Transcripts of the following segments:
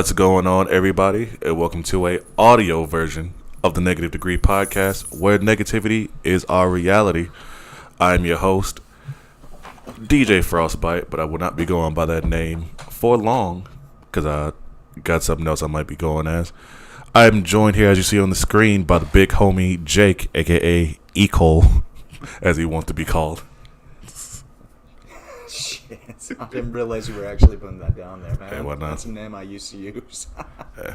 What's going on, everybody, and welcome to a audio version of the Negative Degree Podcast, where negativity is our reality. I'm your host, DJ Frostbite, but I will not be going by that name for long, because I got something else I might be going as. I'm joined here, as you see on the screen, by the big homie Jake, a.k.a. Ecole, as he wants to be called. Shit, I didn't realize you were actually putting that down there, man. Hey, why not? That's a name I used to use. Yeah.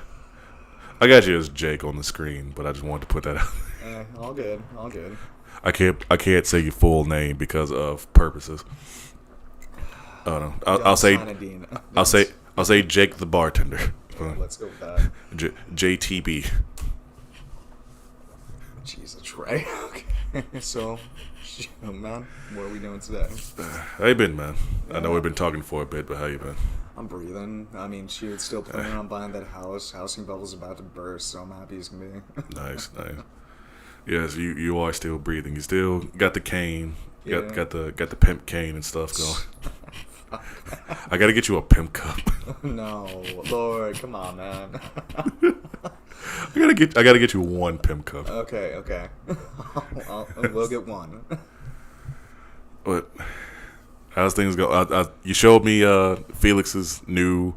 I got you as Jake on the screen, but I just wanted to put that out. All good, all good. I can't say your full name because of purposes. Oh no, I'll say Jake the bartender. Let's go with that. JTB. Jesus, right? Okay, so, man, what are we doing today? How you been, man? I know we've been talking for a bit, but how you been? I'm breathing. I mean, shoot, still planning on buying that house. Housing bubble's about to burst, so I'm happy as can be. Nice. Yes, you are still breathing. You still got the cane. Yeah. Got the pimp cane and stuff going. I gotta get you a pimp cup. No, Lord, come on, man. I gotta get you one pimp cup. Okay. We'll get one. But how's things go? You showed me Felix's new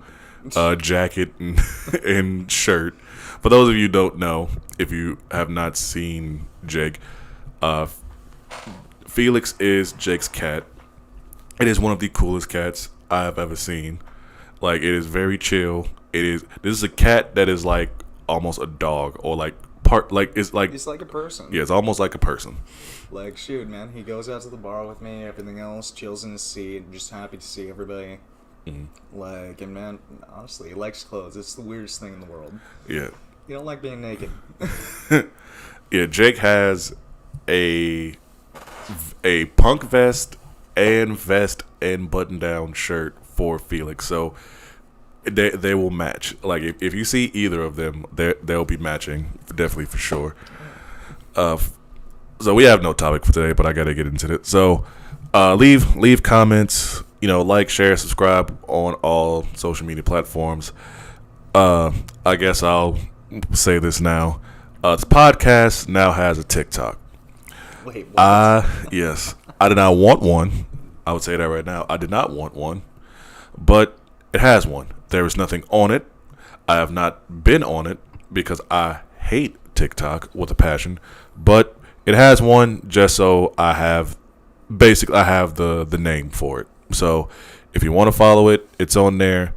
jacket and shirt. For those of you who don't know, if you have not seen Jake, Felix is Jake's cat. It is one of the coolest cats I have ever seen. Like, it is very chill. This is a cat that is like almost a dog, or like it's like a person. Yeah, it's almost like a person. Like, shoot, man, he goes out to the bar with me, everything else, chills in his seat, just happy to see everybody. Mm-hmm. Like, and man, honestly, he likes clothes. It's the weirdest thing in the world. Yeah. You don't like being naked. Yeah, Jake has a punk vest and button-down shirt for Felix, so they will match. Like, if you see either of them, they'll be matching, definitely, for sure. So we have no topic for today, but I gotta get into it. So leave comments, like, share, subscribe on all social media platforms. I guess I'll say this now. This podcast now has a TikTok. Wait, what? Yes. I did not want one. I would say that right now. I did not want one, but it has one. There is nothing on it. I have not been on it because I hate TikTok with a passion, but it has one just so I have the name for it. So if you want to follow it, it's on there.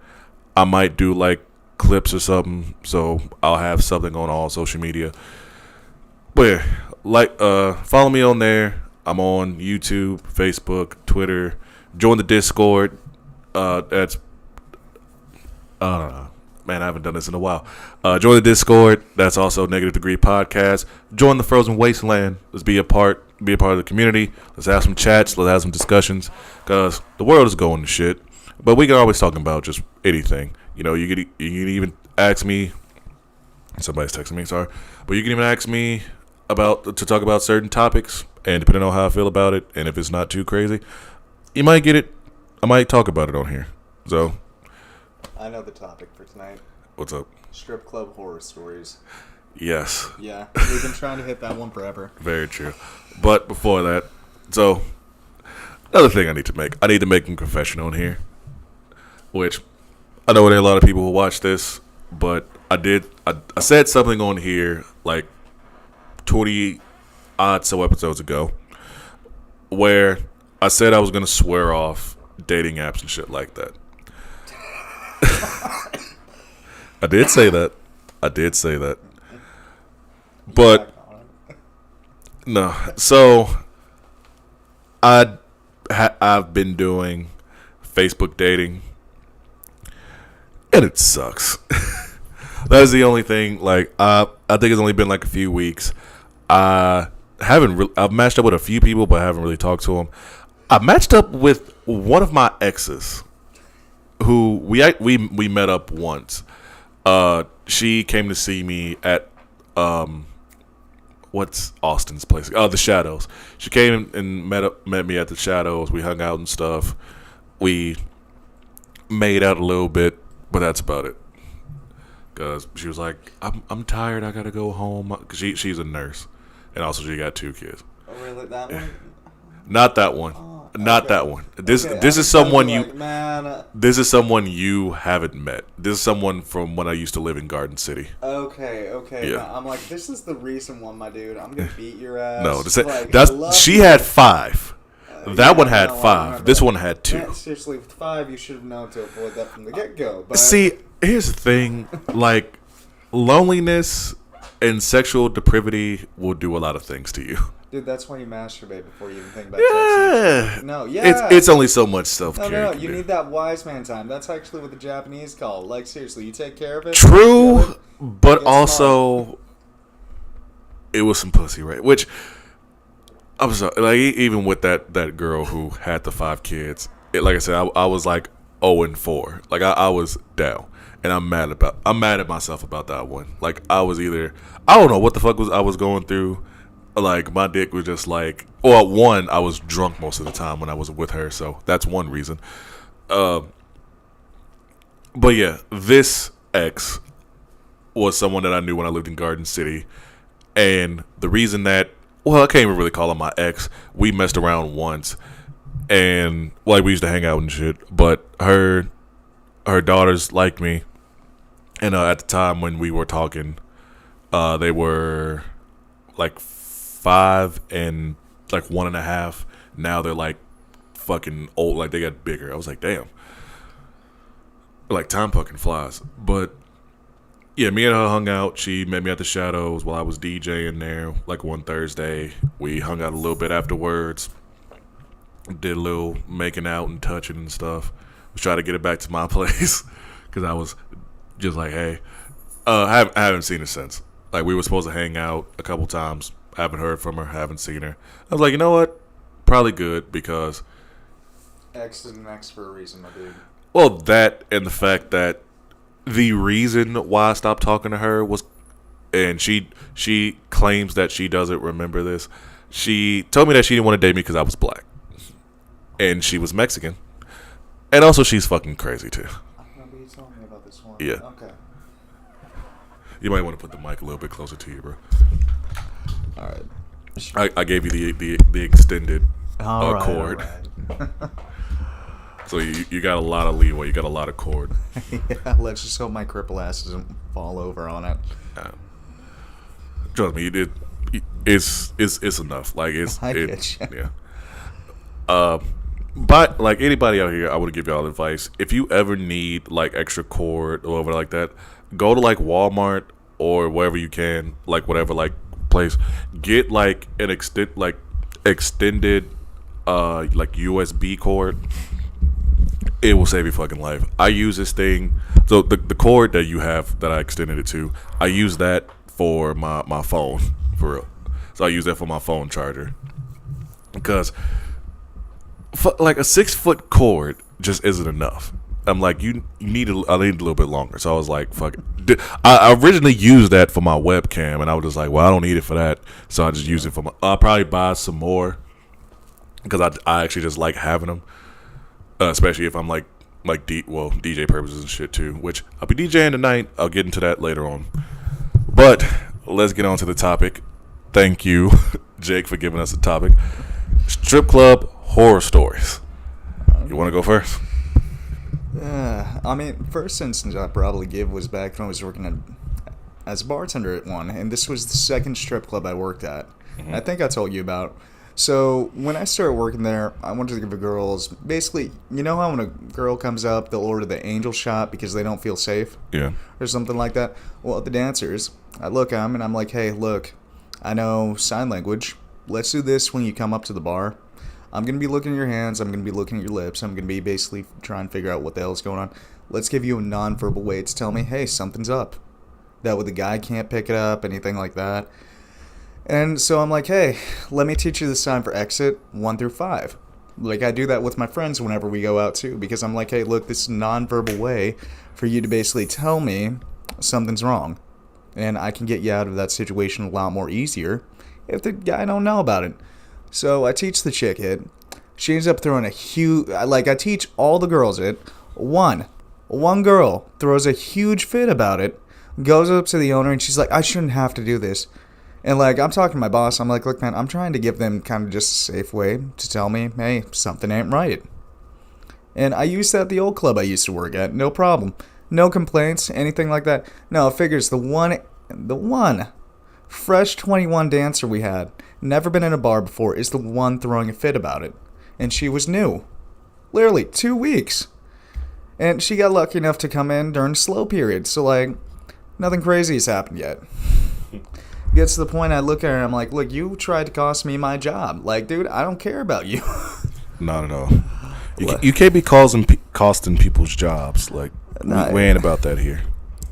I might do like clips or something, so I'll have something on all social media. But yeah, follow me on there. I'm on YouTube, Facebook, Twitter. Join the Discord. That's man, I haven't done this in a while. Join the Discord. That's also Negative Degree Podcast. Join the Frozen Wasteland. Let's be a part of the community. Let's have some chats. Let's have some discussions, because the world is going to shit. But we can always talk about just anything. You can even ask me. Somebody's texting me. Sorry, but you can even ask me to talk about certain topics, and depending on how I feel about it, and if it's not too crazy, you might get it. I might talk about it on here. So I know the topic for tonight. What's up? Strip club horror stories. Yes. Yeah, we've been trying to hit that one forever. Very true. But before that, so another thing I need to make a confession on here, which I know there are a lot of people who watch this, but I said something on here like 20 odd so episodes ago where I said I was going to swear off dating apps and shit like that. I did say that. But no. So I've been doing Facebook dating, and it sucks. That is the only thing. Like, I think it's only been like a few weeks. I've matched up with a few people, but I haven't really talked to them. I matched up with one of my exes, who we met up once. She came to see me at what's Austin's place? The Shadows. She came and met me at the Shadows. We hung out and stuff. We made out a little bit, but that's about it. because she was like, I'm tired. I gotta go home. 'Cause she's a nurse, and also she got 2 kids. Oh, really? That one? Not that one. Oh, Not okay. that one. This Okay, this I is was trying to someone be you. like, man. This is someone you haven't met. This is someone from when I used to live in Garden City. Okay. Yeah. Now, I'm like, this is the recent one, my dude. I'm gonna beat your ass. No, Like, that's love she you. had 5. That Yeah, one had no, I 5. remember This that. one had 2. Man, seriously, with 5, you should have known to avoid that from the get-go. But See, here's the thing. Like, loneliness and sexual depravity will do a lot of things to you. dude, that's why you masturbate before you even think about Yeah. sex. No, yeah. It's only so much self-care. no. can You do. need that wise man time. That's actually what the Japanese call. Like, seriously, you take care of it. True, get it, but get also it was some pussy, right? Which I'm sorry, like even with that girl who had the 5 kids, like I said, I was like 0-4. Like I was down, and I'm mad at myself about that one. Like I don't know what the fuck I was going through. Like my dick was just like, well, one, I was drunk most of the time when I was with her, so that's one reason. But yeah, this ex was someone that I knew when I lived in Garden City. And the reason that, well, I can't even really call her my ex. We messed around once. And, like, we used to hang out and shit. But her daughters liked me. And at the time when we were talking, they were, like, 5 and, like, 1.5. Now they're, like, fucking old. Like, they got bigger. I was like, damn. Like, time fucking flies. But yeah, me and her hung out. She met me at the Shadows while I was DJing there, like one Thursday. We hung out a little bit afterwards. Did a little making out and touching and stuff. Was trying to get it back to my place because I was just like, hey, I haven't seen her since. Like we were supposed to hang out a couple times. I haven't heard from her. Haven't seen her. I was like, you know what? Probably good because X is an X for a reason, my dude. well, that and the fact that the reason why I stopped talking to her was, and she claims that she doesn't remember this. She told me that she didn't want to date me because I was black, and she was Mexican, and also she's fucking crazy too. I remember you telling me about this one. Yeah. Okay. You might want to put the mic a little bit closer to you, bro. All right. I gave you the extended All right, cord, all right. so you got a lot of leeway. You got a lot of cord. Yeah, let's just hope my cripple ass doesn't fall over on it. Trust me, you did. It's enough. Like I get you. yeah. But like anybody out here, I would give y'all advice. If you ever need like extra cord or whatever like that, go to like Walmart or wherever you can, like whatever like place. Get like an extended like USB cord. It will save your fucking life. I use this thing. So the cord that you have that I extended it to, I use that for my phone, for real. So I use that for my phone charger. Because like a 6-foot cord just isn't enough. I'm like, I need a little bit longer. So I was like, fuck it. I originally used that for my webcam, and I was just like, well, I don't need it for that. So I just use it for I'll probably buy some more because I actually just like having them. Especially if I'm like DJ purposes and shit too, which I'll be DJing tonight. I'll get into that later on. But let's get on to the topic. Thank you, Jake, for giving us a topic. Strip club horror stories. You want to go first? I mean, first instance I'd probably give was back when I was working as a bartender at one, and this was the second strip club I worked at. I think I told you about. So when I started working there, I wanted to give the girls, basically, you know how when a girl comes up, they'll order the angel shot because they don't feel safe? Yeah. Or something like that? Well, the dancers, I look at them and I'm like, hey, look, I know sign language. Let's do this when you come up to the bar. I'm going to be looking at your hands. I'm going to be looking at your lips. I'm going to be basically trying to figure out what the hell is going on. Let's give you a nonverbal way to tell me, hey, something's up. That way the guy can't pick it up, anything like that. And so I'm like, hey, let me teach you the sign for exit 1 through 5. Like, I do that with my friends whenever we go out, too. Because I'm like, hey, look, this is a nonverbal way for you to basically tell me something's wrong. And I can get you out of that situation a lot more easier if the guy don't know about it. So I teach the chick it. She ends up throwing a huge... Like, I teach all the girls it. One girl throws a huge fit about it. Goes up to the owner and she's like, I shouldn't have to do this. And like, I'm talking to my boss. I'm like, look, man, I'm trying to give them kind of just a safe way to tell me, hey, something ain't right. And I used that at the old club I used to work at. No problem. No complaints, anything like that. No, it figures the one fresh 21 dancer we had, never been in a bar before, is the one throwing a fit about it. And she was new. Literally 2 weeks. And she got lucky enough to come in during slow period. So like, nothing crazy has happened yet. Gets to the point I look at her and I'm like, look, you tried to cost me my job. Like, dude, I don't care about you. Not at all. You can't be costing people's jobs. Like, we ain't about that here.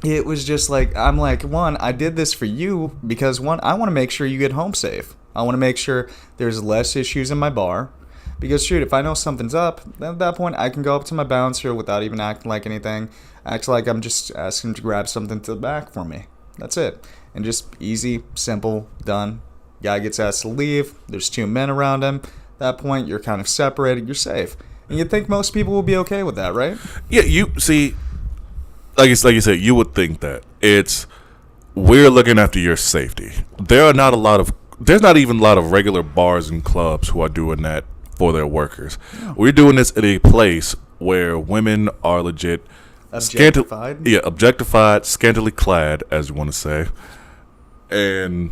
It was just like, I'm like, one, I did this for you because, one, I want to make sure you get home safe. I want to make sure there's less issues in my bar. Because, shoot, if I know something's up, then at that point, I can go up to my bouncer without even acting like anything. Act like I'm just asking him to grab something to the back for me. That's it. And just easy, simple, done. Guy gets asked to leave. There's 2 men around him. At that point, you're kind of separated. You're safe. And you'd think most people will be okay with that, right? Yeah, you see, like you said, you would think that. We're looking after your safety. There's not even a lot of regular bars and clubs who are doing that for their workers. Yeah. We're doing this at a place where women are legit objectified. Objectified, scantily clad, as you want to say, and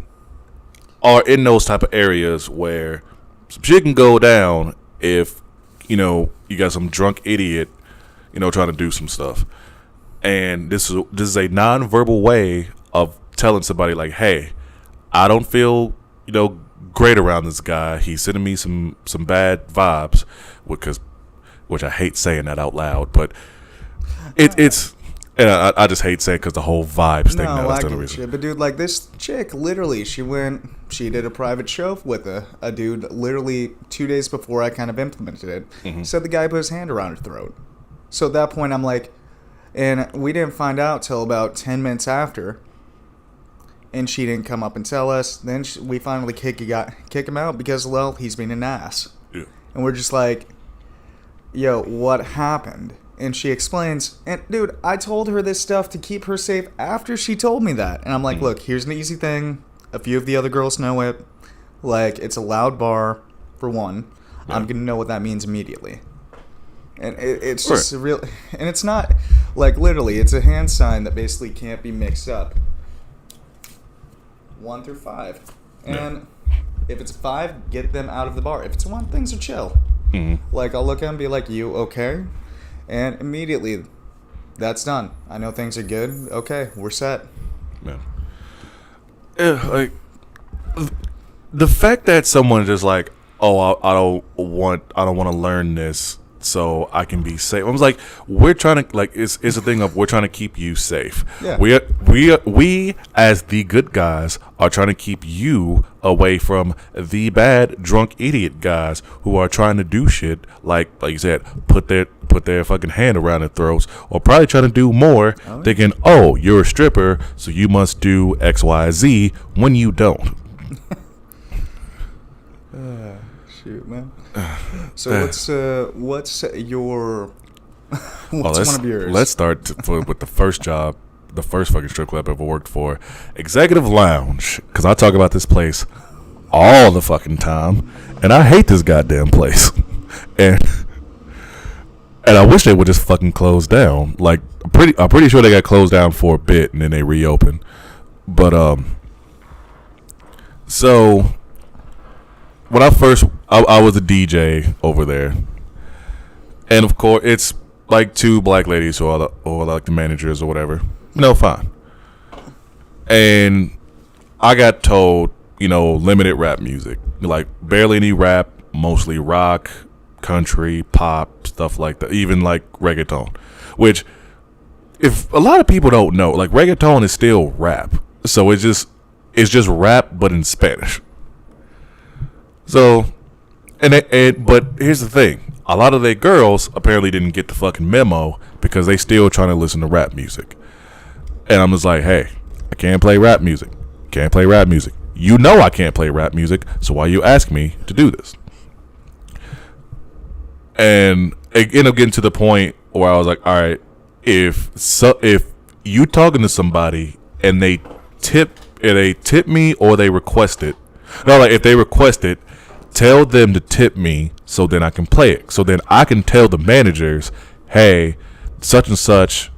are in those type of areas where some shit can go down if you got some drunk idiot trying to do some stuff. And this is a non-verbal way of telling somebody like, hey, I don't feel great around this guy. He's sending me some bad vibes, which I hate saying that out loud, but it's and I just hate saying because the whole vibes thing. No, I get you. But dude, like this chick, literally, she did a private show with a dude literally 2 days before I kind of implemented it. Mm-hmm. Said the guy put his hand around her throat. So at that point, I'm like, and we didn't find out till about 10 minutes after. And she didn't come up and tell us. Then we finally kick him out because, well, he's being an ass. Yeah. And we're just like, yo, what happened? And she explains, and dude, I told her this stuff to keep her safe after she told me that. And I'm like, look, here's an easy thing. A few of the other girls know it. Like, it's a loud bar, for one. Yeah. I'm going to know what that means immediately. And it's just a real, and it's not, like, literally, it's a hand sign that basically can't be mixed up. 1 through 5. And if it's 5, get them out of the bar. If it's 1, things are chill. Mm-hmm. Like, I'll look at them and be like, you okay? And immediately, that's done. I know things are good. Okay, we're set. Yeah, like the fact that someone is just like, oh, I don't want to learn this so I can be safe. I was like, we're trying to, like, it's a thing of we're trying to keep you safe. Yeah. We as the good guys are trying to keep you away from the bad drunk idiot guys who are trying to do shit like you said, put their fucking hand around their throats, or probably trying to do more, thinking, oh, you're a stripper, so you must do XYZ when you don't. Shoot, man. So what's your one of yours? Let's start with the first job, the first fucking strip club I ever worked for, Executive Lounge, because I talk about this place all the fucking time, and I hate this goddamn place, and I wish they would just fucking close down. Like, I'm pretty sure they got closed down for a bit and then they reopened, but so. When I was a DJ over there, and of course it's like 2 black ladies who are like the managers or whatever. No, fine. And I got told, limited rap music, like barely any rap, mostly rock, country, pop, stuff like that, even like reggaeton. Which, if a lot of people don't know, like reggaeton is still rap, so it's just rap but in Spanish. So, but here's the thing. A lot of their girls apparently didn't get the fucking memo because they still trying to listen to rap music. And I'm just like, hey, I can't play rap music. Can't play rap music. You know I can't play rap music, so why you ask me to do this? And it ended up getting to the point where I was like, all right, if you talking to somebody and they tip me or they request it. No, like if they request it, tell them to tip me so then I can play it. So then I can tell the managers, hey, such and such,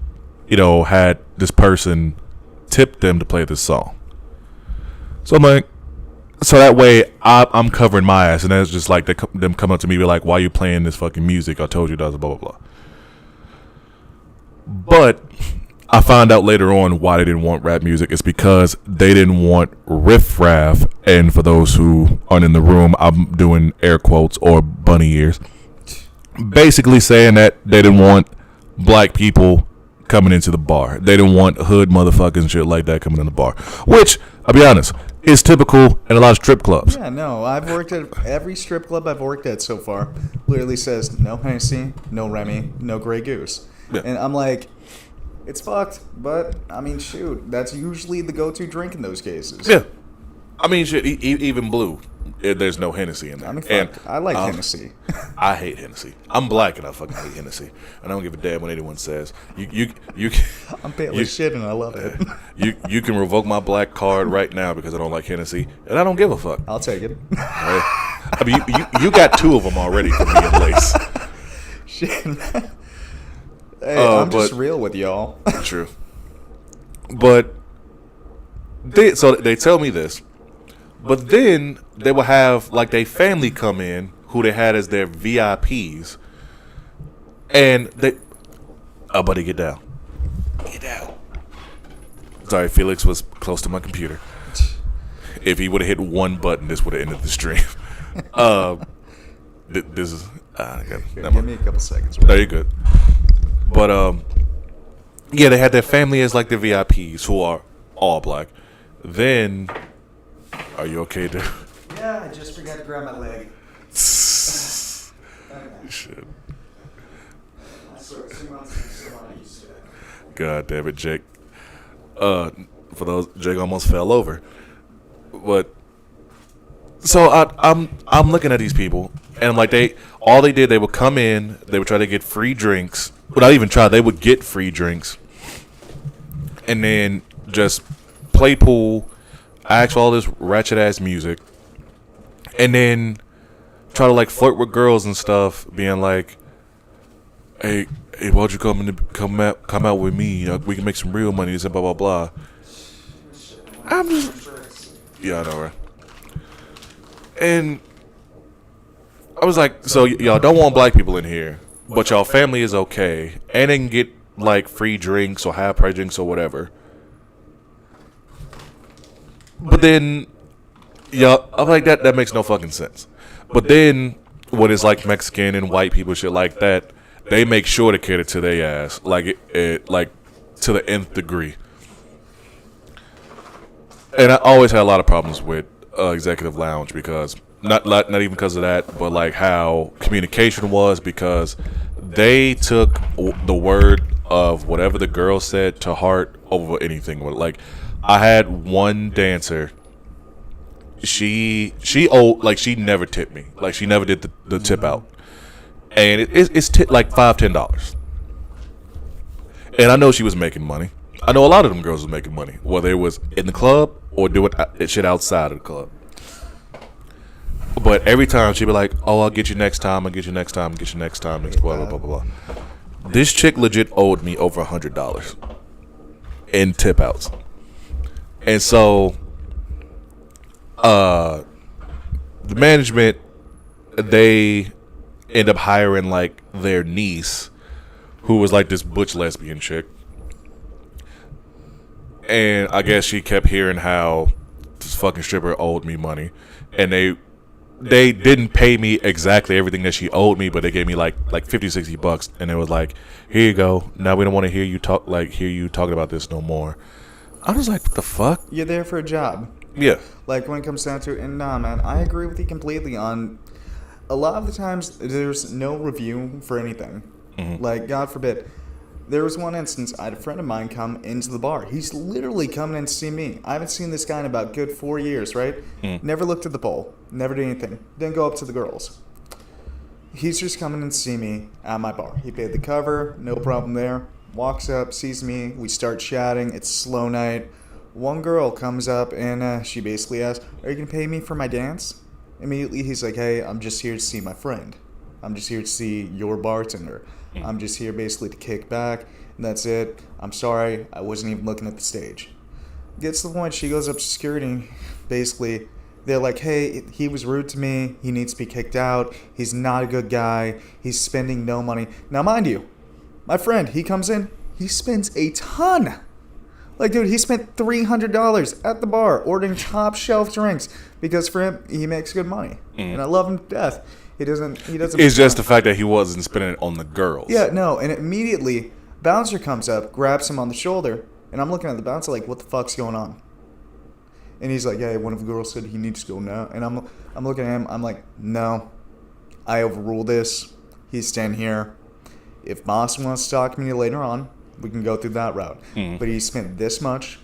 had this person tip them to play this song. So I'm like, so that way I'm covering my ass, and then it's just like them come up to me be like, why you playing this fucking music? I told you that, blah, blah, blah. But I found out later on why they didn't want rap music. It's because they didn't want riffraff, and for those who aren't in the room, I'm doing air quotes or bunny ears. Basically saying that they didn't want black people coming into the bar. They didn't want hood motherfuckers and shit like that coming in the bar. Which, I'll be honest, is typical in a lot of strip clubs. Yeah, no, I've worked at every strip club I've worked at so far. Literally says no Hennessy, no Remy, no Grey Goose. Yeah. And I'm like, it's fucked, but I mean, shoot, that's usually the go-to drink in those cases. Yeah. I mean, shit, even Blue, there's no Hennessy in there. I mean, fuck, I like Hennessy. I hate Hennessy. I'm black and I fucking hate Hennessy. I don't give a damn what anyone says. You I'm pale as shit and I love it. You can revoke my black card right now because I don't like Hennessy, and I don't give a fuck. I'll take it. I mean, you got 2 of them already for me and Lace. Shit, man. Hey, I'm just real with y'all. True. But they tell me this. But then they will have like their family come in who they had as their VIPs. And buddy, get down. Get down. Sorry, Felix was close to my computer. If he would have hit one button, this would have ended the stream. This is give me a couple seconds. No, you're good. But yeah, they had their family as like the VIPs who are all black. Then, are you okay, dude? Yeah, I just forgot to grab my leg. Shit. I swear, 2 months and still not used to it. God damn it, Jake. For those, Jake almost fell over. But so I'm looking at these people, and like they would come in, they would try to get free drinks. Well, not even try, they would get free drinks, and then just play pool, ask for all this ratchet ass music, and then try to like flirt with girls and stuff, being like, hey, why don't you come out with me? We can make some real money, and blah blah blah. I'm just, yeah, I know, right? And I was like, so y'all don't want black people in here, but y'all family is okay, and they can get like free drinks or half price drinks or whatever. But then, I'm like, that makes no fucking sense. But then, when it's like Mexican and white people shit like that, they make sure to cater to their ass, like like to the nth degree. And I always had a lot of problems with Executive Lounge because not even because of that, but like how communication was, because they took the word of whatever the girl said to heart over anything. Like, I had one dancer. She never tipped me. Like, she never did the tip out, and it's like $5-10. And I know she was making money. I know a lot of them girls was making money, whether it was in the club or doing shit outside of the club. But every time she'd be like, "Oh, I'll get you next time. I'll get you next time. I'll get you next time." Blah blah blah blah blah. This chick legit owed me over $100 in tip outs, and so the management, they end up hiring like their niece, who was like this butch lesbian chick. And I guess she kept hearing how this fucking stripper owed me money, and they didn't pay me exactly everything that she owed me, but they gave me like $50-$60, and it was like, here you go. Now we don't want to hear you talking about this no more. I was like, what the fuck? You're there for a job. Yeah. Like, when it comes down to it, and nah, man, I agree with you completely on a lot of the times there's no review for anything. Mm-hmm. Like, God forbid. There was one instance, I had a friend of mine come into the bar. He's literally coming in to see me. I haven't seen this guy in about good 4 years, right? Never looked at the bowl. Never did anything. Didn't go up to the girls. He's just coming in to see me at my bar. He paid the cover, no problem there. Walks up, sees me. We start chatting. It's slow night. one girl comes up and she basically asks, "Are you gonna pay me for my dance?" Immediately he's like, "Hey, I'm just here to see my friend. I'm just here to see your bartender. I'm just here basically to kick back, and that's it. I'm sorry, I wasn't even looking at the stage." Gets to the point, she goes up to security. Basically, they're like, "Hey, he was rude to me. He needs to be kicked out. He's not a good guy. He's spending no money." Now, mind you, my friend, he comes in, he spends a ton. Like, dude, he spent $300 at the bar ordering top shelf drinks because for him, he makes good money, and I love him to death. He doesn't. It's just the fact that he wasn't spending it on the girls. Yeah, no, and immediately, bouncer comes up, grabs him on the shoulder, and I'm looking at the bouncer like, "What the fuck's going on?" And he's like, "Yeah, one of the girls said he needs to go now." And I'm looking at him. I'm like, "No, I overrule this. He's staying here. If boss wants to talk to me later on, we can go through that route." But he spent this much.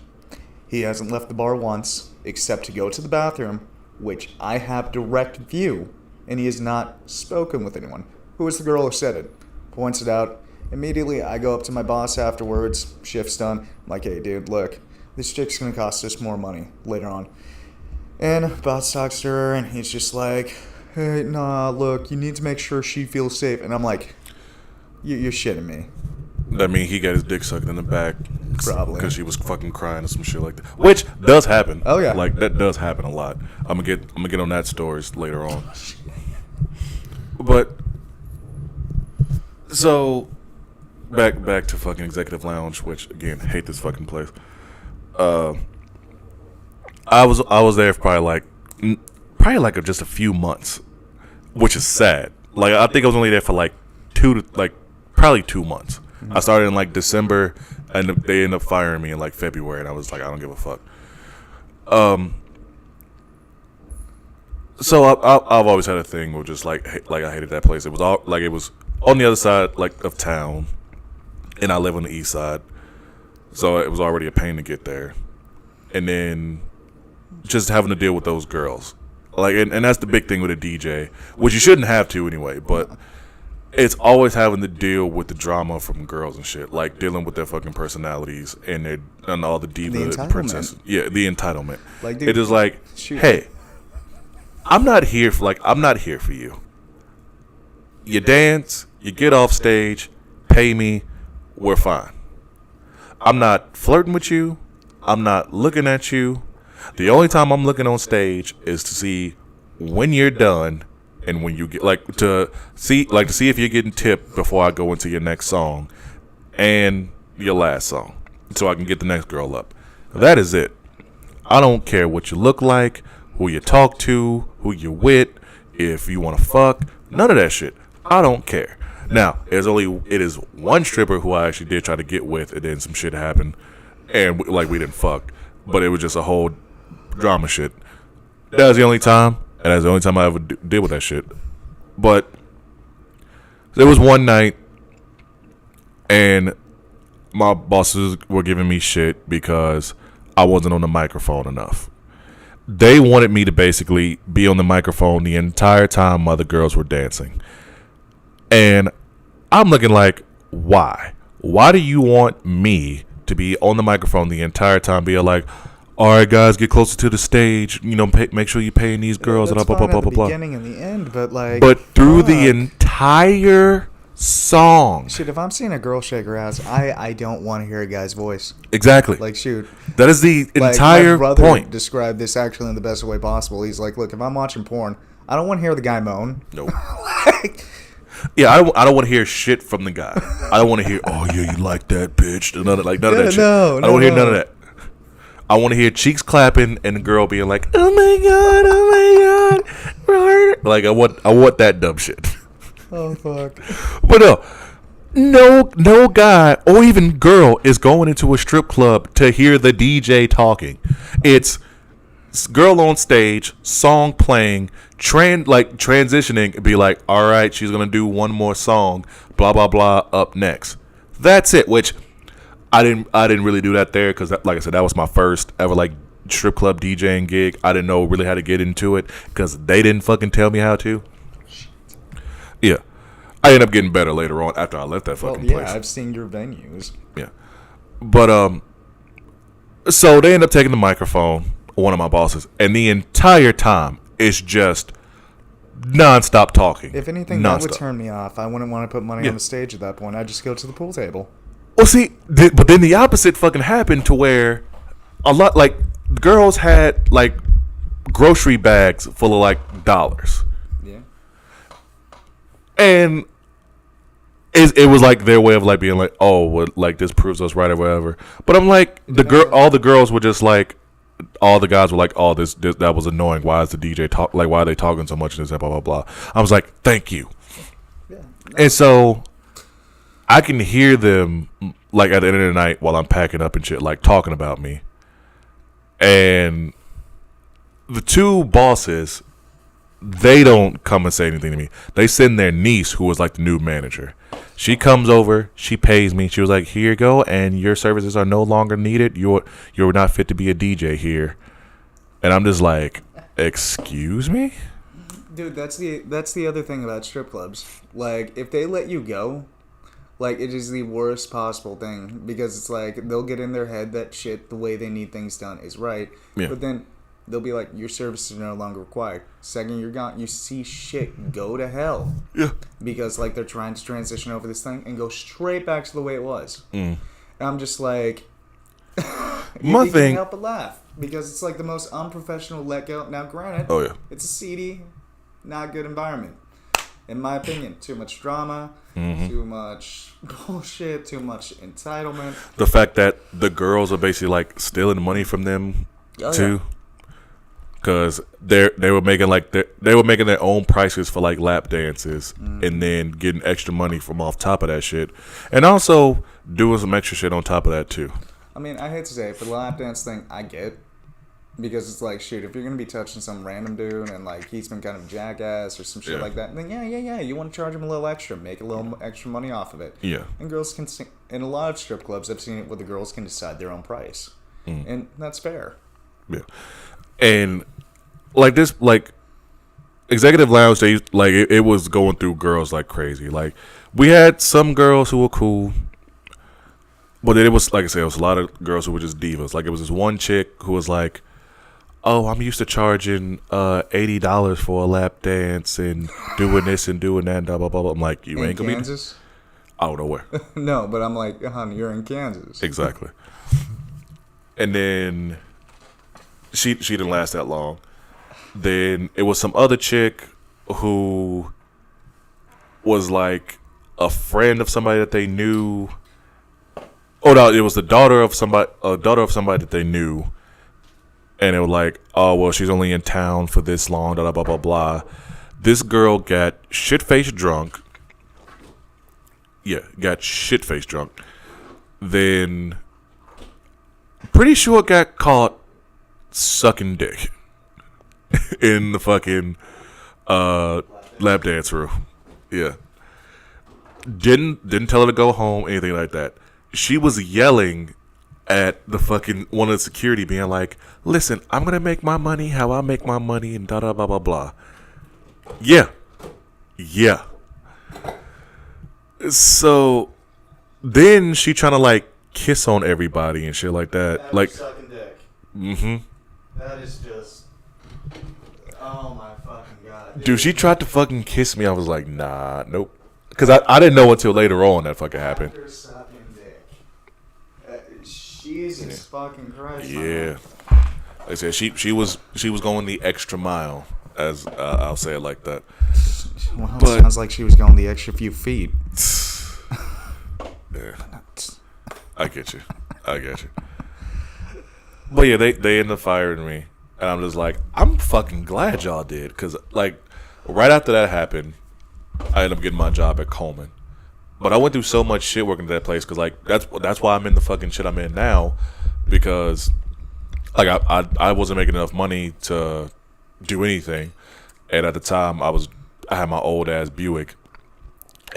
He hasn't left the bar once, except to go to the bathroom, which I have direct view, and he has not spoken with anyone. Who was the girl who said it? Points it out. Immediately, I go up to my boss afterwards. Shift's done. I'm like, "Hey, dude, look, this chick's going to cost us more money later on." And boss talks to her, and he's just like, "Hey, nah, look, you need to make sure she feels safe." And I'm like, you're shitting me. That mean he got his dick sucked in the back. Probably. Because she was fucking crying or some shit like that. Which does happen. Oh, yeah. Like, that does happen a lot. I'm gonna get on that stories later on. But, so, back to fucking Executive Lounge, which, again, hate this fucking place. I was there for probably like just a few months, which is sad. Like, I think I was only there for like probably 2 months. I started in like December, and they ended up firing me in like February, and I was like, I don't give a fuck. So I've always had a thing with just like I hated that place. It was all like it was on the other side like of town, and I live on the east side, so it was already a pain to get there, and then just having to deal with those girls, like and that's the big thing with a DJ, which you shouldn't have to anyway, but it's always having to deal with the drama from girls and shit, like dealing with their fucking personalities and all the diva princesses. Yeah, the entitlement. Like, dude, it is like, shoot. Hey, I'm not here for you. You dance, you get off stage, pay me, we're fine. I'm not flirting with you. I'm not looking at you. The only time I'm looking on stage is to see when you're done and when you get to see if you're getting tipped before I go into your next song and your last song, so I can get the next girl up. That is it. I don't care what you look like, who you talk to, who you're with, if you want to fuck, none of that shit. I don't care. Now, it is one stripper who I actually did try to get with, and then some shit happened, and we didn't fuck, but it was just a whole drama shit. That was the only time, and that's the only time I ever deal with that shit. But there was one night, and my bosses were giving me shit because I wasn't on the microphone enough. They wanted me to basically be on the microphone the entire time other girls were dancing. And I'm looking like, why? Why do you want me to be on the microphone the entire time, be like, all right, guys, get closer to the stage. You know, make sure you're paying these girls. That's blah, fine blah, at blah, the blah, beginning and the end, but through the entire song. Shit, if I'm seeing a girl shake her ass, I don't want to hear a guy's voice. Exactly. Like, shoot. That is the entire my brother point. Described this actually in the best way possible. He's like, look, if I'm watching porn, I don't want to hear the guy moan. Nope. Yeah, I don't want to hear shit from the guy. I don't want to hear, oh yeah, you like that, bitch. None of that shit. I don't want to hear none of that. I want to hear cheeks clapping and the girl being like, oh my god, like I want that dumb shit. Oh fuck. But no guy or even girl is going into a strip club to hear the DJ talking. It's girl on stage, song playing, transitioning, be like, all right, she's gonna do one more song, blah blah blah, up next. That's it. Which I didn't really do that there because, like I said, that was my first ever strip club DJing gig. I didn't know really how to get into it because they didn't fucking tell me how to. Yeah, I ended up getting better later on after I left that fucking place. I've seen your venues. Yeah, but So they end up taking the microphone, one of my bosses, and the entire time it's just nonstop talking. If anything, that would turn me off. I wouldn't want to put money on the stage at that point. I'd just go to the pool table. Well, see, but then the opposite fucking happened to where a lot, like, girls had, like, grocery bags full of, like, dollars. Yeah. And it was, like, their way of, like, being like, oh, well, like, this proves us right or whatever. But I'm like, all the girls were just like, all the guys were like, oh, this that was annoying. Why is the DJ talk, like, why are they talking so much and this, blah, blah, blah. I was like, thank you. Yeah. And so I can hear them, like, at the end of the night while I'm packing up and shit, like, talking about me. And the two bosses, they don't come and say anything to me. They send their niece, who was, like, the new manager. She comes over, she pays me. She was like, here you go, and your services are no longer needed. You're not fit to be a DJ here. And I'm just like, excuse me? Dude, that's the other thing about strip clubs. Like, if they let you go, like, it is the worst possible thing. Because it's like, they'll get in their head that shit, the way they need things done is right. Yeah. But then they'll be like, your services are no longer required. Second you're gone, you see shit go to hell. Yeah. Because, like, they're trying to transition over this thing and go straight back to the way it was. And I'm just like, you can't help but laugh. Because it's, like, the most unprofessional let go. Now, granted, it's a seedy, not good environment. In my opinion, too much drama, too much bullshit, too much entitlement. The fact that the girls are basically, like, stealing money from them, too. Because they were making their own prices for, like, lap dances, and then getting extra money from off top of that shit, and also doing some extra shit on top of that too. I mean, I hate to say it, for the lap dance thing, I get, because it's like, shoot, if you're gonna be touching some random dude and, like, he's been kind of a jackass or some shit like that, then yeah, you want to charge him a little extra, make a little extra money off of it. Yeah. And girls can, in a lot of strip clubs, I've seen it where the girls can decide their own price, and that's fair. Yeah. And like this, like, Executive Lounge, they like it was going through girls like crazy. Like, we had some girls who were cool, but then it was, like I said, it was a lot of girls who were just divas. Like, it was this one chick who was like, "Oh, I'm used to charging $80 for a lap dance and doing this and doing that and blah blah blah." I'm like, "You ain't gonna Kansas? I don't know where." No, but I'm like, honey, you're in Kansas. Exactly. And then she didn't last that long. Then it was some other chick who was like a friend of somebody that they knew. Oh no, it was the daughter of somebody that they knew. And it was like, oh, well, she's only in town for this long, blah, blah, blah, blah. This girl got shit-faced drunk. Yeah, got shit-faced drunk. Then, pretty sure got caught sucking dick in the fucking lap dance room. Yeah. Didn't tell her to go home, anything like that. She was yelling at the fucking one of the security, being like, "Listen, I'm gonna make my money how I make my money," and da da blah blah blah. Yeah. So then she trying to, like, kiss on everybody and shit like that. Like, sucking dick. That is just, oh my fucking god. Dude, she tried to fucking kiss me. I was like, nah, nope. Because I didn't know until later on that fucking happened. Jesus fucking Christ. Yeah. Like I said, she was going the extra mile, as I'll say it like that. Well, it sounds like she was going the extra few feet. Yeah. I get you. But yeah, they ended up firing me. And I'm just like, I'm fucking glad y'all did. Because, like, right after that happened, I ended up getting my job at Coleman. But I went through so much shit working at that place, because, like, that's why I'm in the fucking shit I'm in now, because, like, I wasn't making enough money to do anything, and at the time I had my old ass Buick,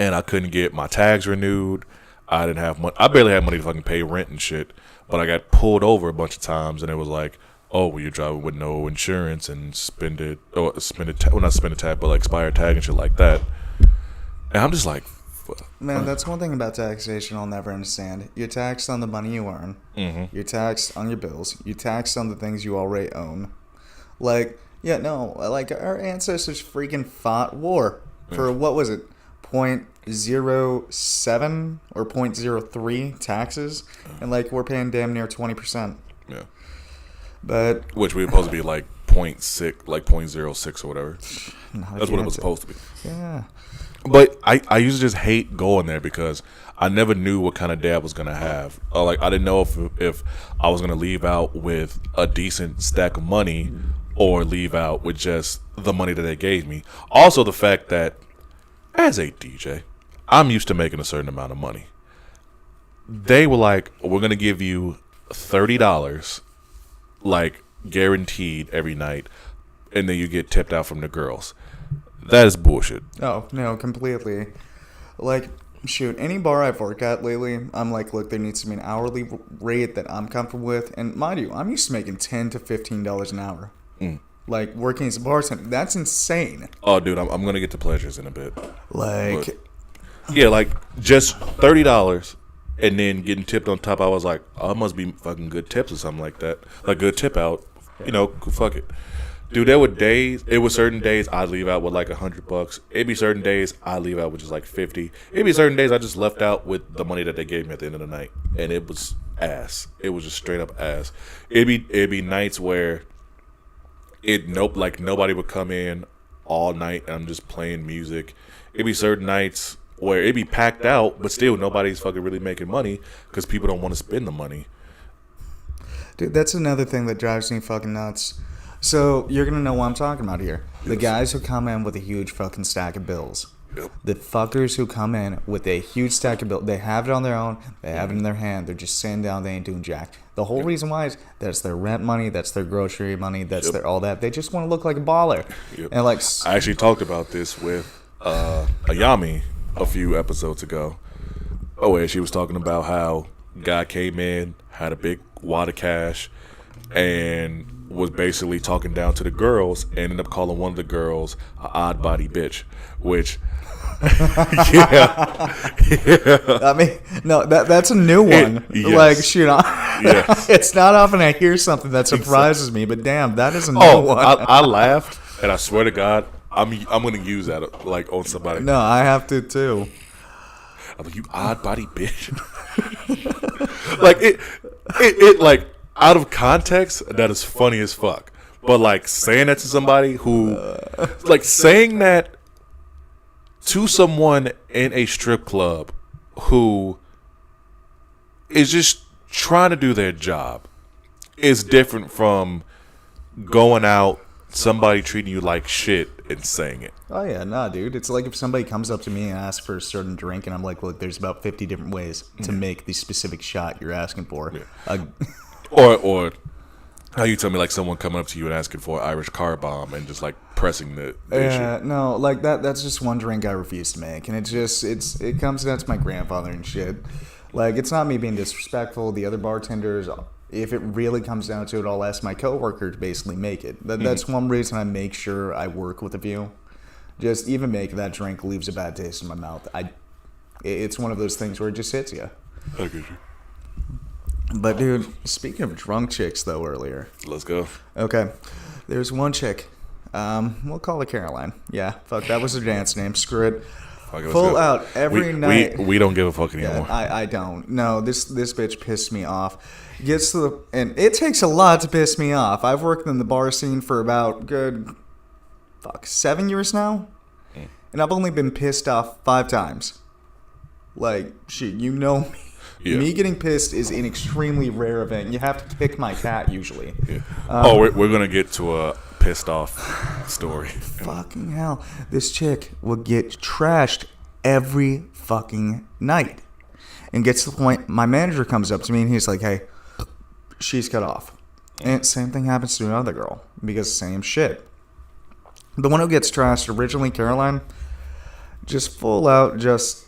and I couldn't get my tags renewed. I didn't have money. I barely had money to fucking pay rent and shit, but I got pulled over a bunch of times, and it was like, oh, well, you're driving with no insurance and expired tag and shit like that, and I'm just like, Man, that's one thing about taxation I'll never understand. You're taxed on the money you earn. Mm-hmm. You're taxed on your bills. You're taxed on the things you already own. Like, yeah, no, like our ancestors freaking fought war for what was it, 0.07 or 0.03 taxes, and like we're paying damn near 20%. Yeah. But which we were supposed to be like 0.6, like 0.06 or whatever. That's what it was supposed to be. Yeah. But I used to just hate going there because I never knew what kind of day I was gonna have. Like I didn't know if I was gonna leave out with a decent stack of money or leave out with just the money that they gave me. Also, the fact that as a DJ, I'm used to making a certain amount of money. They were like, "We're gonna give you $30, like guaranteed every night, and then you get tipped out from the girls." That is bullshit. Oh, no, completely. Like, shoot, any bar I've worked at lately, I'm like, look, there needs to be an hourly rate that I'm comfortable with. And mind you, I'm used to making $10 to $15 an hour. Like, working as a bartender. That's insane. Oh, dude, I'm going to get to pleasures in a bit. Like... But, yeah, like, just $30 and then getting tipped on top. I was like, oh, it must be fucking good tips or something like that. Like, good tip out. You know, fuck it. Dude, there were days, it was certain days I'd leave out with like $100. It'd be certain days I'd leave out with just like 50. It'd be certain days I just left out with the money that they gave me at the end of the night. And it was ass. It was just straight up ass. It'd be nights where like nobody would come in all night and I'm just playing music. It'd be certain nights where it'd be packed out, but still nobody's fucking really making money because people don't want to spend the money. Dude, that's another thing that drives me fucking nuts. So, you're going to know what I'm talking about here. Yes. The guys who come in with a huge fucking stack of bills. Yep. The fuckers who come in with a huge stack of bills. They have it on their own. They have it in their hand. They're just sitting down. They ain't doing jack. The whole reason why is that's their rent money. That's their grocery money. That's their all that. They just want to look like a baller. Yep. And like, I actually talked about this with Ayami a few episodes ago. Oh, yeah, she was talking about how guy came in, had a big wad of cash, and was basically talking down to the girls and ended up calling one of the girls an odd body bitch, which yeah. I mean, no, that's a new one. Yes. Like, shoot, Yes. It's not often I hear something that surprises me, but damn, that is a new one. I laughed, and I swear to God, I'm gonna use that like on somebody. No, I have to too. I'm like, you odd body bitch. Like it like. Out of context, that is funny as fuck. But like saying that to somebody who, like saying that to someone in a strip club who is just trying to do their job is different from going out, somebody treating you like shit and saying it. Oh yeah, nah, dude. It's like if somebody comes up to me and asks for a certain drink, and I'm like, look, there's about 50 different ways to make the specific shot you're asking for. Yeah. Or how you tell me like someone coming up to you and asking for an Irish car bomb and just like pressing the shit. No, like that's just one drink I refuse to make, and it comes down to my grandfather and shit. Like, it's not me being disrespectful. The other bartenders, if it really comes down to it, I'll ask my coworker to basically make it. That's one reason I make sure I work with a few. Just even make that drink leaves a bad taste in my mouth. It's one of those things where it just hits you. I get you. But, dude, speaking of drunk chicks, though, earlier. Let's go. Okay. There's one chick. We'll call her Caroline. Yeah, fuck, that was her dance name. Screw it. Full out every night. We don't give a fuck anymore. Yeah, I don't. No, this bitch pissed me off. And it takes a lot to piss me off. I've worked in the bar scene for about 7 years now. And I've only been pissed off 5 times. Like, shit, you know me. Yeah. Me getting pissed is an extremely rare event. You have to kick my cat usually. Yeah. We're gonna get to a pissed off story. Fucking hell, this chick will get trashed every fucking night, and gets to the point. My manager comes up to me and he's like, "Hey, she's cut off." And same thing happens to another girl because same shit. The one who gets trashed originally, Caroline, just full out, just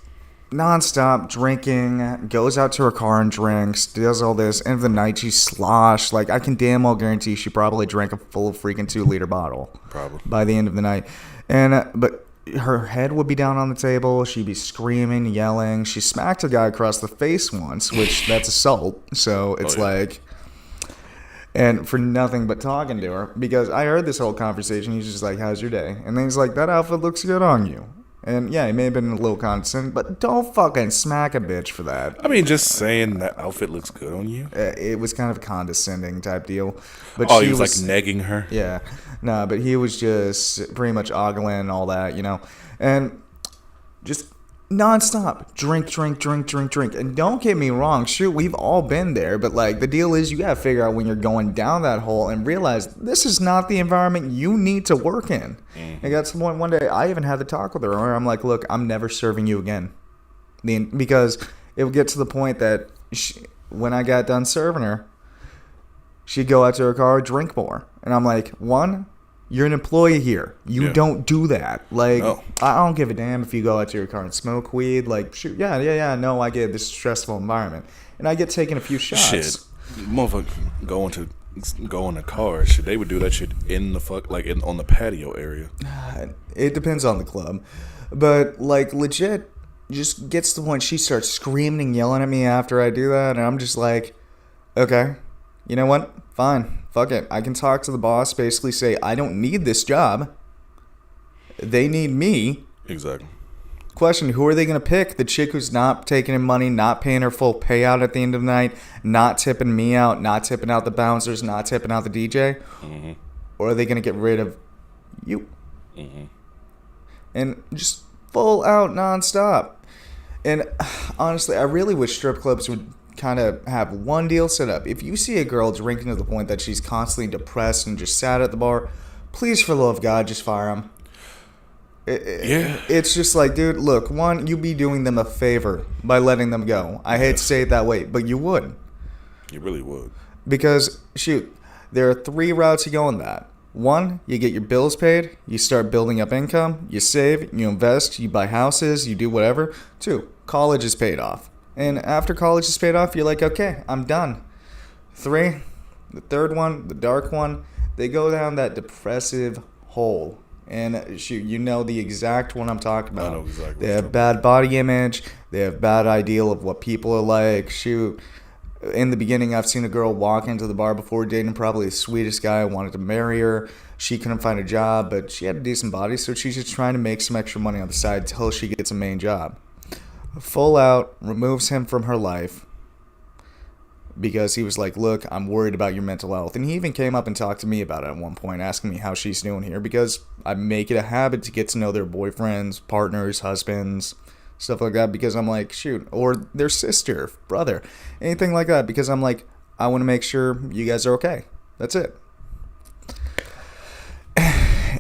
non-stop drinking, goes out to her car and drinks, does all this. End of the night, she's sloshed. Like, I can damn well guarantee she probably drank a full freaking 2-liter bottle. Probably. By the end of the night. And, but her head would be down on the table. She'd be screaming, yelling. She smacked a guy across the face once, which that's assault. So it's like, and for nothing but talking to her, because I heard this whole conversation. He's just like, "How's your day?" And then he's like, "That outfit looks good on you." And yeah, he may have been a little condescending, but don't fucking smack a bitch for that. I mean, just saying that outfit looks good on you. It was kind of a condescending type deal. But Oh, he was like negging her. Yeah, no, but he was just pretty much ogling and all that, and just nonstop drink. And don't get me wrong, shoot, we've all been there, but like the deal is, you gotta figure out when you're going down that hole and realize this is not the environment you need to work in. I got to the point one day, I even had to talk with her where I'm like, look, I'm never serving you again, because it would get to the point that when I got done serving her, she'd go out to her car, drink more, and I'm like, one, you're an employee here. You don't do that. Like, no. I don't give a damn if you go out to your car and smoke weed. Like, shoot, yeah. No, I get this stressful environment, and I get taking a few shots. Shit, motherfucker, go in the car. Shit, they would do that shit in the on the patio area. It depends on the club, but like legit, just gets to the point she starts screaming and yelling at me after I do that, and I'm just like, okay, you know what? Fine. Fuck it. I can talk to the boss, basically say, I don't need this job. They need me. Exactly. Question, who are they going to pick? The chick who's not taking in money, not paying her full payout at the end of the night, not tipping me out, not tipping out the bouncers, not tipping out the DJ? Mm-hmm. Or are they going to get rid of you? Mm-hmm. And just full out nonstop. And honestly, I really wish strip clubs would kind of have one deal set up. If you see a girl drinking to the point that she's constantly depressed and just sad at the bar, please, for the love of God, just fire them. It's just like, dude, look, one, you'd be doing them a favor by letting them go. I hate to say it that way, but you would. You really would. Because, shoot, there are 3 routes you go in that. 1, you get your bills paid, you start building up income, you save, you invest, you buy houses, you do whatever. 2, college is paid off. And after college is paid off, you're like, okay, I'm done. 3, the third one, the dark one, they go down that depressive hole. And shoot, you know the exact one I'm talking about. I know exactly. They have bad body image. They have bad ideal of what people are like. Shoot, in the beginning, I've seen a girl walk into the bar before dating probably the sweetest guy, wanted to marry her. She couldn't find a job, but she had a decent body, so she's just trying to make some extra money on the side until she gets a main job. Full out removes him from her life because he was like, look, I'm worried about your mental health. And he even came up and talked to me about it at one point, asking me how she's doing here, because I make it a habit to get to know their boyfriends, partners, husbands, stuff like that, because I'm like, shoot, or their sister, brother, anything like that, because I'm like, I want to make sure you guys are okay. That's it.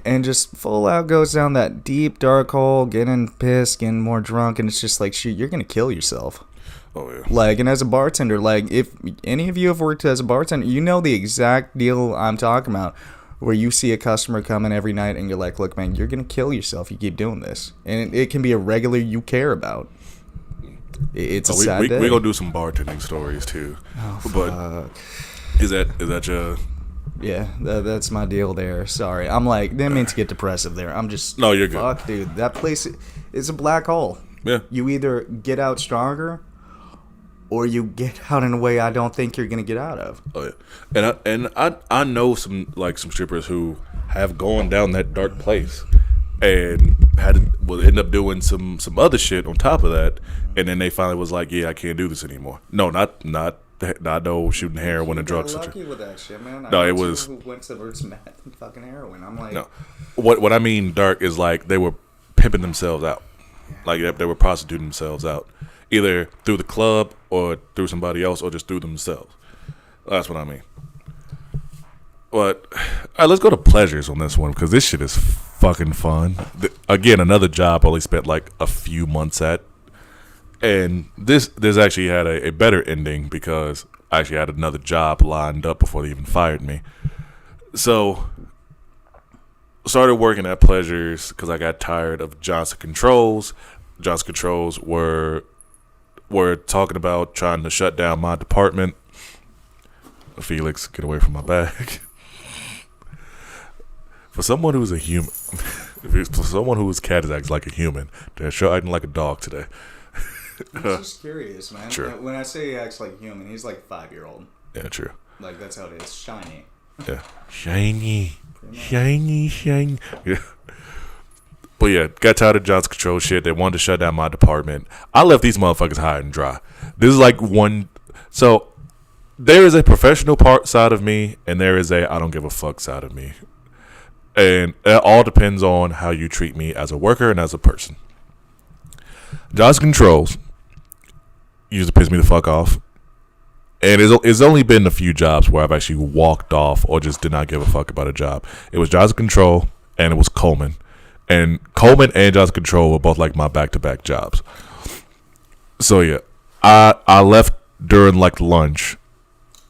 And just full out goes down that deep, dark hole, getting pissed, getting more drunk, and it's just like, shoot, you're going to kill yourself. Oh, yeah. Like, and as a bartender, like, if any of you have worked as a bartender, you know the exact deal I'm talking about, where you see a customer coming every night, and you're like, look, man, you're going to kill yourself. You keep doing this. And it can be a regular you care about. It's a sad day. We're going to do some bartending stories, too. Oh, but is that your... Yeah, that's my deal there. Sorry. I'm like, didn't mean to get depressive there. I'm just... No, you're good. Fuck, dude. That place is a black hole. Yeah. You either get out stronger, or you get out in a way I don't think you're going to get out of. Oh, yeah. And I know some strippers who have gone down that dark place and will end up doing some other shit on top of that, and then they finally was like, yeah, I can't do this anymore. No, not no shooting heroin and drugs. Lucky with that shit, man. No, it was who went to verse meth and fucking heroin. I'm like, no. What I mean dark is like they were pimping themselves out, like they were prostituting themselves out, either through the club or through somebody else or just through themselves. That's what I mean. But all right, let's go to pleasures on this one, because this shit is fucking fun. Again, another job I only spent like a few months at. And this actually had a better ending, because I actually had another job lined up before they even fired me. So, started working at Pleasures because I got tired of Johnson Controls. Johnson Controls were talking about trying to shut down my department. Felix, get away from my bag. For someone who's a human, If it's someone whose cat is acting like a human, they're sure acting like a dog today. I'm just curious, man. True. When I say he acts like a human, he's like a 5-year-old. Yeah, true. Like, that's how it is. Shiny. Yeah. Shiny. Shiny. Yeah. But yeah, got tired of John's control shit. They wanted to shut down my department. I left these motherfuckers high and dry. This is like one. So there is a professional part side of me, and there is a I don't give a fuck side of me. And it all depends on how you treat me as a worker and as a person. John's controls used to piss me the fuck off. And it's only been a few jobs where I've actually walked off or just did not give a fuck about a job. It was John's Control and it was Coleman. And Coleman and John's Control were both like my back-to-back jobs. So yeah, I left during like lunch,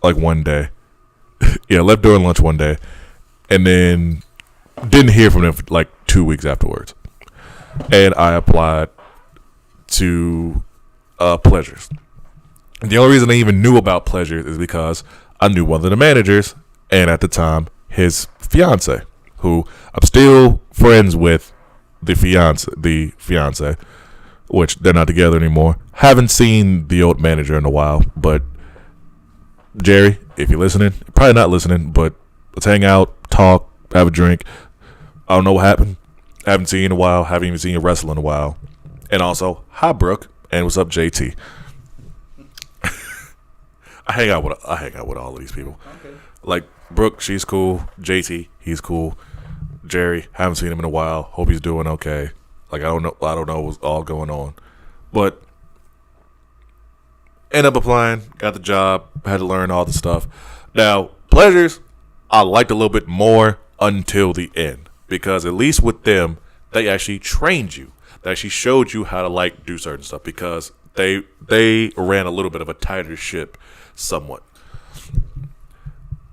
like one day. Yeah, left during lunch one day. And then didn't hear from them for like 2 weeks afterwards. And I applied to Pleasures. The only reason I even knew about Pleasures is because I knew one of the managers, and at the time, his fiance, who I'm still friends with, the fiance, which they're not together anymore. Haven't seen the old manager in a while, but Jerry, if you're listening, probably not listening, but let's hang out, talk, have a drink. I don't know what happened. Haven't seen you in a while. Haven't even seen you wrestle in a while. And also, hi Brooke, and what's up, JT? I hang out with all of these people. Okay. Like Brooke, she's cool. JT, he's cool. Jerry, haven't seen him in a while. Hope he's doing okay. Like I don't know what's all going on, but ended up applying, got the job, had to learn all the stuff. Now Pleasures, I liked a little bit more until the end because at least with them, they actually trained you. They actually showed you how to like do certain stuff because they ran a little bit of a tighter ship. Somewhat,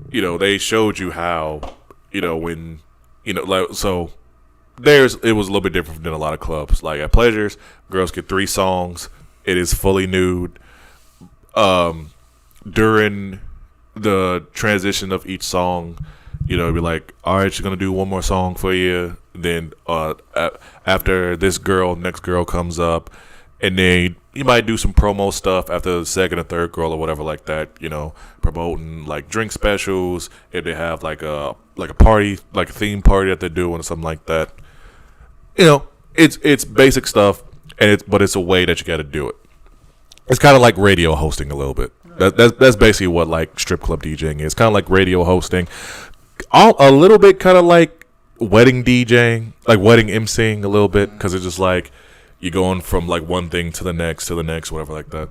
they showed you how, when, like, so it was a little bit different than a lot of clubs. Like at Pleasures, girls get 3 songs. It is fully nude. During the transition of each song, it'd be like, all right, she's gonna do one more song for you. Then after this girl, next girl comes up. And then you might do some promo stuff after the second or third girl or whatever like that, promoting like drink specials. If they have like a party, like a theme party that they're doing or something like that. It's basic stuff, but it's a way that you got to do it. It's kind of like radio hosting a little bit. That's basically what like strip club DJing is. Kind of like radio hosting, a little bit kind of like wedding DJing, like wedding emceeing a little bit, because it's just like. You're going from like one thing to the next, whatever like that.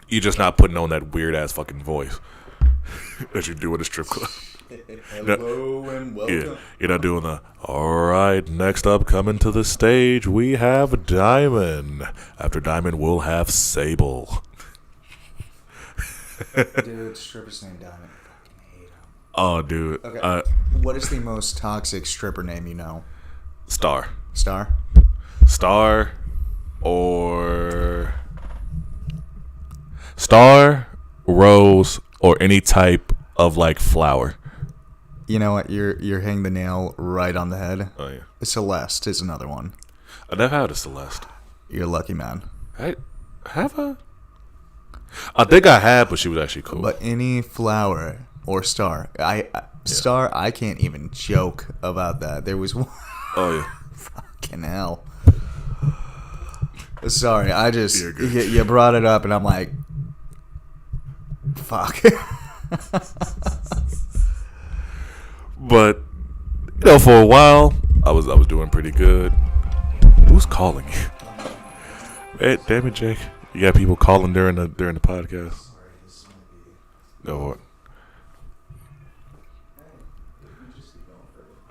You're just not putting on that weird ass fucking voice that you do in a strip club. Hello and welcome. Yeah, you're not doing the, all right, next up coming to the stage, we have Diamond. After Diamond, we'll have Sable. Dude, stripper's name Diamond. I fucking hate him. Oh, dude. Okay. What is the most toxic stripper name you know? Star, rose, or any type of like flower. You know what? You're hitting the nail right on the head. Oh yeah. Celeste is another one. I never had a Celeste. You're a lucky man. I think I had, but she was actually cool. But any flower or star, star, I can't even joke about that. There was one. Oh yeah. Fucking hell. Sorry, I just you brought it up and I'm like, fuck. But for a while, I was doing pretty good. Who's calling you? Hey, damn it, Jake! You got people calling during the podcast. No what?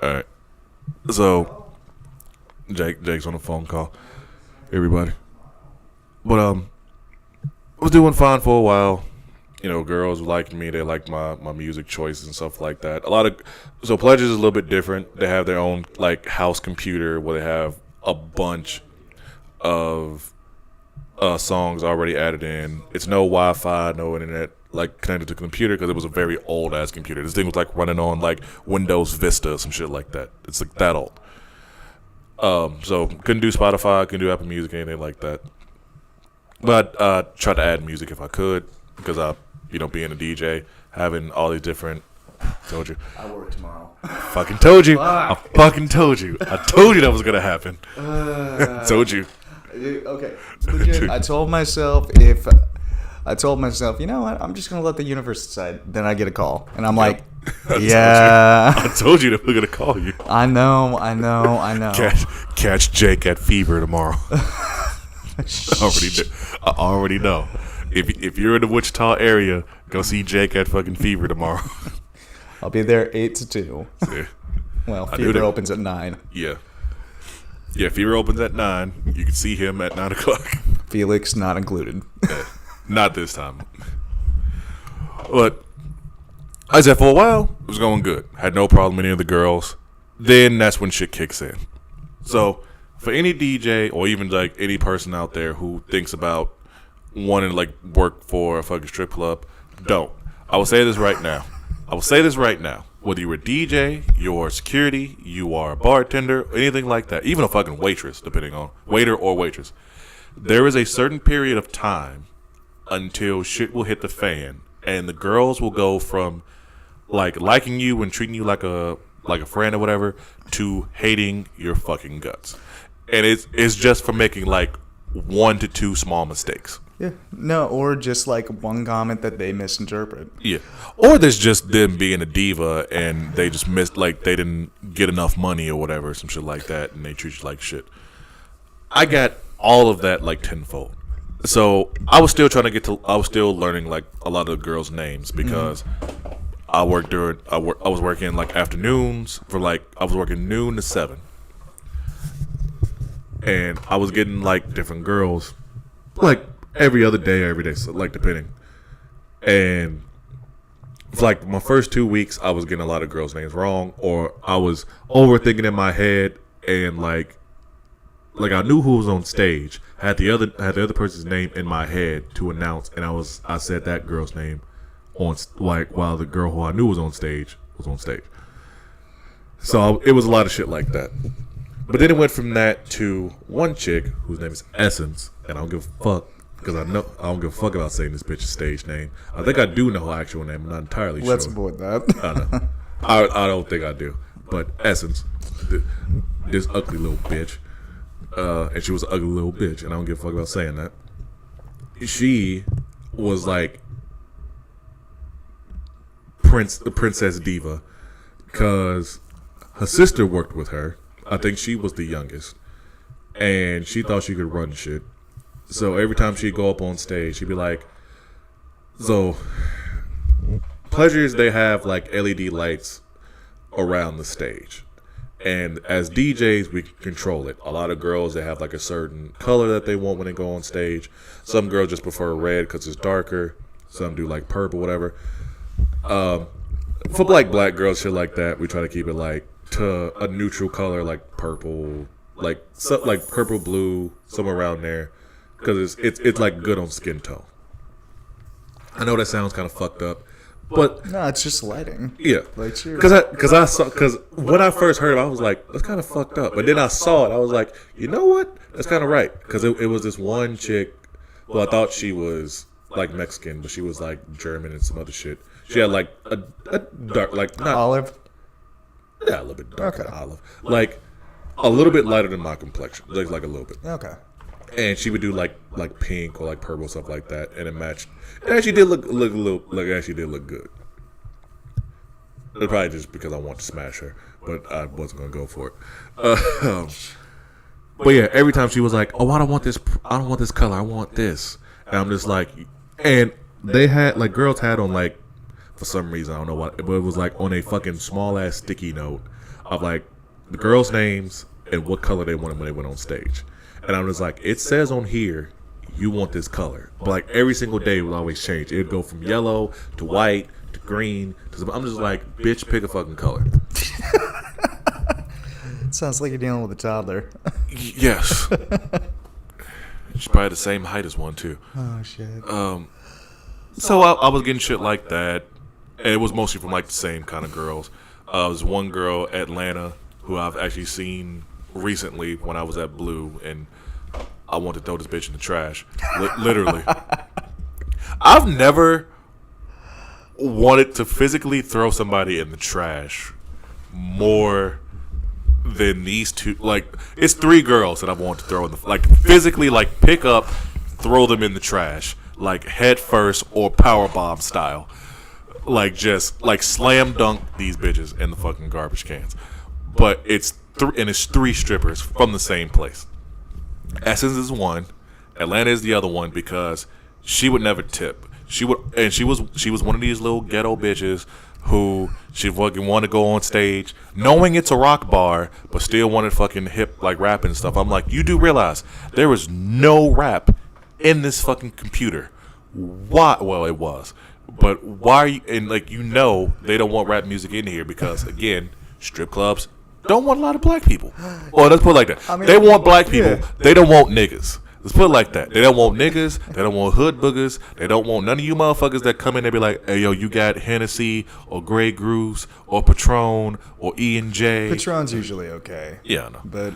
All right. So, Jake's on a phone call. Everybody. But I was doing fine for a while. Girls liked me. They liked my music choices and stuff like that. So Pleasures is a little bit different. They have their own like house computer where they have a bunch of songs already added in. It's no Wi-Fi, no internet like connected to the computer because it was a very old ass computer. This thing was like running on like Windows Vista or some shit like that. It's like that old. So couldn't do Spotify, couldn't do Apple Music, anything like that. But tried to add music if I could because being a DJ, having all these different. Told you. I work tomorrow. Fucking told you. I fucking told you. I told you that was gonna happen. Told you. Okay. Legit, I told myself, you know what? I'm just gonna let the universe decide. Then I get a call, and I'm like, yeah. I told you that we're gonna call you. I know. Catch Jake at Fever tomorrow. I already know. If you're in the Wichita area, go see Jake at fucking Fever tomorrow. I'll be there 8 to 2. Yeah. Well, Fever opens at 9. Yeah. Yeah, Fever opens at 9. You can see him at 9 o'clock. Felix not included. Not this time. But I said for a while, it was going good. Had no problem with any of the girls. Then that's when shit kicks in. So for any DJ or even like any person out there who thinks about wanting to like work for a fucking strip club, don't. I will say this right now. Whether you're a DJ, you're security, you are a bartender, anything like that, even a fucking waitress, depending on waiter or waitress, there is a certain period of time until shit will hit the fan, and the girls will go from like liking you and treating you like a friend or whatever to hating your fucking guts, and it's just for making like 1 to 2 small mistakes. Yeah. No, or just like one comment that they misinterpret. Yeah. Or there's just them being a diva and they just missed, like, they didn't get enough money or whatever, some shit like that, and they treat you like shit. I got all of that, like, tenfold. So I was still I was still learning, like, a lot of the girls' names because I was working, like, afternoons for, like, I was working noon to 7. And I was getting, like, different girls, like, every other day or every day, so like depending. And for like my first 2 weeks, I was getting a lot of girls' names wrong, or I was overthinking in my head, and like I knew who was on stage, had the other person's name in my head to announce, and I said that girl's name on like while the girl who I knew was on stage. So it was a lot of shit like that. But then it went from that to one chick whose name is Essence, and I don't give a fuck. Because I don't give a fuck about saying this bitch's stage name. I think I do know her actual name. I'm not entirely sure. Let's avoid that. I know. I don't think I do. But Essence, this ugly little bitch, and she was an ugly little bitch, and I don't give a fuck about saying that. She was like the princess diva, because her sister worked with her. I think she was the youngest, and she thought she could run shit. So every time she'd go up on stage, she'd be like, so Pleasures, they have like LED lights around the stage. And as DJs, we control it. A lot of girls, they have like a certain color that they want when they go on stage. Some girls just prefer red because it's darker. Some do like purple, whatever. For like black girls, shit like that, we try to keep it like to a neutral color, like purple, like purple, blue, somewhere around there. Because it's like good on skin tone. I know that sounds kind of fucked up, but no, it's just lighting. Yeah, like because when I first heard it, I was like, that's kind of fucked up. But then I saw it, I was like, you know what? That's kind of right. Because it was this one chick. Well, I thought she was like Mexican, but she was like German and some other shit. She had like a dark, like not olive. Yeah, a little bit darker than olive, like a little bit lighter than my complexion, like a little bit. Okay. And she would do like pink or like purple, stuff like that, and it matched. It actually did look a little, like, it actually did look good. It probably just because I want to smash her, but I wasn't gonna go for it. But yeah, every time she was like, "Oh, I don't want this color. I want this," and I'm just like, and they had like girls had on like, for some reason I don't know what, but it was like on a fucking small ass sticky note of like the girls' names and what color they wanted when they went on stage. And I was like, it says on here, you want this color. But like every single day it would always change. It would go from yellow to white to green. I'm just like, bitch, pick a fucking color. Sounds like you're dealing with a toddler. Yes. She's probably the same height as one too. Oh shit. So I was getting shit like that. And it was mostly from like the same kind of girls. There's one girl, Atlanta, who I've actually seen recently when I was at Blue and I wanted to throw this bitch in the trash. Literally. I've never wanted to physically throw somebody in the trash more than these two. Like, it's 3 girls that I want to throw in the, like, physically, like, pick up, throw them in the trash, like, head first or power bomb style. Like, just, like, slam dunk these bitches in the fucking garbage cans. But it's 3 strippers from the same place. Essence is one, Atlanta is the other one, because she would never tip. She was one of these little ghetto bitches who she fucking want to go on stage knowing it's a rock bar, but still wanted fucking hip, like, rapping and stuff. I'm like, you do realize there is no rap in this fucking computer. Why? Well, it was, but why are you? And, like, you know, they don't want rap music in here because, again, strip clubs don't want a lot of black people. Well, let's put it like that. I mean, they want black people. Yeah. They don't want niggas. Let's put it like that. They don't want niggas. They don't want hood boogers. They don't want none of you motherfuckers that come in and be like, hey, yo, you got Hennessy or Grey Goose or Patron or E&J. Patron's usually okay. Yeah, I know.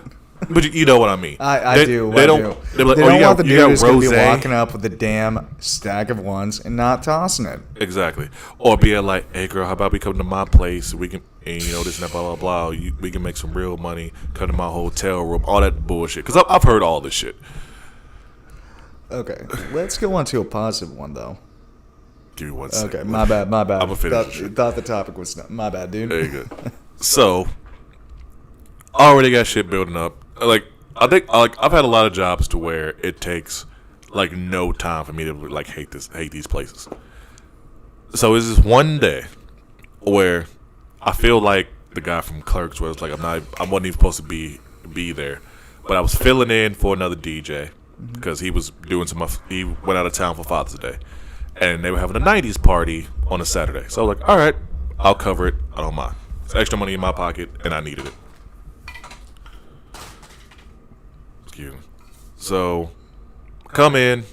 But you know what I mean. I do. They don't. They're like, they don't want the dude who's going to be rosé. walking up with a damn stack of ones and not tossing it. Exactly. Or being like, hey, girl, how about we come to my place? We can, and, you know, this and that, blah, blah, blah. We can make some real money. Come to my hotel room. All that bullshit. Because I've heard all this shit. Okay. Let's go on to a positive one, though. Give me 1 second. Okay. My bad. I'm going to finish thought the topic was not. My bad, dude. There you go. So, I already got shit building up. Like, I think, like, I've had a lot of jobs to where it takes, like, no time for me to, like, hate these places. So it's this one day where I feel like the guy from Clerks, where it's like I wasn't even supposed to be there, but I was filling in for another DJ because he was doing he went out of town for Father's Day, and they were having a '90s party on a Saturday. So I was like, all right, I'll cover it. I don't mind. It's extra money in my pocket, and I needed it. So, come in.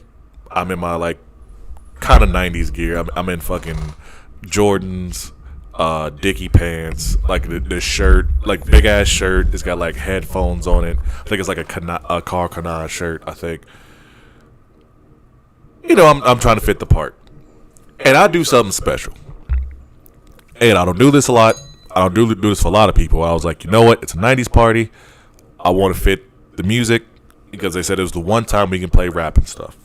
I'm in my, like, kind of 90s gear. I'm in fucking Jordans, Dickie pants, like the shirt, like big ass shirt. It's got like headphones on it. I think it's like a Car Canard shirt. I think. You know, I'm trying to fit the part, and I do something special. And I don't do this a lot. I don't do this for a lot of people. I was like, you know what? It's a 90s party. I want to fit the music. Because they said it was the one time we can play rap and stuff.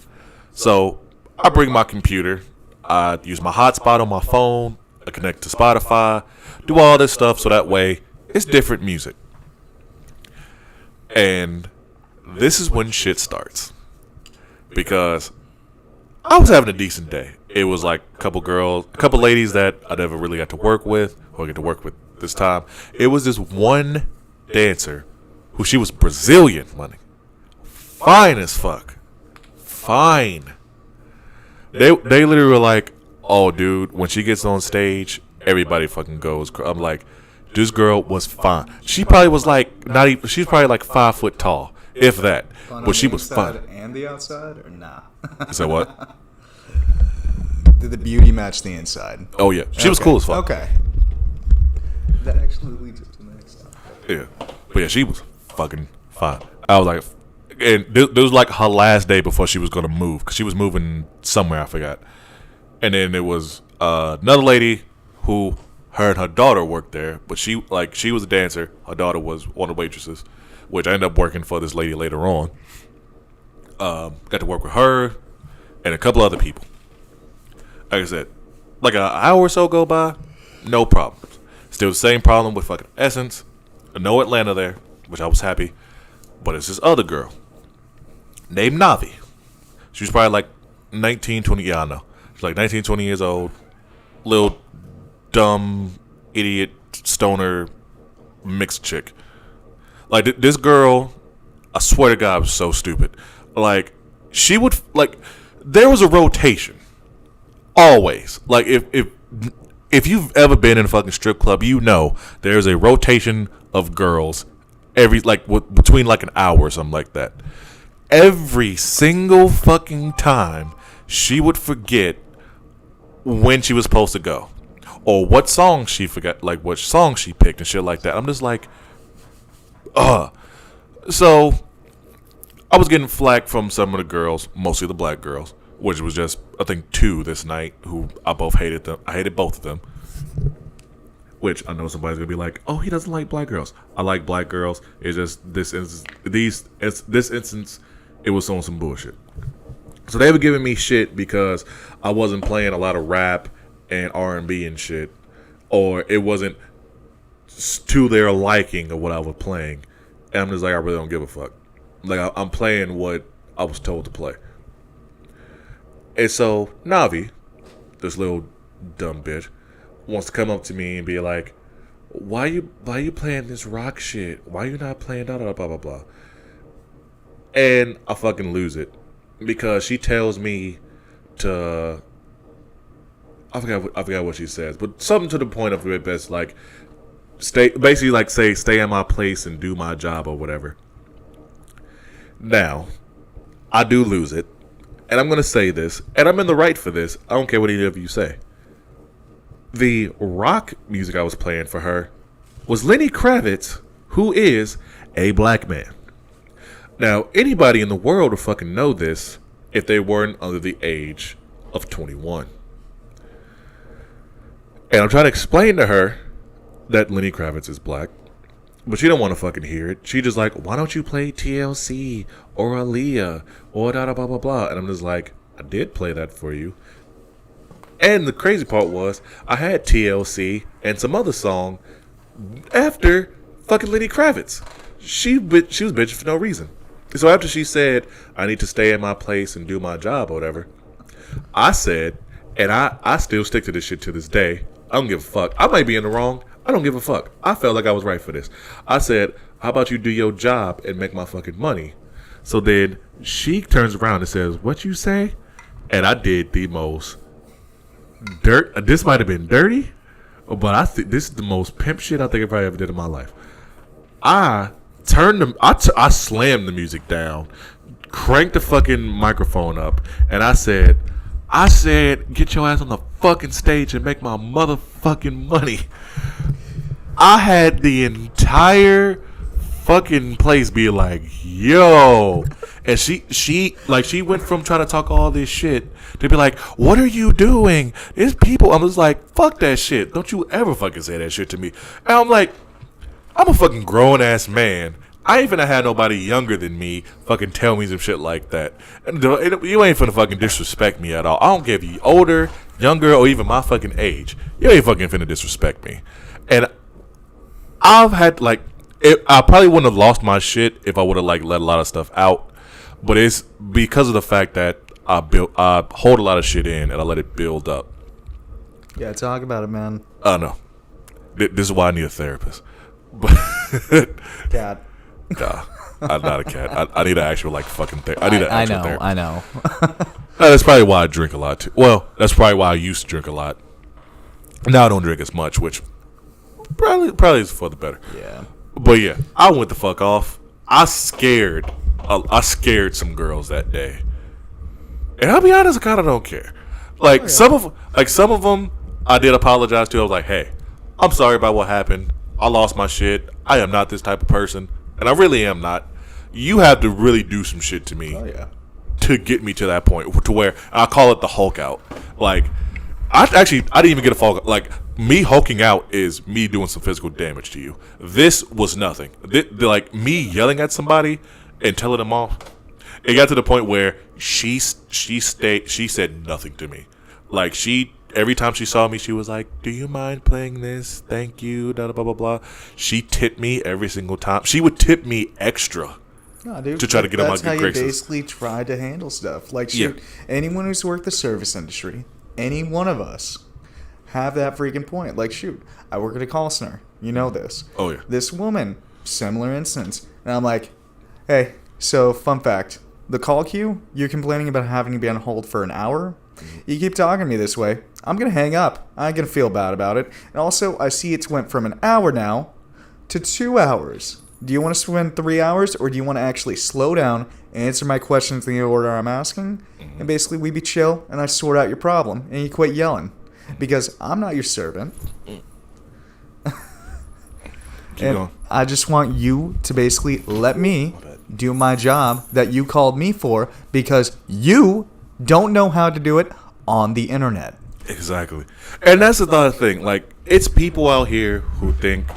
So I bring my computer. I use my hotspot on my phone. I connect to Spotify. Do all this stuff so that way it's different music. And this is when shit starts. Because I was having a decent day. It was like a couple ladies that I never really got to work with, or get to work with this time. It was this one dancer who, she was Brazilian, money. Fine as fuck. Fine. They literally were like, oh, dude, when she gets on stage, everybody fucking goes. I'm like, this girl was fine. She probably was like, not even, she's probably like 5 foot tall, if that. Fun but she was fun. And the outside, or nah? So what? Did the beauty match the inside? Oh, yeah. She was cool as fuck. Okay. That actually leads us to the next topic. Yeah. But yeah, she was fucking fine. I was like, and this was like her last day before she was going to move, because she was moving somewhere, I forgot. And then there was another lady who, her and her daughter worked there, but she was a dancer. Her daughter was one of the waitresses, which I ended up working for this lady later on. Got to work with her and a couple other people. Like I said, like an hour or so go by, no problems. Still the same problem with fucking Essence. No Atlanta there, which I was happy. But it's this other girl named Navi. She was probably like 19, 20. Yeah, I know. She's like 19, 20 years old. Little dumb, idiot, stoner, mixed chick. Like, this girl, I swear to God, was so stupid. Like, she would, like, there was a rotation. Always. Like, if you've ever been in a fucking strip club, you know there's a rotation of girls between like an hour or something like that. Every single fucking time, she would forget when she was supposed to go, or what song she forgot, like what song she picked and shit like that. I'm just like, So I was getting flack from some of the girls, mostly the black girls, which was just I think 2 this night who I both hated them. I hated both of them. Which I know somebody's gonna be like, "Oh, he doesn't like black girls." I like black girls. It's just this instance, it was on some bullshit. So they were giving me shit because I wasn't playing a lot of rap and R&B and shit, or it wasn't to their liking of what I was playing. And I'm just like, I really don't give a fuck. Like I'm playing what I was told to play. And so Navi, this little dumb bitch, wants to come up to me and be like, why you playing this rock shit? Why you not playing da da blah blah blah? And I fucking lose it because she tells me to I forgot what she says, but something to the point of it that's like stay in my place and do my job or whatever. Now, I do lose it, and I'm gonna say this, and I'm in the right for this. I don't care what any of you say. The rock music I was playing for her was Lenny Kravitz, who is a black man. Now, anybody in the world would fucking know this if they weren't under the age of 21. And I'm trying to explain to her that Lenny Kravitz is black, but she don't want to fucking hear it. She just like, why don't you play TLC or Aaliyah or da da blah blah blah? And I'm just like, I did play that for you. And the crazy part was, I had TLC and some other song after fucking Lenny Kravitz. She was bitching for no reason. So after she said, I need to stay in my place and do my job or whatever, I said, and I still stick to this shit to this day, I don't give a fuck. I might be in the wrong. I don't give a fuck. I felt like I was right for this. I said, how about you do your job and make my fucking money? So then she turns around and says, what you say? And I did the most this might have been dirty, but I think this is the most pimp shit I think I probably ever did in my life. I slammed the music down, cranked the fucking microphone up, and I said, get your ass on the fucking stage and make my motherfucking money. I had the entire fucking place be like, yo. And she went from trying to talk all this shit to be like, what are you doing? There's people. I was like, fuck that shit. Don't you ever fucking say that shit to me. And I'm like, I'm a fucking grown ass man. I ain't finna have nobody younger than me fucking tell me some shit like that. And you ain't finna fucking disrespect me at all. I don't care if you older, younger, or even my fucking age. You ain't fucking finna disrespect me. And I've had like, I probably wouldn't have lost my shit if I would have like let a lot of stuff out. But it's because of the fact that I hold a lot of shit in and I let it build up. Yeah, talk about it, man. I know. This is why I need a therapist. But Cat. Nah, I'm not a cat. I need an actual like fucking therapist. I need an actual therapist. I know. That's probably why I drink a lot too. Well, that's probably why I used to drink a lot. Now I don't drink as much, which probably is for the better. Yeah. But yeah, I went the fuck off. I scared some girls that day, and I'll be honest, I kind of don't care. Like some of them, I did apologize to. I was like, "Hey, I'm sorry about what happened. I lost my shit. I am not this type of person, and I really am not. You have to really do some shit to me to get me to that point to where I call it the Hulk out. Like, I didn't even get a Hulk. Like, me hulking out is me doing some physical damage to you. This was nothing. Like me yelling at somebody and telling them off. It got to the point where she said nothing to me. Like every time she saw me, she was like, "Do you mind playing this? Thank you." Blah blah blah blah. She tipped me every single time. She would tip me extra. No, dude, to try to get on my good graces. That's how you basically try to handle stuff. Like, shoot, anyone who's worked the service industry, any one of us, have that freaking point. Like, shoot, I work at a call center. You know this. Oh, yeah. This woman, similar instance. And I'm like, hey, so fun fact. The call queue, you're complaining about having to be on hold for an hour? You keep talking to me this way, I'm going to hang up. I'm going to feel bad about it. And also, I see it's went from an hour now to 2 hours. Do you want to spend 3 hours, or do you want to actually slow down, answer my questions in the order I'm asking, and basically we be chill, and I sort out your problem, and you quit yelling? Because I'm not your servant. Keep going. I just want you to basically let me do my job that you called me for because you don't know how to do it on the internet. Exactly. And that's another thing. Like, it's people out here who think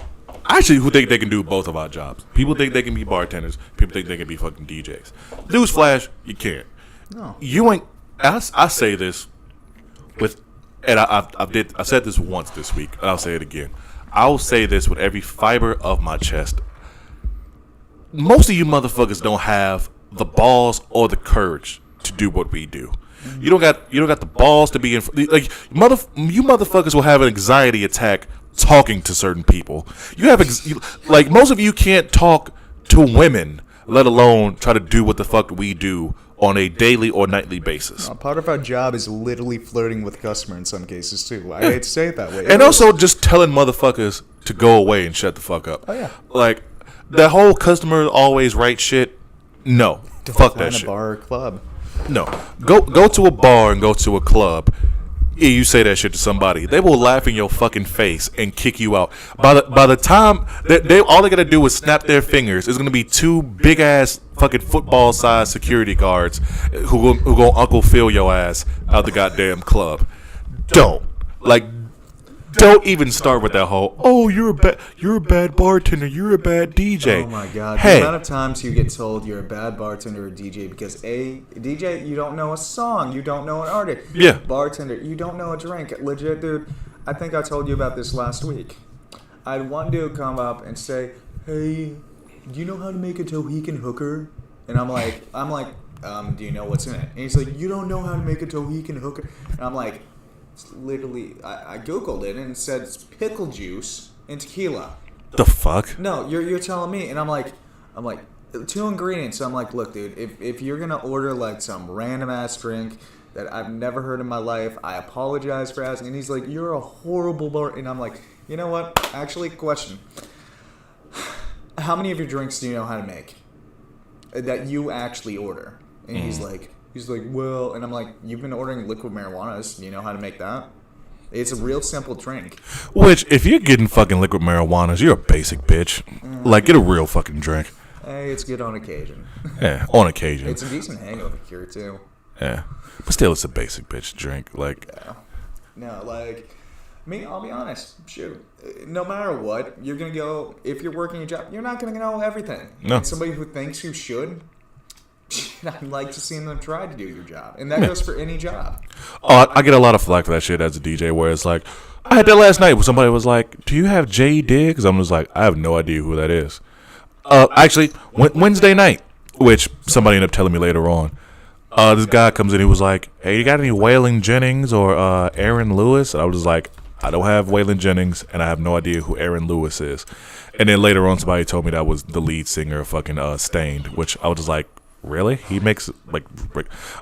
they can do both of our jobs. People think they can be bartenders. People think they can be fucking DJs. Newsflash, you can't. No. You ain't. I say this with, and I said this once this week, and I'll say it again. I'll say this with every fiber of my chest. Most of you motherfuckers don't have the balls or the courage to do what we do. You don't got the balls to be in. Like you motherfuckers will have an anxiety attack talking to certain people. You have like most of you can't talk to women, let alone try to do what the fuck we do on a daily or nightly basis. Part of our job is literally flirting with the customer in some cases too. I hate to say it that way. And also just telling motherfuckers to go away and shut the fuck up. Oh yeah. Like that whole customer always right shit. No, fuck that shit. A bar or club. No, go to a bar and go to a club. You say that shit to somebody, they will laugh in your fucking face and kick you out. By the time they all they gotta do is snap their fingers, it's gonna be two big ass fucking football sized security guards who go Uncle Phil your ass out the goddamn club. Don't even start with that whole, oh, you're a bad bartender, you're a bad DJ. Oh my god. Hey. The amount of times you get told you're a bad bartender or DJ because DJ, you don't know a song, you don't know an artist. Yeah. Bartender, you don't know a drink. Legit, dude, I think I told you about this last week. I had one dude come up and say, hey, do you know how to make a Tohican hooker? And I'm like, do you know what's in it? And he's like, you don't know how to make a Tohican hooker? And I'm like, literally, I googled it and it said it's pickle juice and tequila. The fuck? No, you're telling me, and I'm like, 2 ingredients. So I'm like, look, dude, if you're gonna order like some random ass drink that I've never heard in my life, I apologize for asking. And he's like, you're a horrible bar. And I'm like, you know what? Actually, question: how many of your drinks do you know how to make that you actually order? And he's like, well, and I'm like, you've been ordering liquid marijuanas. Do you know how to make that? It's a real simple drink. Which, if you're getting fucking liquid marijuanas, you're a basic bitch. Like, get a real fucking drink. Hey, it's good on occasion. Yeah, on occasion. It's a decent hangover cure, too. Yeah. But still, it's a basic bitch drink. Like, Yeah. No, like, me, I'll be honest. Shoot. No matter what, you're going to go, if you're working a job, you're not going to know everything. No. And somebody who thinks you should, I'd like to see them try to do your job. And that goes for any job. oh, I get a lot of flack for that shit as a DJ, where it's like, I had that last night where somebody was like, do you have J Diggs? I'm just like, I have no idea who that is. Actually, Wednesday night, which somebody ended up telling me later on, this guy comes in, he was like, hey, you got any Waylon Jennings or Aaron Lewis? And I was just like, I don't have Waylon Jennings, and I have no idea who Aaron Lewis is. And then later on, somebody told me that was the lead singer of fucking Stained, which I was just like, really? He makes, like,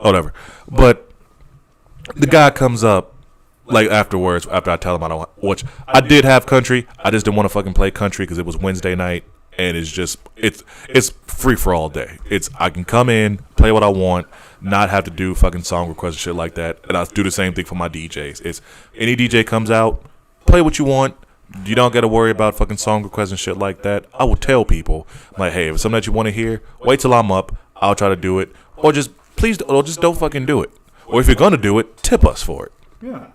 whatever. But the guy comes up, like, afterwards, after I tell him I don't, which I did have country. I just didn't want to fucking play country because it was Wednesday night, and it's just, it's free for all day. I can come in, play what I want, not have to do fucking song requests and shit like that. And I do the same thing for my DJs. It's any DJ comes out, play what you want. You don't got to worry about fucking song requests and shit like that. I will tell people, like, hey, if it's something that you want to hear, wait till I'm up. I'll try to do it. Or just don't fucking do it. Or if you're going to do it, tip us for it. Yeah.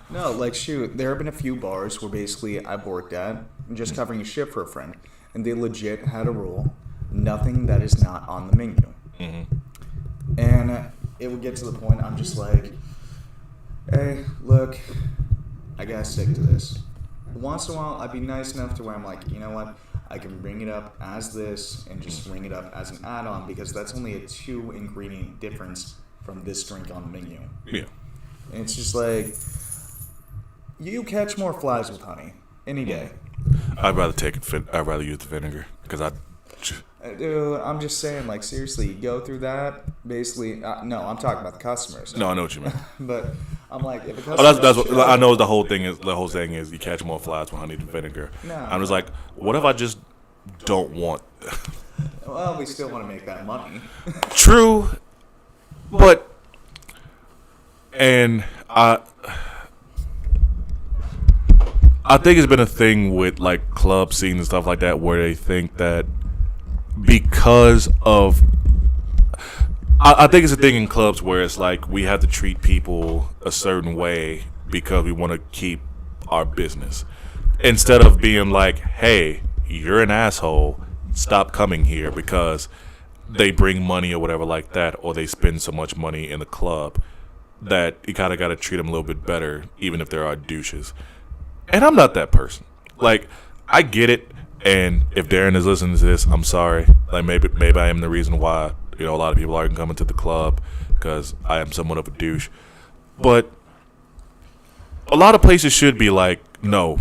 No, like, shoot, there have been a few bars where basically I've worked at, just covering a shift for a friend, and they legit had a rule, nothing that is not on the menu. Mm-hmm. And it would get to the point I'm just like, hey, look, I gotta stick to this. Once in a while, I'd be nice enough to where I'm like, you know what, I can bring it up as this and just bring it up as an add-on because that's only a 2-ingredient difference from this drink on the menu. Yeah. And it's just like, you catch more flies with honey any day. I'd rather use the vinegar because Dude, I'm just saying, like, seriously, you go through that, basically, no, I'm talking about the customers. No, I know what you mean. But I'm like, if a customer... Oh, that's what I know. The whole thing is you catch more flies with honey than vinegar. No, I'm just like, what if I just don't want? Well, we still want to make that money. True, but I think it's been a thing with like club scenes and stuff like that where they think that because of I think it's a thing in clubs where it's like we have to treat people a certain way because we want to keep our business. Instead of being like, hey, you're an asshole, stop coming here because they bring money or whatever like that, or they spend so much money in the club that you kind of got to treat them a little bit better, even if there are douches. And I'm not that person. Like, I get it, and if Darren is listening to this, I'm sorry. Like, maybe I am the reason why, you know, a lot of people aren't coming to the club because I am somewhat of a douche. But a lot of places should be like, no,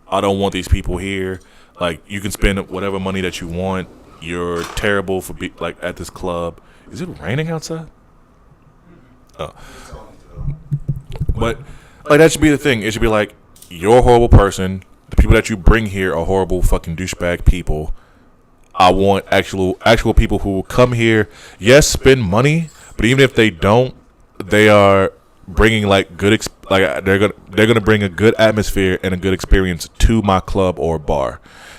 I don't want these people here. Like, you can spend whatever money that you want. You're terrible for like at this club. Is it raining outside? Oh. But like that should be the thing. It should be like, you're a horrible person. The people that you bring here are horrible fucking douchebag people. I want actual people who will come here. Yes, spend money, but even if they don't, they are bringing like good they're gonna bring a good atmosphere and a good experience to my club or bar,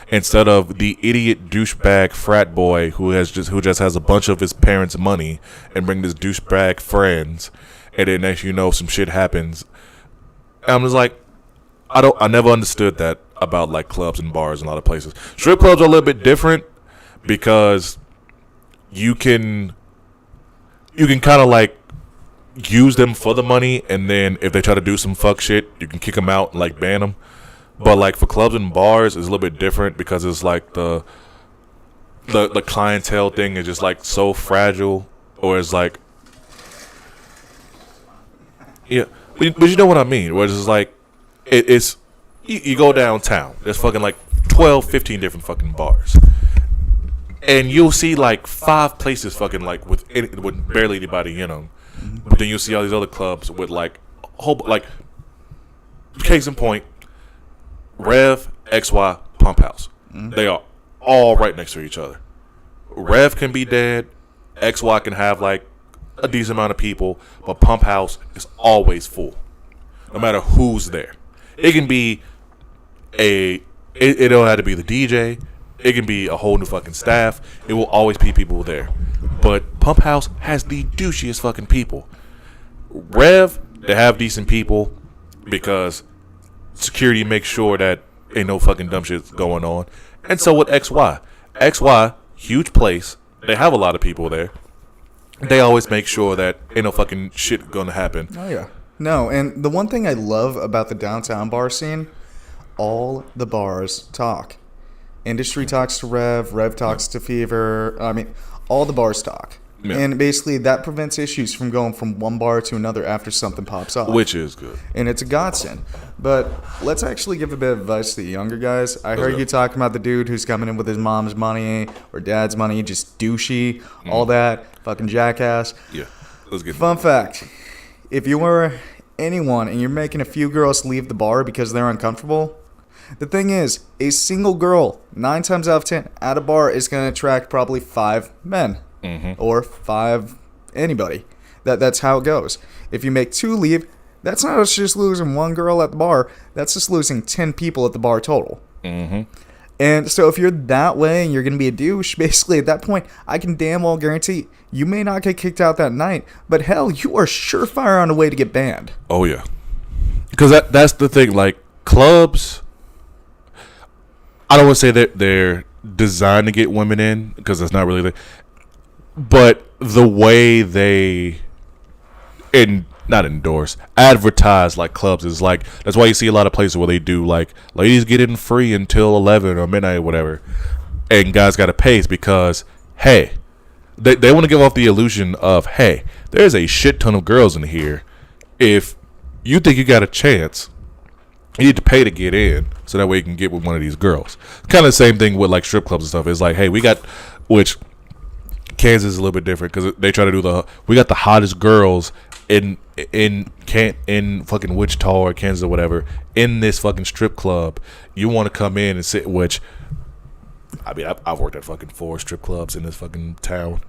instead of the idiot douchebag frat boy who just has a bunch of his parents' money and bring this douchebag friends, and then next you know some shit happens. And I'm just like, I never understood that about like clubs and bars in a lot of places. Strip clubs are a little bit different because you can kind of like use them for the money, and then if they try to do some fuck shit, you can kick them out and like ban them. But like for clubs and bars, it's a little bit different because it's like the clientele thing is just like so fragile, or it's like, yeah, but you know what I mean. Where it's just like it's you go downtown, there's fucking like 12, 15 different fucking bars, and you'll see like 5 places fucking like with barely anybody in them. But then you'll see all these other clubs with like a whole like case in point, Rev, XY, Pump House. They are all right next to each other. Rev can be dead, XY can have like a decent amount of people, but Pump House is always full, no matter who's there. It can be it don't have to be the DJ. It can be a whole new fucking staff. It will always be people there. But Pump House has the douchiest fucking people. Rev, they have decent people because security makes sure that ain't no fucking dumb shit going on. And so with XY. XY, huge place. They have a lot of people there. They always make sure that ain't no fucking shit gonna happen. Oh, yeah. No, and the one thing I love about the downtown bar scene, all the bars talk. Industry talks to Rev, Rev talks to Fever. I mean, all the bars talk. Yeah. And basically that prevents issues from going from one bar to another after something pops off. Which is good. And it's a godsend. But let's actually give a bit of advice to the younger guys. I heard you talking about the dude who's coming in with his mom's money or dad's money, just douchey, all that, fucking jackass. Yeah, let's get Fun fact. If you were anyone and you're making a few girls leave the bar because they're uncomfortable, the thing is, a single girl, 9 times out of 10, at a bar is going to attract probably 5 men. Or 5 anybody. That's how it goes. If you make 2 leave, that's not just losing 1 girl at the bar. That's just losing 10 people at the bar total. And so if you're that way and you're going to be a douche, basically at that point, I can damn well guarantee you may not get kicked out that night, but hell, you are surefire on the way to get banned. Oh, yeah. Because that's the thing. Like, clubs, I don't want to say that they're designed to get women in, because that's not really the... But the way they not endorse, advertise like clubs is like, that's why you see a lot of places where they do like, ladies get in free until 11 or midnight or whatever, and guys got to pay, because hey, they want to give off the illusion of, hey, there's a shit ton of girls in here. If you think you got a chance, you need to pay to get in, so that way you can get with one of these girls. Kind of the same thing with like strip clubs and stuff. It's like, hey, we got, which Kansas is a little bit different because they try to do we got the hottest girls in fucking Wichita or Kansas or whatever in this fucking strip club. You want to come in and sit, which, I mean, I've worked at fucking 4 strip clubs in this fucking town.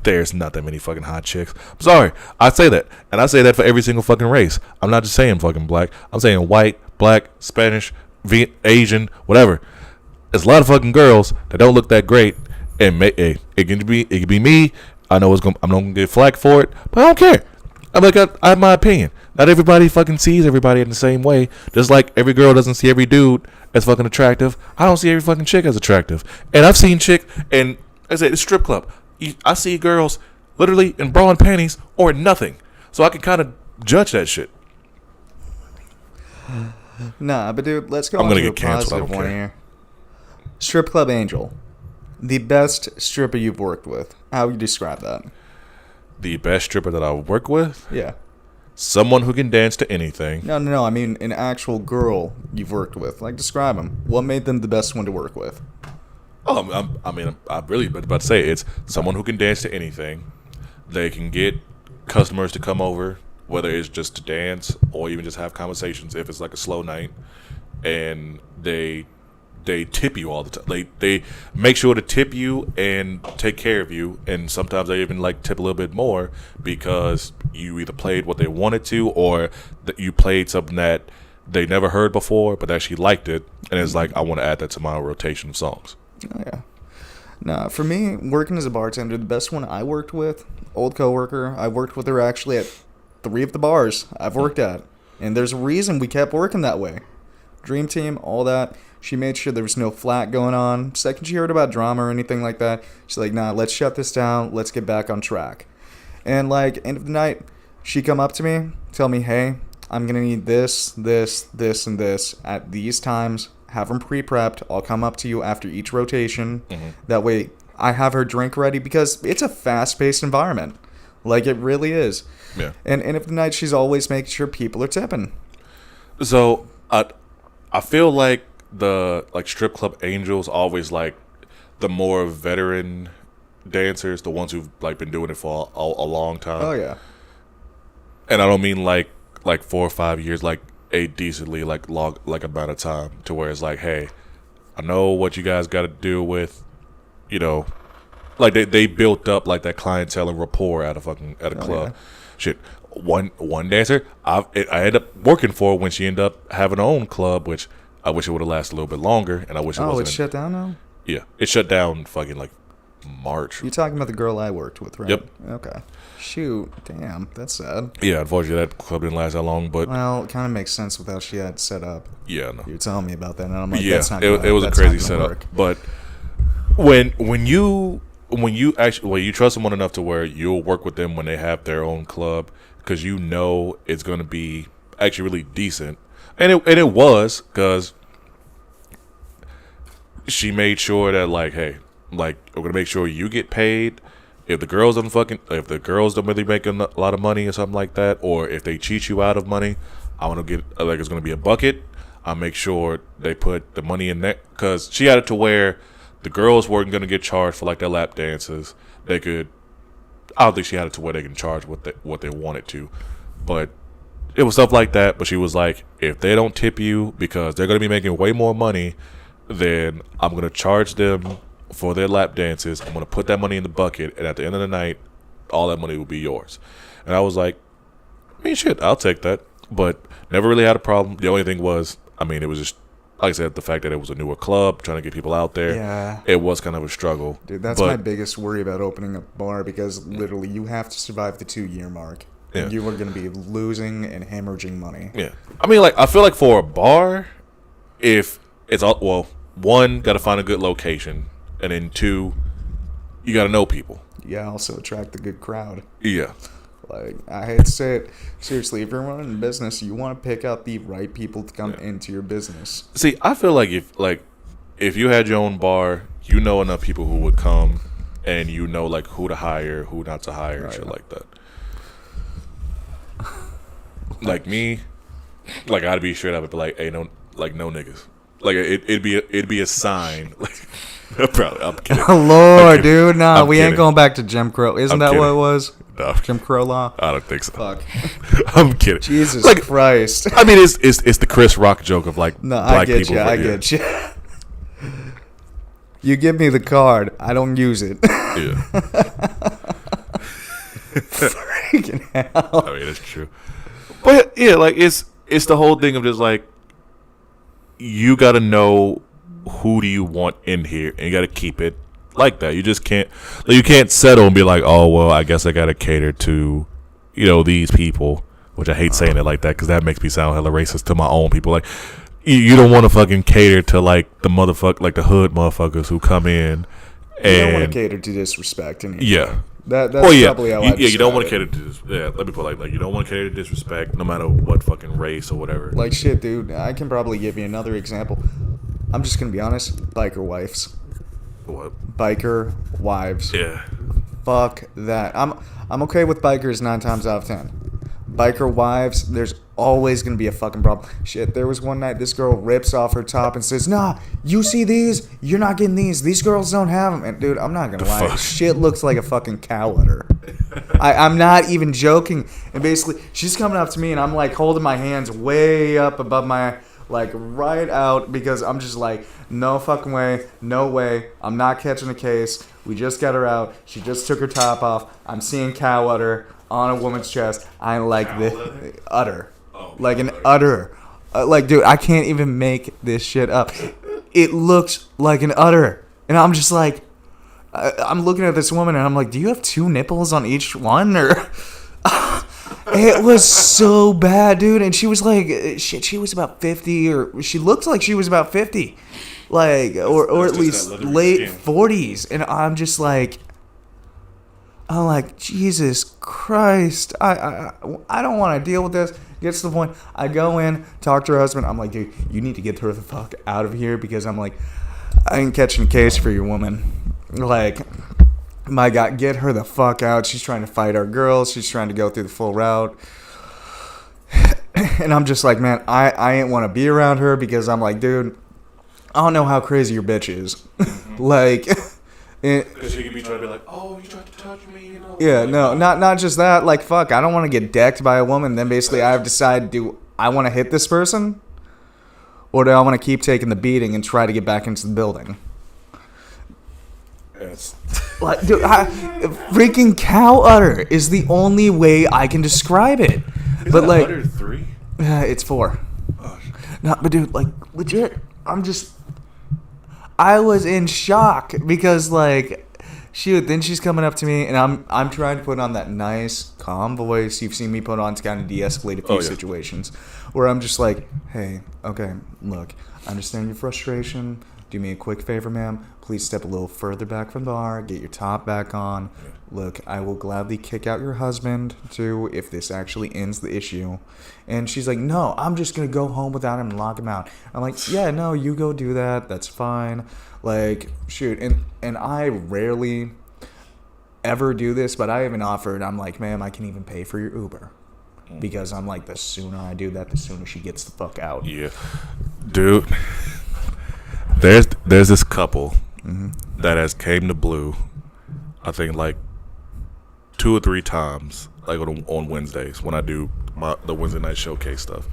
There's not that many fucking hot chicks. I'm sorry, I say that, and I say that for every single fucking race. I'm not just saying fucking black. I'm saying white, black, Spanish, Asian, whatever. There's a lot of fucking girls that don't look that great, and it can be me. I know I'm not gonna get flack for it, but I don't care. I have my opinion. Not everybody fucking sees everybody in the same way. Just like every girl doesn't see every dude as fucking attractive. I don't see every fucking chick as attractive. And I've seen chick, and I said, it's strip club. I see girls literally in bra and panties or nothing. So I can kind of judge that shit. Nah, but dude, let's go I'm on gonna to get a canceled. positive I don't one care. here. Strip Club Angel. The best stripper you've worked with. How would you describe that? The best stripper that I've worked with? Yeah. Someone who can dance to anything. No. I mean, an actual girl you've worked with. Like, describe them. What made them the best one to work with? Oh, I'm really about to say it's someone who can dance to anything. They can get customers to come over, whether it's just to dance or even just have conversations if it's like a slow night. And they tip you all the time. They make sure to tip you and take care of you, and sometimes they even like tip a little bit more because you either played what they wanted to or that you played something that they never heard before but actually liked it, and it's like, I want to add that to my rotation of songs. Oh, yeah. Nah, for me, working as a bartender, the best one I worked with, old coworker, I worked with her actually at 3 of the bars I've worked at. And there's a reason we kept working that way. Dream team, all that. She made sure there was no flat going on. Second she heard about drama or anything like that, she's like, nah, let's shut this down. Let's get back on track. And like, end of the night, she come up to me, tell me, hey, I'm going to need this, and this at these times. Have them pre-prepped. I'll come up to you after each rotation. Mm-hmm. That way I have her drink ready because it's a fast-paced environment. Like, it really is. Yeah. And end of the night, she's always making sure people are tipping. So I feel like the strip club angels always like the more veteran dancers, the ones who've like been doing it for a long time. Oh yeah. And I don't mean like 4 or 5 years, like a decently like long like amount of time to where it's like, hey, I know what you guys got to deal with, you know, like they built up like that clientele and rapport at a club. Yeah. Shit. One dancer I ended up working for when she ended up having her own club, which I wish it would have lasted a little bit longer, and I wish it wasn't. Oh, it's shut down now? Yeah, it shut down fucking like March. You're talking about the girl I worked with, right? Yep. Okay. Shoot, damn, that's sad. Yeah, unfortunately that club didn't last that long, but well, it kind of makes sense with how she had set up. Yeah, no. You're telling me about that, and I'm like, yeah, that's not. It was a crazy setup, but when you trust someone enough to where you'll work with them when they have their own club, because you know it's going to be actually really decent, and it was, because she made sure that like, hey, like, we're gonna make sure you get paid. If the girls don't really make a lot of money or something like that, or if they cheat you out of money, I want to get like, it's gonna be a bucket. I'll make sure they put the money in there, because she had it to where the girls weren't gonna get charged for like their lap dances. They could. I don't think she had it to where they can charge what they wanted to, but it was stuff like that. But she was like, if they don't tip you because they're gonna be making way more money, then I'm gonna charge them for their lap dances. I'm gonna put that money in the bucket, and at the end of the night, all that money will be yours. And I was like, I mean, shit, I'll take that. But never really had a problem. The only thing was, I mean, it was just, like I said, the fact that it was a newer club, trying to get people out there. Yeah. It was kind of a struggle. Dude, that's my biggest worry about opening a bar, because literally you have to survive the 2-year mark. Yeah. You are going to be losing and hemorrhaging money. Yeah. I mean, like, I feel like for a bar, if it's all, well, one, got to find a good location, and then 2, you got to know people. Yeah, also attract the good crowd. Yeah. Like, I hate to say it, seriously, if you're running a business, you want to pick out the right people to come into your business. See, I feel like if you had your own bar, you know enough people who would come, and you know like who to hire, who not to hire, and shit like that. Like me, like, I'd be straight up and be like, hey, no niggas. Like, it'd be a sign. Like, I'm kidding. Oh, Lord, I'm dude, nah, I'm we kidding. ain't going back to Jim Crow. Isn't that kidding. what it was? No. Jim Crow law? I don't think so. Fuck. I'm kidding. Jesus like, Christ. I mean, it's the Chris Rock joke of like, no, black people. I get you. You give me the card, I don't use it. Yeah. Freaking hell. I mean, it's true. But yeah, like, it's the whole thing of just like, you got to know who do you want in here, and you got to keep it like that. You just can't. You can't settle and be like, oh well, I guess I got to cater to, these people. Which I hate saying it like that because that makes me sound hella racist to my own people. Like, you don't want to fucking cater to like the hood motherfuckers who come in. And you don't want to cater to disrespect. Yeah. That's probably how I you don't want to cater to let me put it like you don't want to cater to disrespect no matter what fucking race or whatever. Like shit, dude. I can probably give you another example. I'm just gonna be honest. Biker wives. What? Biker wives. Yeah. Fuck that. I'm okay with bikers 9 times out of 10. Biker wives, there's always gonna be a fucking problem. Shit, there was one night this girl rips off her top and says, "Nah, you see these? You're not getting these. These girls don't have them." And dude, I'm not gonna lie, fuck? shit looks like a fucking cow udder. I'm not even joking. And basically, she's coming up to me and I'm like holding my hands way up above my, like right out, because I'm just like, no fucking way, no way. I'm not catching a case. We just got her out. She just took her top off. I'm seeing cow udder on a woman's chest. I like this udder, like an udder. Like, dude, I can't even make this shit up. It looks like an udder, and I'm just like, I'm looking at this woman, and I'm like, do you have 2 nipples on each one, or? It was so bad, dude. And she was like, shit, she was about 50, or she looked like she was about 50, like, or at least late 40s, and I'm just like. I'm like, Jesus Christ, I don't want to deal with this. Gets to the point, I go in, talk to her husband. I'm like, dude, you need to get her the fuck out of here, because I'm like, I ain't catching a case for your woman. Like, my God, get her the fuck out. She's trying to fight our girls. She's trying to go through the full route. And I'm just like, man, I ain't want to be around her, because I'm like, dude, I don't know how crazy your bitch is. Like... Because she could be trying to be like, oh, you tried to touch me, Yeah, like, no, not just that. Like, fuck, I don't want to get decked by a woman. Then basically I have to decide, do I want to hit this person? Or do I want to keep taking the beating and try to get back into the building? Yes. Like, dude, freaking cow udder is the only way I can describe it. But like, udder 3? It's 4. Oh, no, but dude, like, legit, I was in shock, because like, shoot, then she's coming up to me and I'm trying to put on that nice calm voice you've seen me put on to kind of de-escalate a few situations, where I'm just like, hey, okay, look, I understand your frustration. Do me a quick favor, ma'am. Please step a little further back from the bar. Get your top back on. Look, I will gladly kick out your husband, too, if this actually ends the issue. And she's like, no, I'm just going to go home without him and lock him out. I'm like, yeah, no, you go do that. That's fine. Like, shoot. And I rarely ever do this, but I even offered. I'm like, ma'am, I can even pay for your Uber. Because I'm like, the sooner I do that, the sooner she gets the fuck out. Yeah. Dude, there's this couple that has came to Blue, I think, like 2 or 3 times, like on Wednesdays when I do the Wednesday night showcase stuff.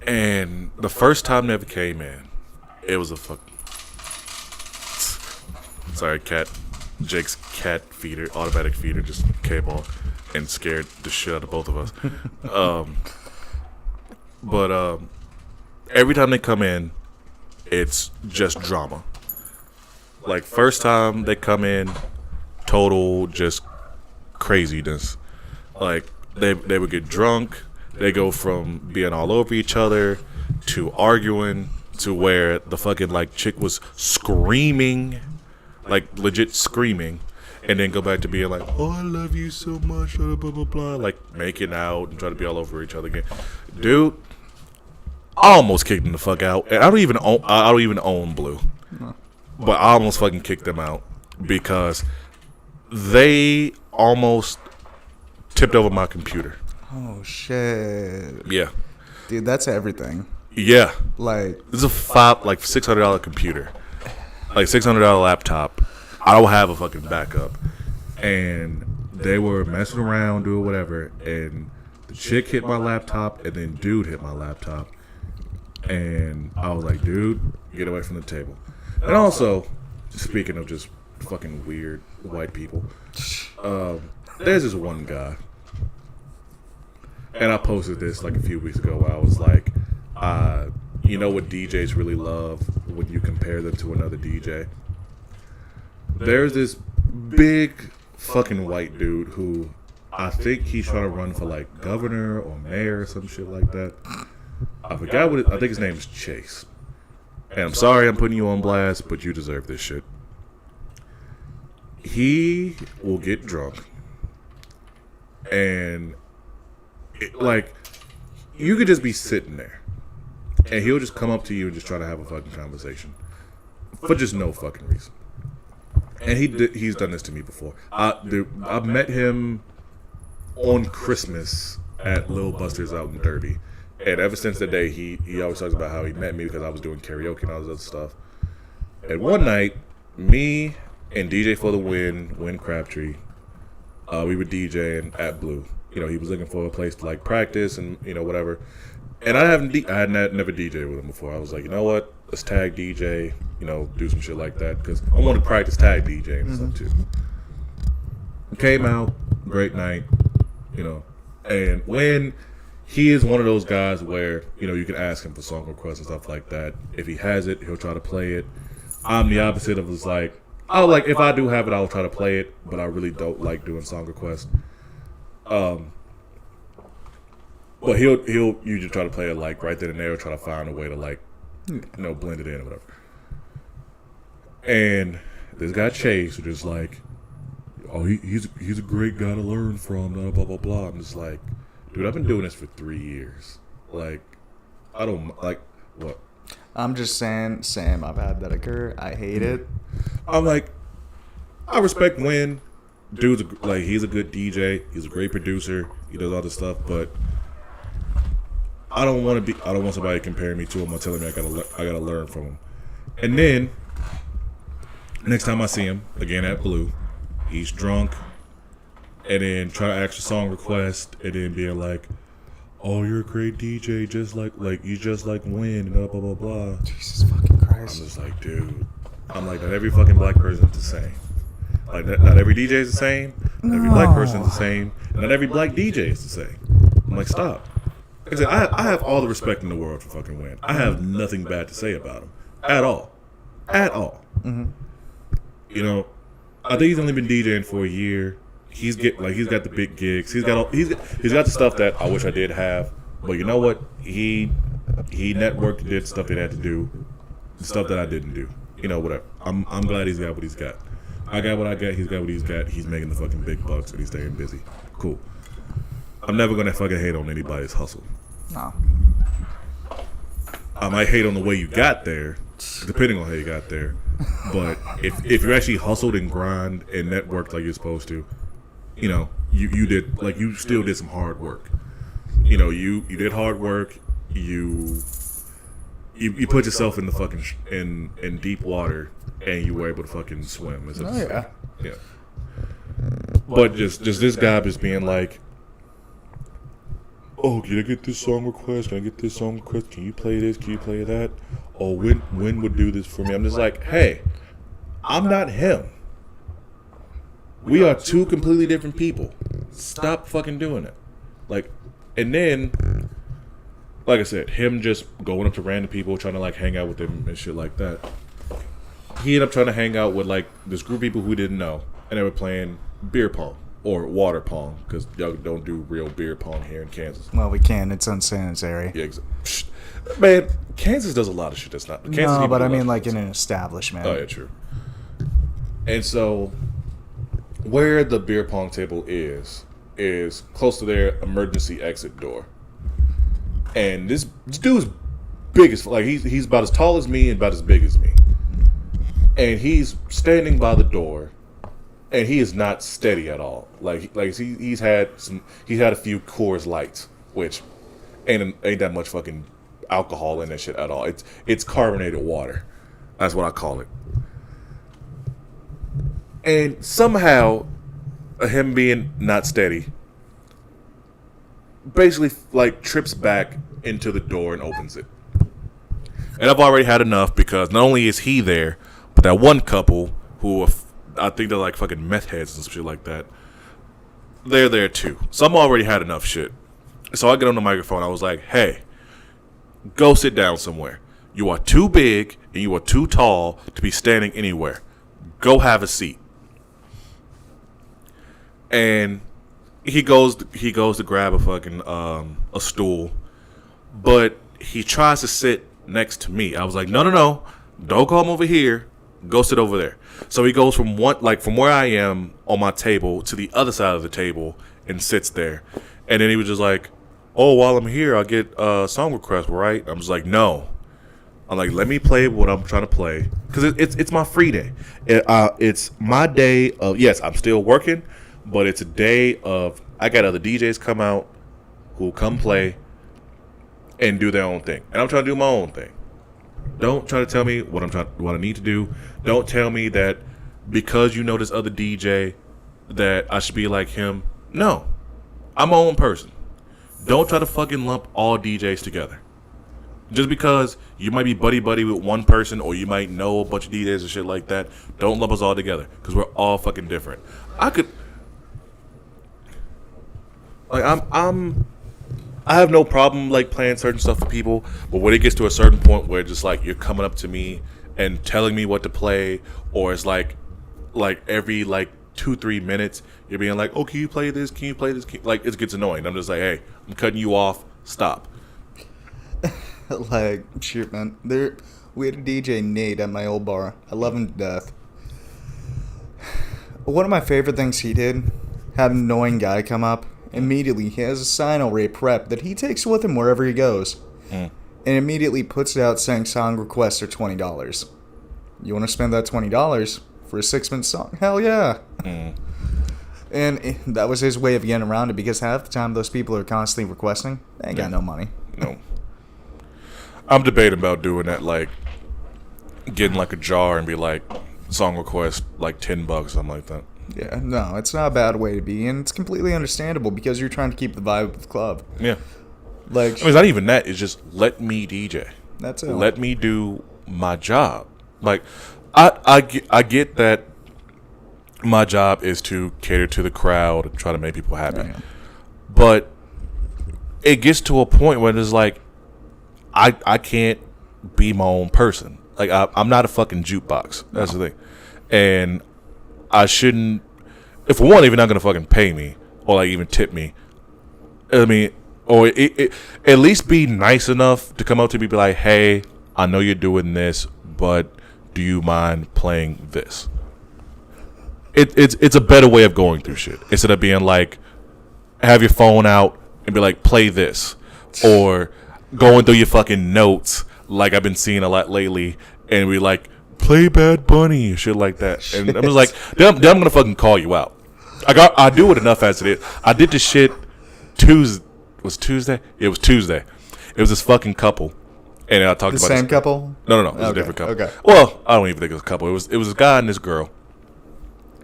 And the first time they ever came in, it was a sorry, Jake's cat feeder, automatic feeder, just came on and scared the shit out of both of us. But every time they come in, it's just drama. Like, first time they come in, total just craziness. Like, they would get drunk. They go from being all over each other to arguing to where the fucking, like, chick was screaming, like, legit screaming, and then go back to being like, oh, I love you so much, blah, blah, blah, blah, like, making out and try to be all over each other again. Dude, I almost kicked them the fuck out. And I don't even own Blue. But I almost fucking kicked them out because they almost tipped over my computer. Oh, shit. Yeah. Dude, that's everything. Yeah. Like, this is a $600 computer. Like, $600 laptop. I don't have a fucking backup. And they were messing around, doing whatever. And the chick hit my laptop, and then dude hit my laptop. And I was like, dude, get away from the table. And also, speaking of just fucking weird white people, there's this one guy. And I posted this like a few weeks ago where I was like, You know what DJs really love when you compare them to another DJ? There's this big fucking white dude who I think he's trying to run for like governor or mayor or some shit like that. I forgot what I think his name is Chase. And I'm sorry I'm putting you on blast, but you deserve this shit. He will get drunk and like you could just be sitting there and he'll just come up to you and just try to have a fucking conversation for just no fucking reason. And he's done this to me before. I met him on Christmas at Lil Buster's out in Derby. And ever since that day, he always talks about how he met me because I was doing karaoke and all this other stuff. And one night, me and DJ for the Win Crabtree, we were DJing at Blue. You know, he was looking for a place to like practice and you know whatever. And I had never DJed with him before. I was like, you know what? Let's tag DJ. You know, do some shit like that because I want to practice tag DJing and stuff too. Came out, great night. You know, and when he is one of those guys where, you know, you can ask him for song requests and stuff like that. If he has it, he'll try to play it. I'm the opposite of just like, oh, like if I do have it, I'll try to play it, but I really don't like doing song requests. But he'll usually try to play it like right then and there, or try to find a way to like, you know, blend it in or whatever. And this guy Chase was just like, oh, he's a great guy to learn from, blah blah blah blah. I'm just like, dude, I've been doing this for 3 years. Like, I don't like what. I'm just saying, Sam, I've had that occur. I hate it. I'm like, I respect Win. Dude's like, he's a good DJ. He's a great producer. He does all this stuff, but I don't want somebody comparing me to him or telling me I gotta learn from him. And then next time I see him again at Blue, he's drunk, and then try to ask a song request, and then being like, "Oh, you're a great DJ, just like you just like Win," and blah blah blah blah. Jesus fucking Christ! I'm just like, dude. I'm like, not every fucking black person's the same. Like, not every DJ is the same. Not every black person's the same. Not every black DJ is the same. I'm like, stop. Like I said, I have all the respect in the world for fucking Win. I have nothing bad to say about him at all. Mm-hmm. You know, I think he's only been DJing for a year. He's got the big gigs. He's got the stuff that I wish I did have. But you know what? He networked, did stuff that he had to do, the stuff that I didn't do. You know, whatever. I'm glad he's got what he's got. I got what I got. He's got what he's got. He's making the fucking big bucks and he's staying busy. Cool. I'm never gonna fucking hate on anybody's hustle. No. I might hate on the way you got there, depending on how you got there. But if you actually hustled and grind and networked like you're supposed to, you know, you did, like, you still did some hard work. You know, you did hard work. You put yourself in the fucking in deep water, and you were able to fucking swim. Yeah. But just this guy just being like, oh, can I get this song request? Can I get this song request? Can you play this? Can you play that? Oh, Win would do this for me. I'm just like, hey, I'm not him. We are two completely different people. Stop fucking doing it. Like, and then, like I said, him just going up to random people, trying to like hang out with them and shit like that. He ended up trying to hang out with like this group of people who didn't know, and they were playing beer pong or water pong, because y'all don't do real beer pong here in Kansas. Well, we can. It's unsanitary. Yeah, man, Kansas does a lot of shit that's not. Kansas no, but I mean like in an establishment. Oh yeah, true. And so, where the beer pong table is close to their emergency exit door. And this dude's big as, like, he's about as tall as me and about as big as me. And he's standing by the door, and he is not steady at all. Like he's had a few Coors Lights, which ain't that much fucking alcohol in that shit at all. It's carbonated water. That's what I call it. And somehow, him being not steady, basically like trips back into the door and opens it. And I've already had enough, because not only is he there, but that one couple who I think they're like fucking meth heads and some shit like that, they're there too. So I'm already had enough shit. So I get on the microphone. I was like, hey, Go sit down somewhere. You are too big and you are too tall to be standing anywhere. Go have a seat. And he goes to grab a fucking a stool, but he tries to sit next to me. I was like, no, don't come over here. Go sit over there. So he goes from where I am on my table to the other side of the table and sits there. And then he was just like, oh, while I'm here, I'll get a song request, right? I'm just like, no. I'm like, let me play what I'm trying to play. Because it's my free day. It's my day of, yes, I'm still working, but it's a day of, I got other DJs come out who come play and do their own thing. And I'm trying to do my own thing. Don't try to tell me what I need to do. Don't tell me that because you know this other DJ that I should be like him. No. I'm my own person. Don't try to fucking lump all DJs together. Just because you might be buddy-buddy with one person or you might know a bunch of DJs and shit like that, don't lump us all together because we're all fucking different. I have no problem like playing certain stuff for people, but when it gets to a certain point where just like you're coming up to me and telling me what to play, or it's like every like 2-3 minutes you're being like, oh, can you play this? Can you play this? Like it gets annoying. I'm just like, hey, I'm cutting you off. Stop. Like, shit, man. We had a DJ, Nate, at my old bar. I love him to death. One of my favorite things he did, had an annoying guy come up. Immediately, he has a sign already prepped that he takes with him wherever he goes. And immediately puts it out saying song requests are $20. You want to spend that $20 for a 6-minute song? Hell yeah. And that was his way of getting around it, because half the time those people are constantly requesting. They ain't got no money. No. I'm debating about doing that, like getting like a jar and be like, song request like $10, something like that. Yeah, no, it's not a bad way to be, and it's completely understandable because you're trying to keep the vibe of the club. Yeah. Like, I mean, it's not even that. It's just let me DJ. That's it. Let me do my job. Like, I get that my job is to cater to the crowd and try to make people happy. Yeah. But it gets to a point where it's like, I can't be my own person. Like, I'm not a fucking jukebox. That's the thing. And I shouldn't, if for one, if you're not going to fucking pay me or like even tip me, I mean, or at least be nice enough to come up to me and be like, hey, I know you're doing this, but do you mind playing this? It's a better way of going through shit. Instead of being like, have your phone out and be like, play this. Or going through your fucking notes like I've been seeing a lot lately and be like, play Bad Bunny, shit like that. And I'm just like, then I'm gonna fucking call you out. I do it enough as it is. I did this shit Tuesday. Was Tuesday? It was Tuesday. It was this fucking couple, and I talked about the same couple. No, it was a different couple. Okay. Well, I don't even think it was a couple. It was this guy and this girl,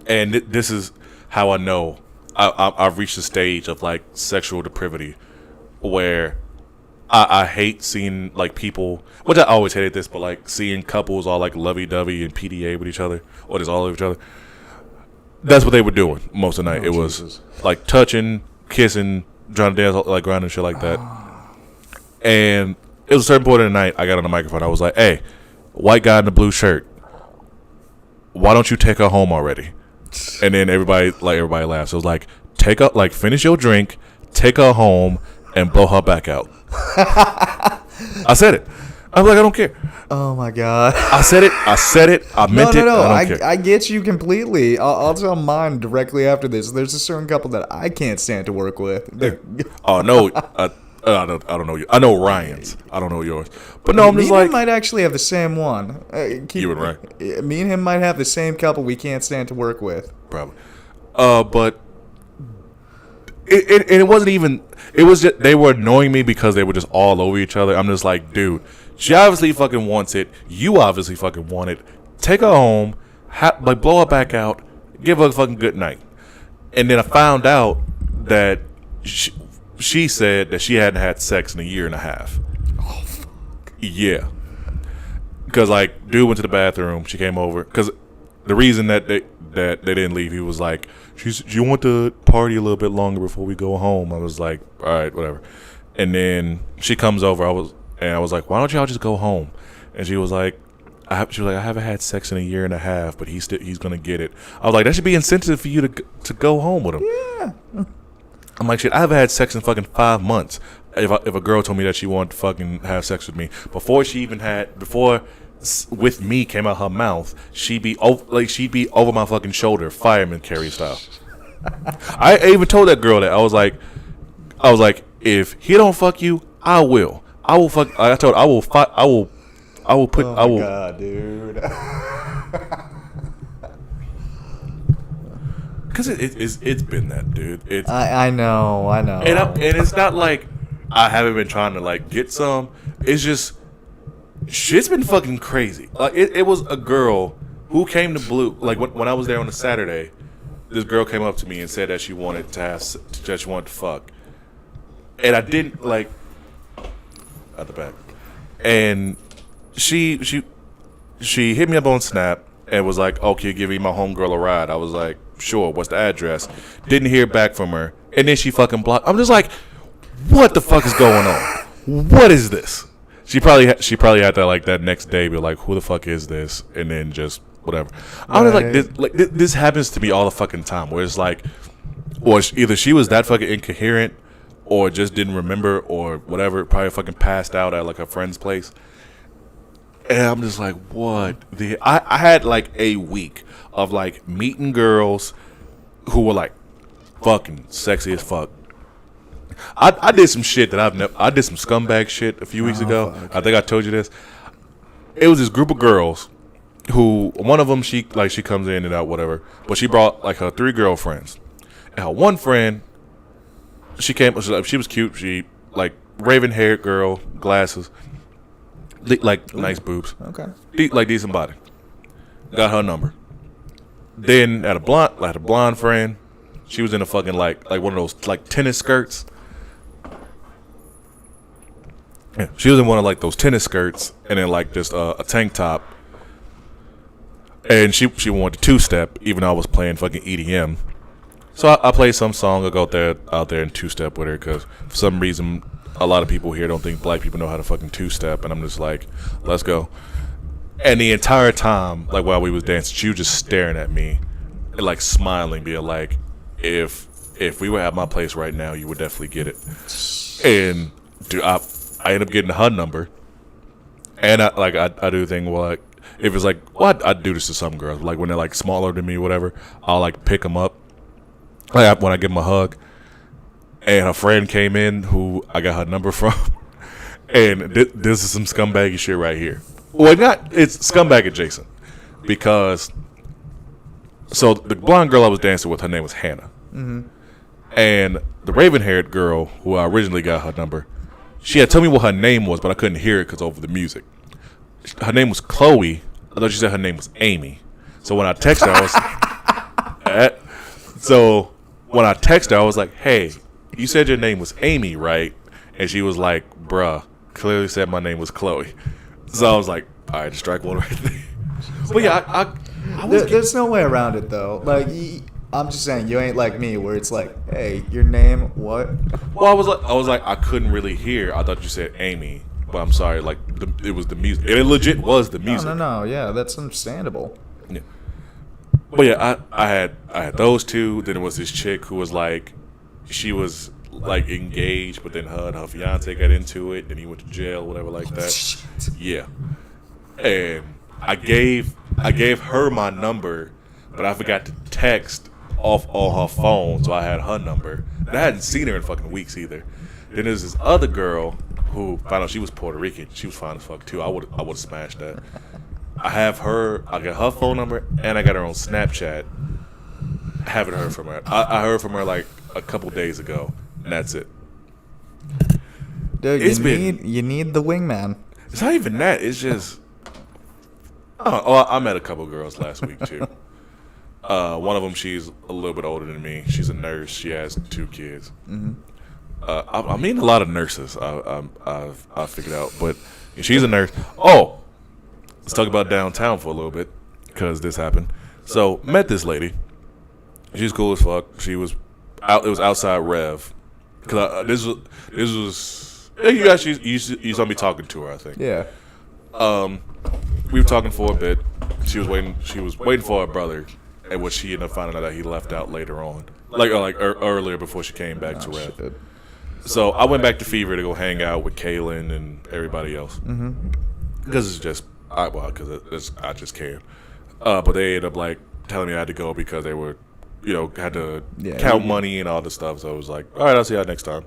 and this is how I know I've reached a stage of like sexual depravity where I hate seeing like people, which I always hated this, but like seeing couples all like lovey-dovey and PDA with each other, or just all over each other. That's what they were doing most of the night. It was like touching, kissing, trying to dance like around and shit like that. And it was a certain point in the night, I got on the microphone. I was like, hey, white guy in the blue shirt, why don't you take her home already? And then everybody laughed. So it was like, finish your drink, take her home, and blow her back out. I said it. I was like, I don't care. Oh my god. I said it. I meant it. No. I don't care. I get you completely. I'll tell mine directly after this. There's a certain couple that I can't stand to work with. Oh no. I don't know you. I know Ryan's. I don't know yours. But no, I'm just like, me and him might actually have the same one. You and Ryan. Me and him might have the same couple we can't stand to work with. Probably. But it wasn't even. It was just they were annoying me because they were just all over each other. I'm just like, dude, she obviously fucking wants it. You obviously fucking want it. Take her home, blow her back out, give her a fucking good night. And then I found out that she said that she hadn't had sex in a year and a half. Oh, fuck. Yeah. Because, like, dude went to the bathroom. She came over. Because the reason that they didn't leave, he was like, she want to party a little bit longer before we go home. I was like, all right, whatever. And then she comes over. and I was like, why don't y'all just go home? And she was like, I haven't had sex in a year and a half, but he's gonna get it. I was like, that should be incentive for you to go home with him. Yeah. I'm like, shit, I haven't had sex in fucking 5 months. If a girl told me that she wanted to fucking have sex with me before with me came out her mouth, she'd be over my fucking shoulder, fireman carry style. I even told that girl that I was like, if he don't fuck you, I will. I will fuck. I told her, I will fight. I will put. Oh I will. my God, dude. Because it's been that, dude. I know. And it's not like I haven't been trying to like get some. It's just shit's been fucking crazy. Like it was a girl who came to Blue. Like when I was there on a Saturday, this girl came up to me and said that she wanted to fuck, and I didn't like at the back, and she hit me up on Snap and was like, "Okay, give me my homegirl a ride." I was like, "Sure, what's the address?" Didn't hear back from her, and then she fucking blocked. I'm just like, what the fuck is going on? What is this? She probably had to like that next day be like, who the fuck is this? And then just whatever. I was like, this happens to me all the fucking time. Where it's like, or either she was that fucking incoherent, or just didn't remember, or whatever. Probably fucking passed out at like a friend's place. And I'm just like, what? I had like a week of like meeting girls who were like fucking sexy as fuck. I did some shit that I did some scumbag shit a few weeks ago. Fuck. I think I told you this. It was this group of girls who, one of them, she comes in and out, whatever. But she brought like her 3 girlfriends. And her one friend, she was cute. She like raven haired girl, glasses, like nice boobs. Okay. Like decent body. Got her number. Then had a blonde friend. She was in a fucking like one of those like tennis skirts. Yeah, she was in one of like those tennis skirts, and then like just a tank top. And she wanted to 2-step, even though I was playing fucking EDM. So I played some song. I go out there and 2-step with her, because for some reason a lot of people here don't think black people know how to fucking 2-step, and I'm just like, let's go. And the entire time, like while we was dancing, she was just staring at me, and like smiling, being like, if we were at my place right now, you would definitely get it. And dude, I ended up getting her number, and I do the thing where like, if it's like, well, I do this to some girls, like when they're like smaller than me, or whatever, I'll like pick them up, like when I give them a hug. And her friend came in who I got her number from, and this is some scumbaggy shit right here. Well, it's scumbag adjacent, because so the blonde girl I was dancing with, her name was Hannah. Mm-hmm. And the raven-haired girl who I originally got her number, she had told me what her name was, but I couldn't hear it because over the music. Her name was Chloe. I thought she said her name was Amy. So when I texted her, I was like, hey, you said your name was Amy, right? And she was like, bruh, clearly said my name was Chloe. So I was like, all right, strike one right there. But yeah, there's no way around it though. Like, I'm just saying, you ain't like me, where it's like, hey, your name, what? Well, I was like, I couldn't really hear. I thought you said Amy, but I'm sorry. Like, it was the music. It legit was the music. No. Yeah, that's understandable. Yeah. But yeah, I had those two. Then there was this chick who was like, she was like engaged, but then her and her fiance got into it. Then he went to jail, whatever, like that. Shit. Yeah. And I gave her my number, but I forgot to text off on her phone, so I had her number. And I hadn't seen her in fucking weeks either. Then there's this other girl who found out she was Puerto Rican. She was fine as fuck too. I would have smashed that. I got her phone number, and I got her on Snapchat. I haven't heard from her. I heard from her like a couple days ago, and that's it. Dude, you need the wingman. It's not even that. It's just. I met a couple girls last week too. One of them, she's a little bit older than me. She's a nurse. She has 2 kids. Mm-hmm. I mean, a lot of nurses. I've figured out, but she's a nurse. Oh, let's talk about downtown for a little bit, because this happened. So met this lady. She's cool as fuck. She was out. It was outside Rev. Cause this was You actually you saw me talking to her, I think. Yeah. We were talking for a bit. She was waiting for her brother, and what she ended up finding out that he left out later on, earlier before she came back to Rev. Shit. So I went back to Fever to go hang out with Kaylin and everybody else because it's just because I just can. But they ended up like telling me I had to go because they were, had to count money and all this stuff. So I was like, all right, I'll see y'all next time.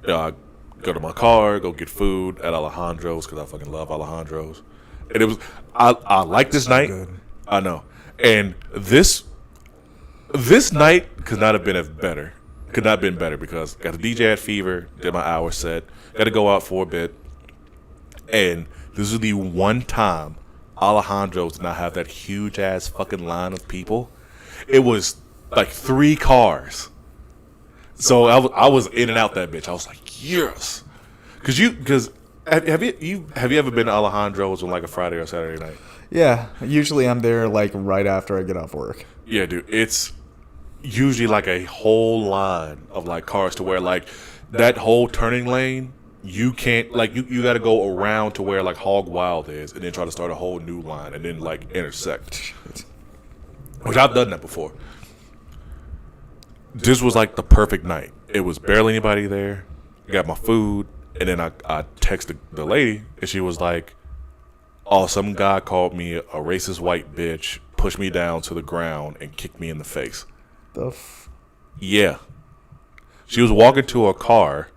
I go to my car, go get food at Alejandro's because I fucking love Alejandro's. And it was I like this night. Good. I know. And this night could not have been better. Could not have been better because got the DJ at Fever, did my hour set, got to go out for a bit. And this is the one time Alejandro's did not have that huge ass fucking line of people. It was like 3 cars. So I was in and out that bitch. I was like, yes. Because have you ever been to Alejandro's on like a Friday or Saturday night? Yeah. Usually I'm there like right after I get off work. Yeah, dude. It's usually like a whole line of like cars to where like that whole turning lane, you can't like you got to go around to where like Hog Wild is and then try to start a whole new line and then like intersect. Which I've done that before. This was like the perfect night. It was barely anybody there. I got my food, and then I texted the lady, and she was like, "Oh, some guy called me a racist white bitch, pushed me down to the ground, and kicked me in the face." Yeah. She was walking to her car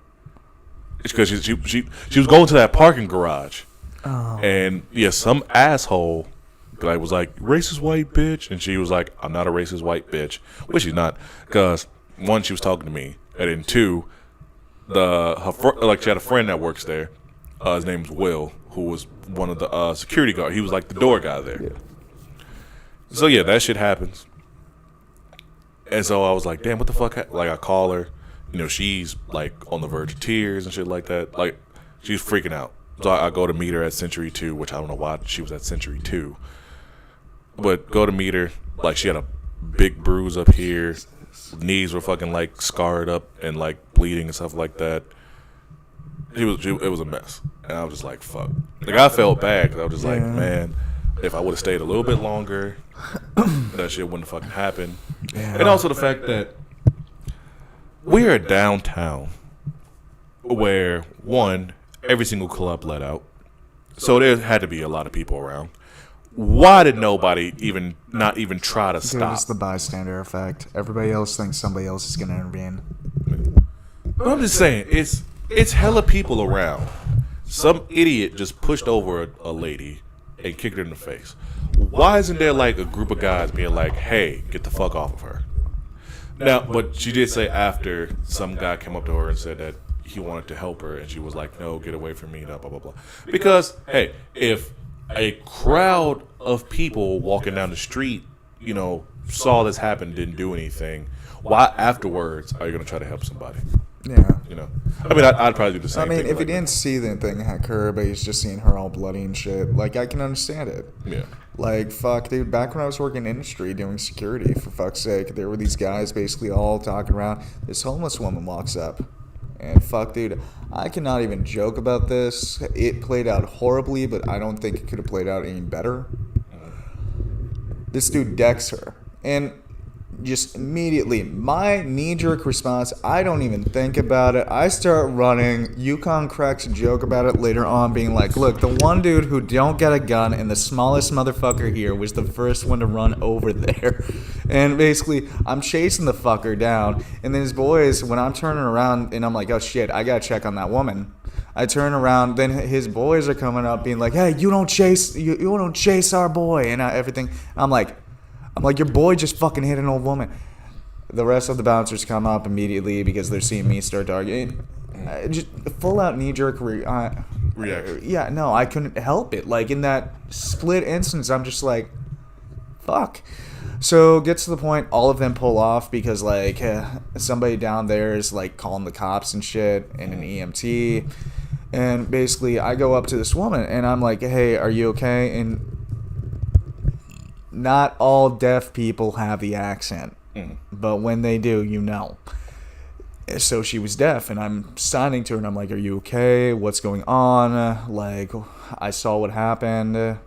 because she was going to that parking garage, and some asshole like was like, racist white bitch, and she was like, I'm not a racist white bitch, which she's not, because one, she was talking to me, and then two, she had a friend that works there. His name's Will, who was one of the security guards. He was like the door guy there. Yeah. So yeah, that shit happens, and so I was like, damn, what the fuck? Like I call her, she's like on the verge of tears and shit like that. Like she's freaking out. So I go to meet her at Century 2, which I don't know why she was at Century 2. But go to meet her, like she had a big bruise up here, knees were fucking like scarred up and like bleeding and stuff like that. It was a mess, and I was just like, fuck. Like I felt bad because I was just like, man, if I would have stayed a little bit longer, that shit wouldn't fucking happen. Yeah. And also the fact that we are downtown, where one, every single club let out, so there had to be a lot of people around. Why did nobody not even try to stop? It's the bystander effect. Everybody else thinks somebody else is going to intervene. But I'm just saying, it's hella people around. Some idiot just pushed over a lady and kicked her in the face. Why isn't there like a group of guys being like, hey, get the fuck off of her? Now, but she did say after some guy came up to her and said that he wanted to help her, and she was like, no, get away from me, blah, blah, blah, blah. Because, hey, if a crowd of people walking down the street, saw this happen, didn't do anything, why afterwards are you going to try to help somebody? Yeah. I mean, I'd probably do the same thing. I mean, if he didn't see the thing occur, but he's just seeing her all bloody and shit, like, I can understand it. Yeah. Like, fuck, dude, back when I was working in industry doing security, for fuck's sake, there were these guys basically all talking around. This homeless woman walks up. And fuck, dude, I cannot even joke about this. It played out horribly, but I don't think it could have played out any better. This dude decks her. And just immediately, my knee-jerk response, I don't even think about it. I start running. Yukon cracks a joke about it later on, being like, look, the one dude who don't get a gun and the smallest motherfucker here was the first one to run over there. And basically, I'm chasing the fucker down. And then his boys, when I'm turning around and I'm like, oh shit, I gotta check on that woman. I turn around, then his boys are coming up being like, hey, you don't chase our boy and everything. I'm like, your boy just fucking hit an old woman. The rest of the bouncers come up immediately because they're seeing me start arguing. Just full out knee-jerk reaction. Yeah, no, I couldn't help it. Like, in that split instance, I'm just like, fuck. So, gets to the point, all of them pull off because, like, somebody down there is, like, calling the cops and shit and an EMT. And basically, I go up to this woman, and I'm like, hey, are you okay? And not all deaf people have the accent, but when they do, So she was deaf, and I'm signing to her, and I'm like, "Are you okay? What's going on?" Like, I saw what happened.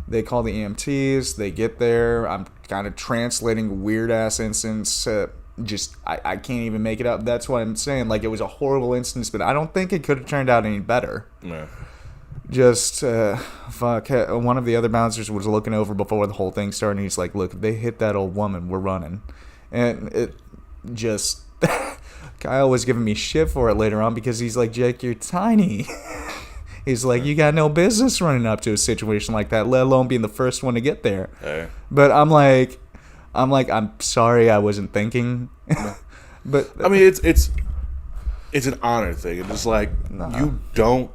They call the EMTs. They get there. I'm kind of translating weird ass instance. I can't even make it up. That's what I'm saying. Like, it was a horrible instance, but I don't think it could have turned out any better. Yeah. Just fuck. One of the other bouncers was looking over before the whole thing started, and he's like, "Look, if they hit that old woman, we're running." And it just Kyle was giving me shit for it later on because he's like, "Jake, you're tiny." He's like, "You got no business running up to a situation like that, let alone being the first one to get there." Hey. But I'm I'm sorry, I wasn't thinking. But I mean, it's an honor thing. It's like you don't.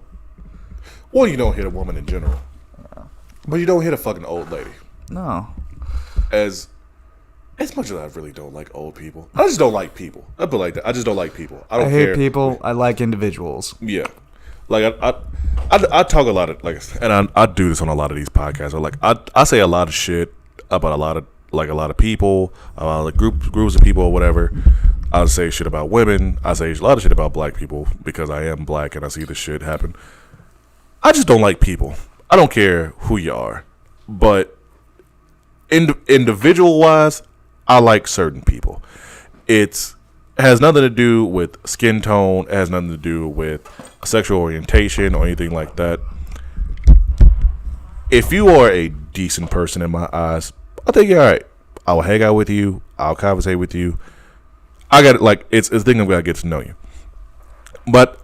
Well, you don't hit a woman in general, but you don't hit a fucking old lady. No. As much as I really don't like old people, I just don't like people. I put it like that. I just don't like people. I don't hate care. people. I like individuals. Yeah, like I talk a lot of and I do this on a lot of these podcasts. I say a lot of shit about a lot of people, like groups of people or whatever. I say shit about women. I say a lot of shit about black people because I am black and I see this shit happen. I just don't like people. I don't care who you are, but individual wise, I like certain people. It has nothing to do with skin tone. It has nothing to do with sexual orientation or anything like that. If you are a decent person in my eyes, I think you're all right. I'll hang out with you. I'll conversate with you. I got it's a thing I'm gonna get to know you. But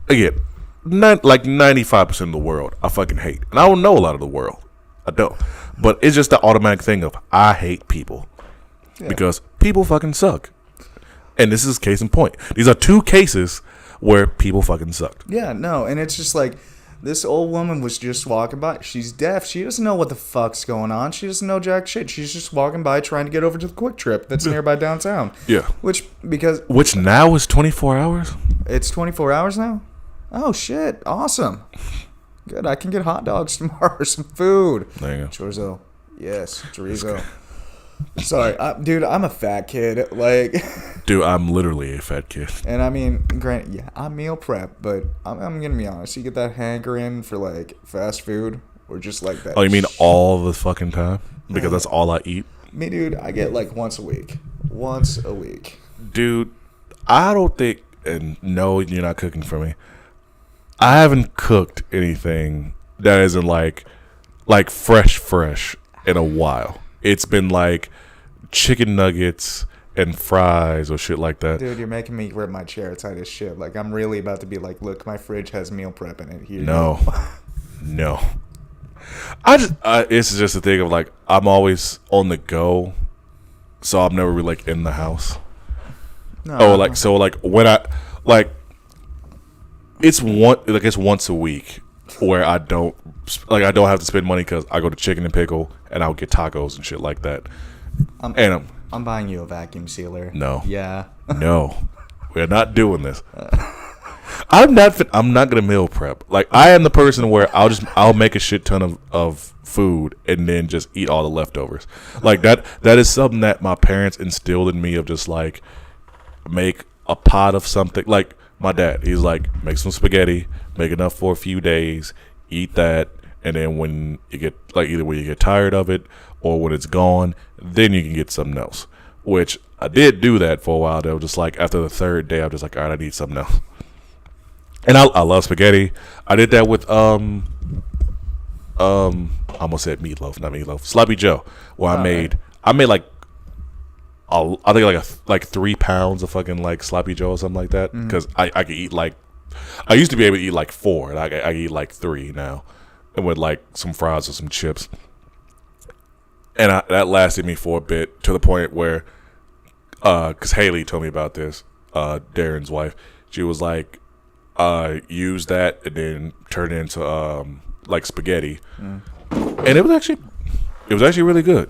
again, not like 95% of the world I fucking hate, and I don't know a lot of the world. I don't, but it's just the automatic thing of I hate people because people fucking suck. And this is case in point. These are two cases where people fucking sucked. Yeah, no, and it's just like this old woman was just walking by. She's deaf. She doesn't know what the fuck's going on. She doesn't know jack shit. She's just walking by trying to get over to the Quick Trip that's nearby downtown. Yeah. Which now is 24 hours? It's 24 hours now? Oh, shit. Awesome. Good. I can get hot dogs tomorrow or some food. There you go. Chorizo. Yes. Chorizo. Sorry. Dude, I'm a fat kid. Like... Dude, I'm literally a fat kid. And I mean, granted, yeah, I meal prep, but I'm going to be honest. You get that hankering for, like, fast food or just like that. Oh, you mean all the fucking time? Because that's all I eat? Me, dude, I get, like, once a week. Once a week. Dude, I don't think... And no, you're not cooking for me. I haven't cooked anything that isn't, like fresh in a while. It's been, like, chicken nuggets... and fries or shit like that. Dude, you're making me grip my chair tight as shit. Like, I'm really about to be like, look, my fridge has meal prep in it. Here. No. No. It's just a thing of, like, I'm always on the go, so I'm never really, like, in the house. No. Oh, like, so, like, when I, like, it's once a week where I don't have to spend money because I go to Chicken and Pickle and I'll get tacos and shit like that. I'm buying you a vacuum sealer. No. Yeah. No. We're not doing this. I'm not gonna meal prep. Like, I am the person where I'll make a shit ton of food and then just eat all the leftovers. Like, that is something that my parents instilled in me of just like make a pot of something. Like, my dad, he's like, make some spaghetti, make enough for a few days, eat that, and then when you get, like, either when you get tired of it or when it's gone, then you can get something else. Which I did do that for a while. Though, just like after the third day, I'm just like, all right, I need something else. And I love spaghetti. I did that with I almost said meatloaf, not meatloaf, sloppy Joe. Where I made like I think like 3 pounds of fucking like sloppy Joe or something like that. Because I could eat like, I used to be able to eat like 4, and I eat like 3 now, and with like some fries or some chips. And that lasted me for a bit, to the point where, because Haley told me about this, Darren's wife. She was like, use that and then turn it into like spaghetti, and it was actually really good.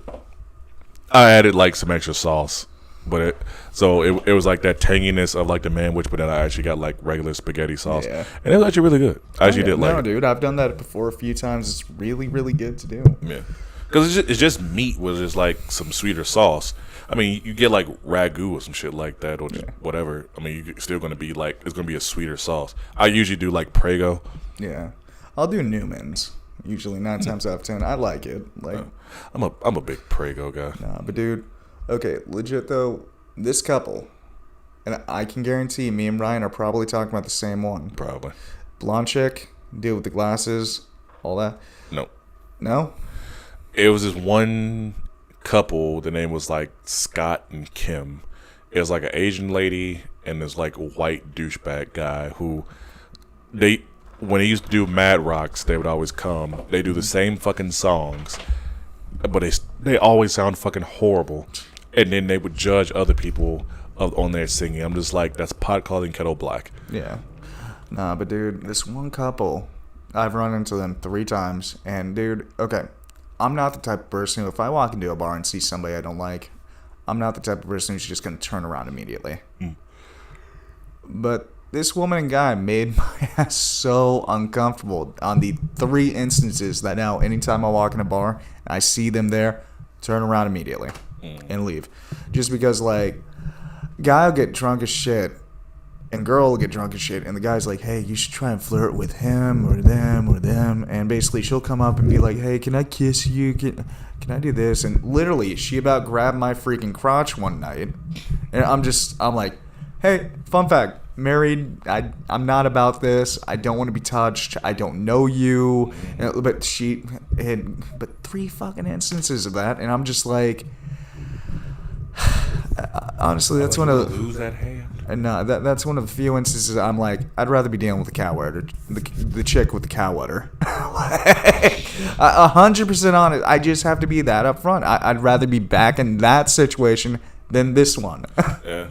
I added like some extra sauce, but it was like that tanginess of like the manwich, but then I actually got like regular spaghetti sauce, and it was actually really good. I actually did like it. No, dude, I've done that before a few times. It's really, really good to do. Yeah. Because it's just meat with just like some sweeter sauce. I mean, you get like ragu or some shit like that, or just whatever. I mean, you're still gonna be like, it's gonna be a sweeter sauce. I usually do like Prego. Yeah, I'll do Newman's. Usually 9 times out of 10, I like it. Like, I'm a big Prego guy. nah, but dude, okay, legit though, this couple, and I can guarantee me and Ryan are probably talking about the same one. Probably. Blonde chick, dude with the glasses, all that. No. No? It was this one couple. The name was like Scott and Kim. It was like an Asian lady and this like white douchebag guy who when they used to do Mad Rocks, they would always come. They do the same fucking songs, but they always sound fucking horrible. And then they would judge other people on their singing. I'm just like, that's pot calling kettle black. Yeah. Nah, but dude, this one couple, I've run into them 3 times, and dude, okay, I'm not the type of person who, if I walk into a bar and see somebody I don't like, I'm not the type of person who's just going to turn around immediately. But this woman and guy made my ass so uncomfortable on the 3 instances that now anytime I walk in a bar and I see them there, turn around immediately and leave. Just because, like, guy will get drunk as shit and girl will get drunk as shit, and the guy's like, hey, you should try and flirt with him or them, and basically she'll come up and be like, hey, can I kiss you? Can I do this? And literally, she about grabbed my freaking crotch one night, and I'm like, hey, fun fact, married, I'm not about this, I don't want to be touched, I don't know you, but she had 3 fucking instances of that, and I'm just like, honestly, that's one of the, lose that hand. And that's one of the few instances I'm like, I'd rather be dealing with the cow udder, the chick with the cow udder. 100% honest. I just have to be that up front. I'd rather be back in that situation than this one. Yeah.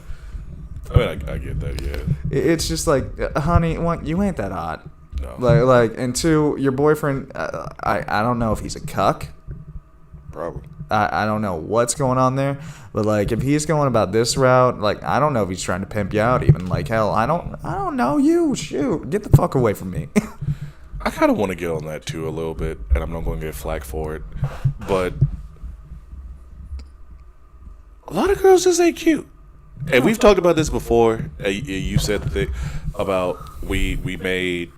I mean, I get that, yeah. It's just like, honey, one, you ain't that hot. No. Like, and 2, your boyfriend, I don't know if he's a cuck. Probably. I don't know what's going on there, but like if he's going about this route, like I don't know if he's trying to pimp you out even. Like hell, I don't know you. Shoot, get the fuck away from me. I kind of want to get on that too a little bit, and I'm not going to get flack for it, but a lot of girls just ain't cute. And we've talked about this before. You said the thing about we made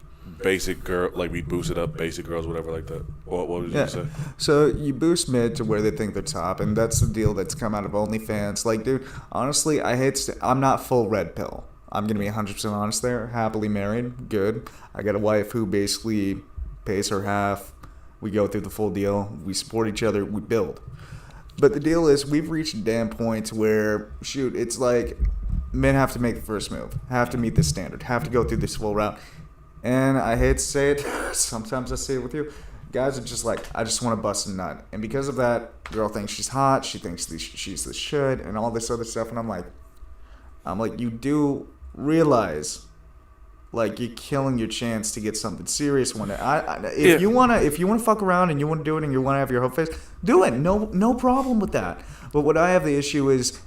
basic girl, like we boosted up basic girls, whatever like that. What did you say? So you boost mid to where they think they're top, and that's the deal that's come out of OnlyFans. Like, dude, honestly, I'm not full red pill. I'm gonna be 100% honest there. Happily married, good. I got a wife who basically pays her half. We go through the full deal. We support each other. We build. But the deal is, we've reached a damn point where, shoot, it's like men have to make the first move, have to meet this standard, have to go through this full route. And I hate to say it, sometimes I say it with you, guys are just like, I just want to bust a nut. And because of that, girl thinks she's hot, she thinks she's the shit, and all this other stuff. And I'm like, you do realize, like, you're killing your chance to get something serious one day. If you wanna fuck around and you want to do it and you want to have your whole face, do it. No problem with that. But what I have the issue is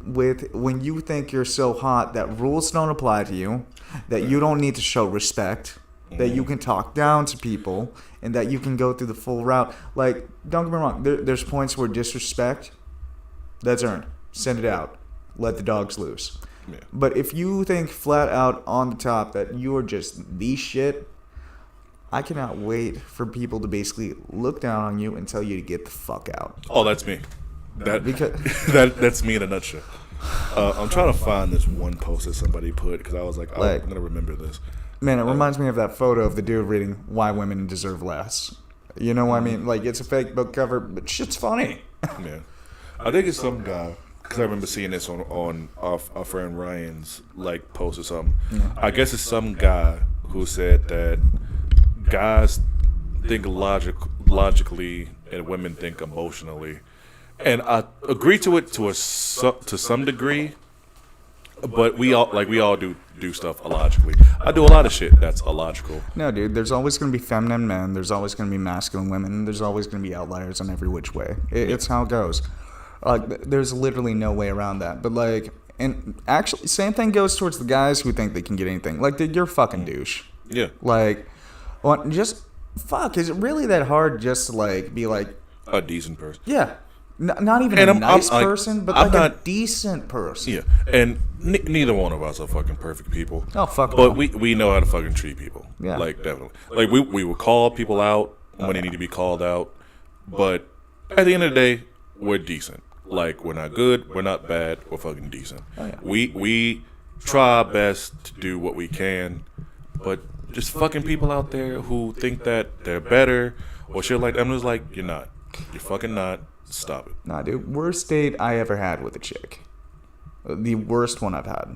with when you think you're so hot that rules don't apply to you, that you don't need to show respect, that you can talk down to people, and that you can go through the full route. Like, don't get me wrong, there's points where disrespect, that's earned. Send it out. Let the dogs loose. Yeah. But if you think flat out on the top that you are just the shit, I cannot wait for people to basically look down on you and tell you to get the fuck out. Oh, that's me. That's me in a nutshell. I'm trying to find this one post that somebody put because I was like, I'm going to remember this. Man, it reminds me of that photo of the dude reading Why Women Deserve Less. You know what I mean? Like, it's a fake book cover, but shit's funny. Yeah. I think it's some guy, because I remember seeing this on our friend Ryan's like post or something. Yeah. I guess it's some guy who said that guys think logically and women think emotionally. And I agree to it to some degree, but we all do stuff illogically. I do a lot of shit that's illogical. No, dude, there's always going to be feminine men. There's always going to be masculine women. There's always going to be outliers on every which way. It's how it goes. There's literally no way around that. But like, and actually, same thing goes towards the guys who think they can get anything. Like, dude, you're a fucking douche. Yeah. Like, just fuck. Is it really that hard just to like be like, A decent person. Yeah. Not even And a I'm nice like, person, but I'm like not- a decent person. Yeah, and neither one of us are fucking perfect people. Oh, fuck But no. we know how to fucking treat people. Yeah. Like, definitely. Like, we would call people out when they need to be called out. But at the end of the day, we're decent. Like, we're not good, we're not bad, we're fucking decent. Oh, yeah. We try our best to do what we can, but just fucking people out there who think that they're better or shit like that, I'm just like, you're not. You're fucking not. Stop it. Nah, dude. Worst date I ever had with a chick. The worst one I've had.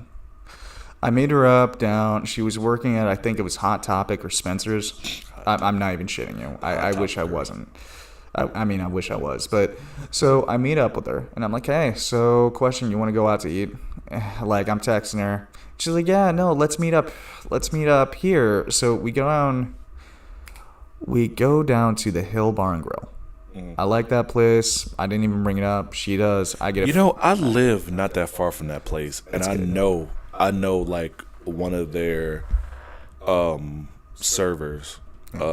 I made her up down. She was working at, I think it was Hot Topic or Spencer's. I'm not even shitting you. I wish I wasn't. I mean, I wish I was. But so I meet up with her, and I'm like, hey, so question, you want to go out to eat? Like, I'm texting her. She's like, yeah, no, let's meet up. Let's meet up here. So we go down. We go down to the Hill Bar and Grill. I like that place. I didn't even bring it up. She does. I get. You know, I live not that far from that place, and I know like one of their servers,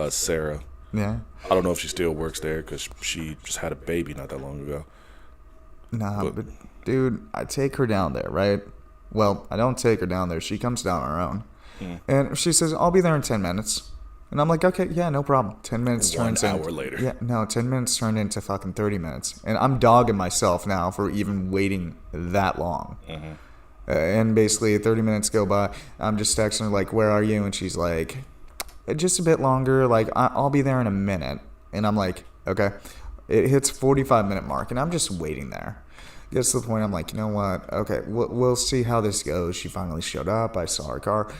Sarah. Yeah. I don't know if she still works there because she just had a baby not that long ago. Nah, but dude, I take her down there, right? Well, I don't take her down there. She comes down on her own, and she says, "I'll be there in 10 minutes." And I'm like, okay, yeah, no problem. 10 minutes turns 1 hour later. Yeah, no, 10 minutes turned into fucking 30 minutes. And I'm dogging myself now for even waiting that long. And basically 30 minutes go by. I'm just texting her, like, where are you? And she's like, just a bit longer. Like, I'll be there in a minute. And I'm like, okay. It hits 45-minute mark, and I'm just waiting there. Gets to the point, I'm like, you know what? Okay, we'll see how this goes. She finally showed up. I saw her car.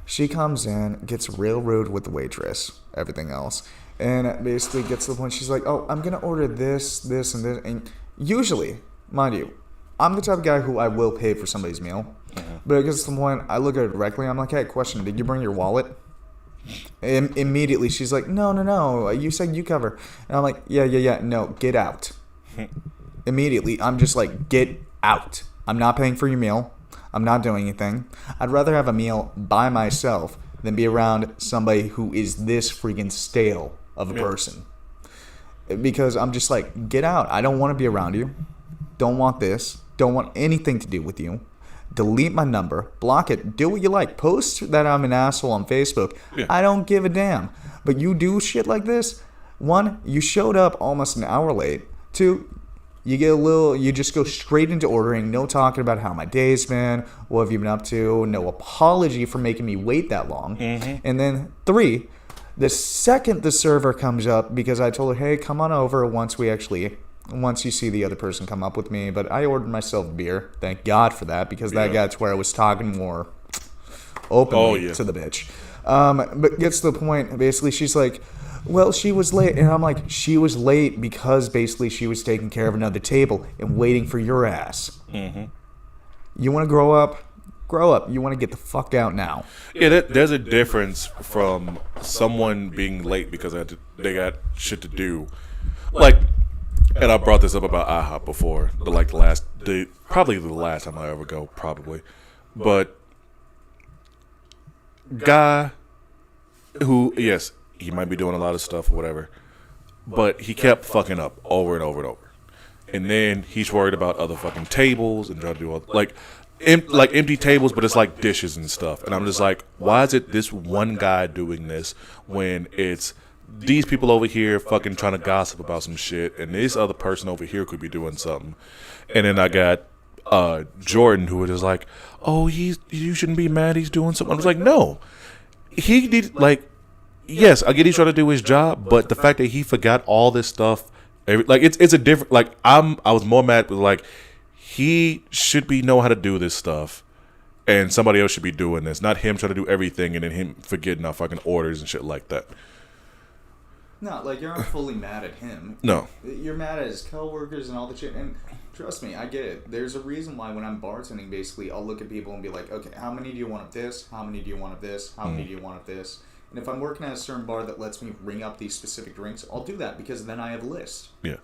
She comes in, gets real rude with the waitress, everything else, and basically gets to the point, she's like, oh, I'm going to order this, this, and this. And usually, mind you, I'm the type of guy who I will pay for somebody's meal. But it gets to the point, I look at her directly, I'm like, hey, question, did you bring your wallet? And immediately, she's like, no, you said you cover. And I'm like, yeah, no, get out. Immediately, I'm just like, get out. I'm not paying for your meal. I'm not doing anything. I'd rather have a meal by myself than be around somebody who is this freaking stale of a person. Because I'm just like, get out. I don't want to be around you. Don't want this. Don't want anything to do with you. Delete my number. Block it. Do what you like. Post that I'm an asshole on Facebook. Yeah. I don't give a damn. But you do shit like this. 1, you showed up almost an hour late. 2, you just go straight into ordering, no talking about how my day's been, what have you been up to, no apology for making me wait that long. And then 3, the second the server comes up, because I told her, hey, come on over once you see the other person come up with me, but I ordered myself beer. Thank God for that, because that got to where I was talking more openly to the bitch. But gets to the point, basically, she's like, well, she was late. And I'm like, she was late because basically she was taking care of another table and waiting for your ass. You want to grow up? Grow up. You want to get the fuck out now. Yeah, there's a difference from someone being late because they got shit to do. Like, and I brought this up about IHOP before. Probably the last time I ever go, probably. But guy who, yes, he might be doing a lot of stuff or whatever, but he kept fucking up over and over and over. And then he's worried about other fucking tables and trying to do all, like empty tables, but it's like dishes and stuff. And I'm just like, why is it this one guy doing this when it's these people over here fucking trying to gossip about some shit, and this other person over here could be doing something. And then I got Jordan, who was just like, oh, you shouldn't be mad, he's doing something. I was like, no, he did, like, yes, I get he's trying to do his job, but the fact that he forgot all this stuff, like, it's a different, like, I was more mad with, like, he should be know how to do this stuff, and somebody else should be doing this, not him trying to do everything and then him forgetting our fucking orders and shit like that. No, like, you're not fully mad at him. No. You're mad at his coworkers and all the shit, and trust me, I get it. There's a reason why when I'm bartending, basically, I'll look at people and be like, okay, how many do you want of this? How many do you want of this? How many do you want of this? And if I'm working at a certain bar that lets me ring up these specific drinks, I'll do that because then I have a list. Yeah.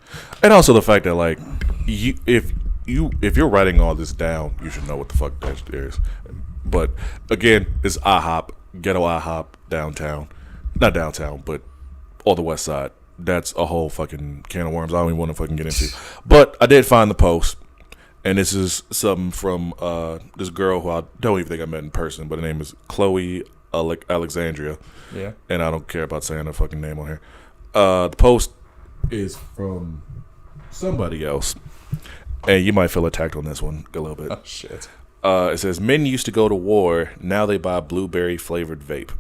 And also the fact that, like, if you're writing all this down, you should know what the fuck that is. But again, it's IHOP, ghetto IHOP, downtown. Not downtown, but on the west side. that's a whole fucking can of worms I don't even want to fucking get into. But I did find the post, and this is something from this girl who I don't even think I met in person, but her name is Chloe Alexandria. Yeah. And I don't care about saying her fucking name on here. The post is from somebody else, and you might feel attacked on this one a little bit. Oh, shit. It says, men used to go to war, now they buy blueberry flavored vape.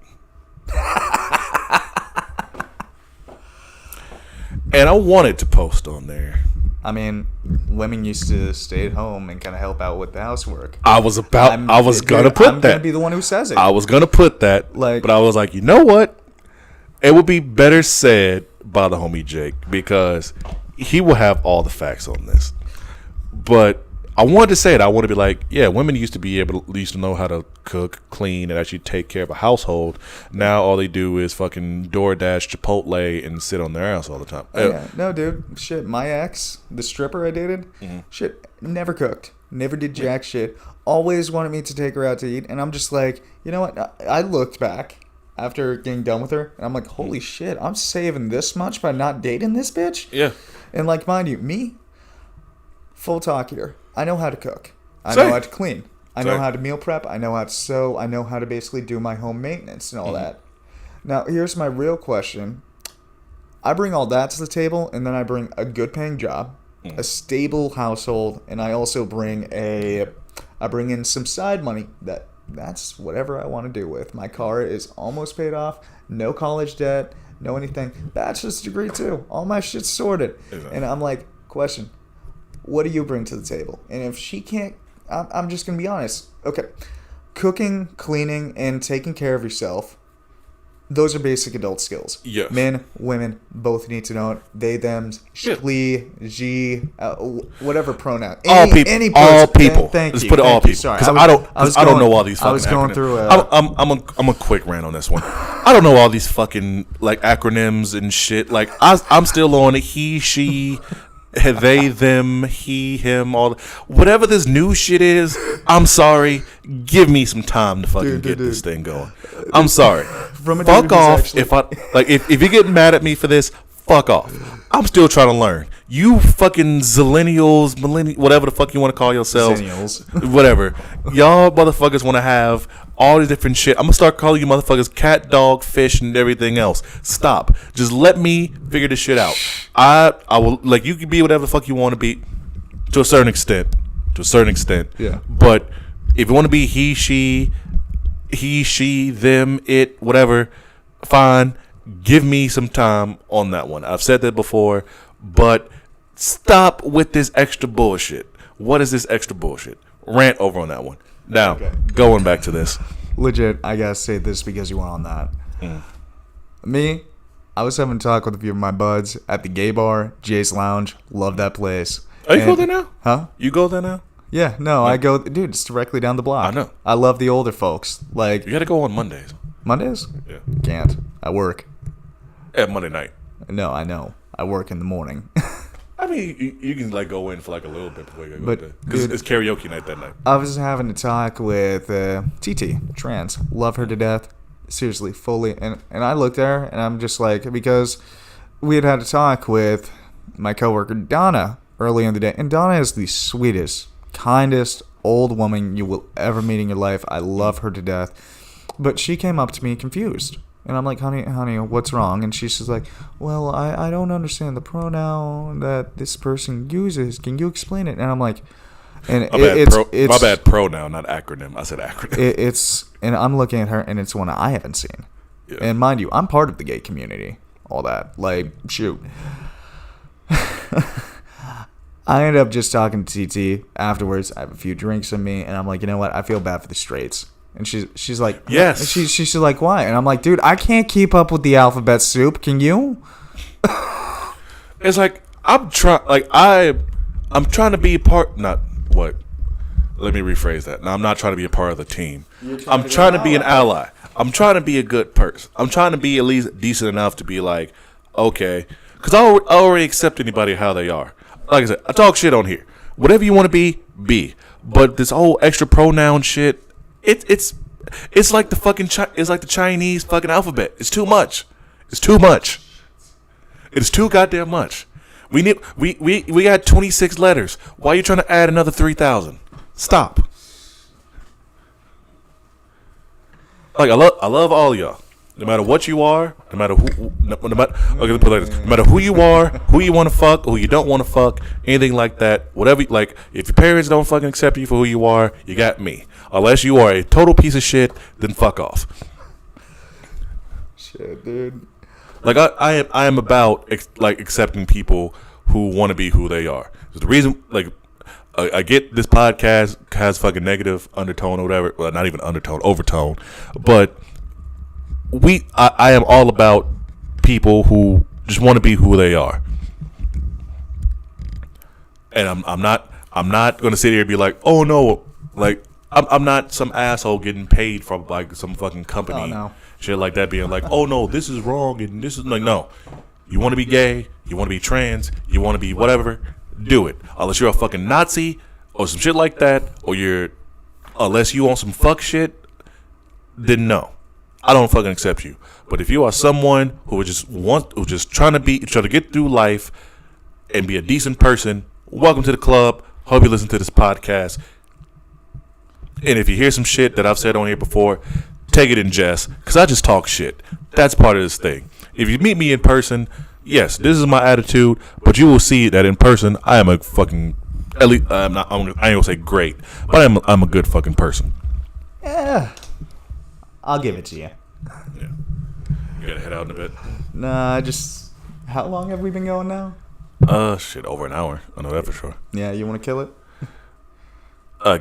And I wanted to post on there. I mean, women used to stay at home and kind of help out with the housework. I was gonna put I'm that. gonna be the one who says it. I was gonna put that, Like- but I was like, you know what? It would be better said by the homie Jake, because he will have all the facts on this. But I wanted to say it. I want to be like, yeah, women used to know how to cook, clean, and actually take care of a household. Now all they do is fucking DoorDash, Chipotle, and sit on their ass all the time. Oh, yeah. No, dude. Shit, my ex, the stripper I dated, shit, never cooked. Never did jack shit. Always wanted me to take her out to eat. And I'm just like, you know what? I looked back after getting done with her, and I'm like, holy shit, I'm saving this much by not dating this bitch? Yeah. And like, mind you, me, full talk here. I know how to cook. I Same. know how to clean. I know Same. how to meal prep. I know how to sew. I know how to basically do my home maintenance and all that. Now, here's my real question. I bring all that to the table, and then I bring a good paying job, a stable household, and I also bring in some side money that's whatever I want to do with. My car is almost paid off, no college debt, no anything. Bachelor's degree too. All my shit's sorted. Exactly. And I'm like, question, what do you bring to the table? And if she can't, I'm just going to be honest. Okay, cooking, cleaning, and taking care of yourself, those are basic adult skills. Yes. Men, women, both need to know it. They, them, Yeah. she, whatever pronoun. All people. All people. Thank Let's you. put it all thank you. people. Sorry. Because I don't know all these fucking I was going acronyms. through I'm a quick rant on this one. I don't know all these fucking like acronyms and shit. Like I'm still on he, she, they, them, he, him, all whatever this new shit is. I'm sorry. Give me some time to fucking get this thing going. I'm sorry. From a dude Fuck who's off. actually- If you're getting mad at me for this, fuck off. I'm still trying to learn. You fucking zillennials, whatever the fuck you want to call yourselves, Zennials. whatever. Y'all motherfuckers want to have all these different shit. I'm gonna start calling you motherfuckers cat, dog, fish, and everything else. Stop. Just let me figure this shit out. I will, like, you can be whatever the fuck you want to be to a certain extent. Yeah. But if you want to be he, she, them, it, whatever, fine. Give me some time on that one. I've said that before, but stop with this extra bullshit. What is this extra bullshit? Rant over on that one. Now, going back to this. Legit, I gotta say this because you went on that. Me, I was having a talk with a few of my buds at the gay bar, Jay's Lounge. Love that place. Oh, you go there now? Huh? You go there now? Yeah, no, I go, dude, it's directly down the block. I know. I love the older folks. Like, You got to go on Mondays. Mondays? Yeah. Can't. I work. At Monday night. No, I know. I work in the morning. I mean, you can like go in for like a little bit before you go But, there. Because dude- it's karaoke night that night. I was having a talk with TT, trans. Love her to death. Seriously, fully. And I looked at her, and I'm just like, because we had a talk with my coworker, Donna, early in the day. And Donna is the sweetest, kindest old woman you will ever meet in your life. I love her to death. But she came up to me confused. And I'm like, honey, what's wrong? And she's just like, well, I don't understand the pronoun that this person uses. Can you explain it? And I'm like, and My bad pronoun, not acronym. I said acronym. And I'm looking at her, and it's one I haven't seen. Yeah. And mind you, I'm part of the gay community. All that, like, shoot. I end up just talking to TT afterwards. I have a few drinks in me, and I'm like, you know what? I feel bad for the straights. And she's like, Yes. She's like, why? And I'm like, dude, I can't keep up with the alphabet soup. Can you? It's like I'm trying to be a part. Not what? Let me rephrase that. Now I'm not trying to be a part of the team. I'm trying to be an ally. I'm trying to be a good person. I'm trying to be at least decent enough to be like, okay, because I already accept anybody how they are. Like I said, I talk shit on here. Whatever you want to be. But this whole extra pronoun shit, it's like the fucking it's like the Chinese fucking alphabet. It's too much. It's too goddamn much. We got 26 letters. Why are you trying to add another 3,000? Stop. Like I love all y'all. No matter what you are, no matter who, no matter no matter who you are, who you want to fuck, who you don't want to fuck, anything like that, whatever. Like if your parents don't fucking accept you for who you are, you got me. Unless you are a total piece of shit, then fuck off. Shit, dude. Like I am about accepting people who want to be who they are. The reason, like, I get this podcast has fucking negative undertone or whatever. Well, not even undertone, overtone, but. I am all about people who just want to be who they are, and I'm not gonna sit here and be like, oh no, like I'm not some asshole getting paid from like some fucking company, oh, no. Shit like that, being like, oh no, this is wrong and this is like, no, you want to be gay, you want to be trans, you want to be whatever, do it. Unless you're a fucking Nazi or some shit like that, or unless you want some fuck shit, then no. I don't fucking accept you. But if you are someone who just trying to get through life and be a decent person, welcome to the club. Hope you listen to this podcast. And if you hear some shit that I've said on here before, take it in jest, because I just talk shit. That's part of this thing. If you meet me in person, yes, this is my attitude, but you will see that in person, I am a fucking, at least, I ain't gonna say great, but I'm a good fucking person. Yeah. I'll give it to you. Yeah. You gotta head out in a bit. Nah, how long have we been going now? Shit, over an hour. I know that for sure. Yeah, you want to kill it?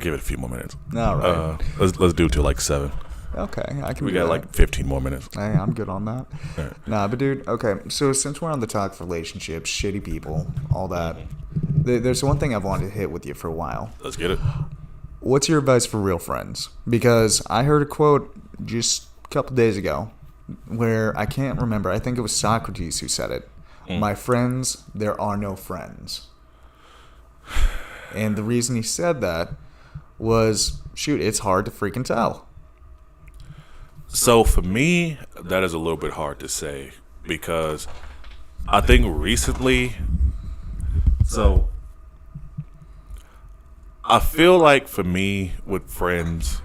Give it a few more minutes. All right. Let's do it till like 7. Okay, I can. We got like 15 more minutes. Hey, I'm good on that. Right. Nah, but dude, okay. So since we're on the talk of relationships, shitty people, all that, there's one thing I've wanted to hit with you for a while. Let's get it. What's your advice for real friends? Because I heard a quote just a couple days ago where I can't remember. I think it was Socrates who said it. My friends, there are no friends. And the reason he said that was, shoot, it's hard to freaking tell. So for me, that is a little bit hard to say because I think recently, I feel like for me with friends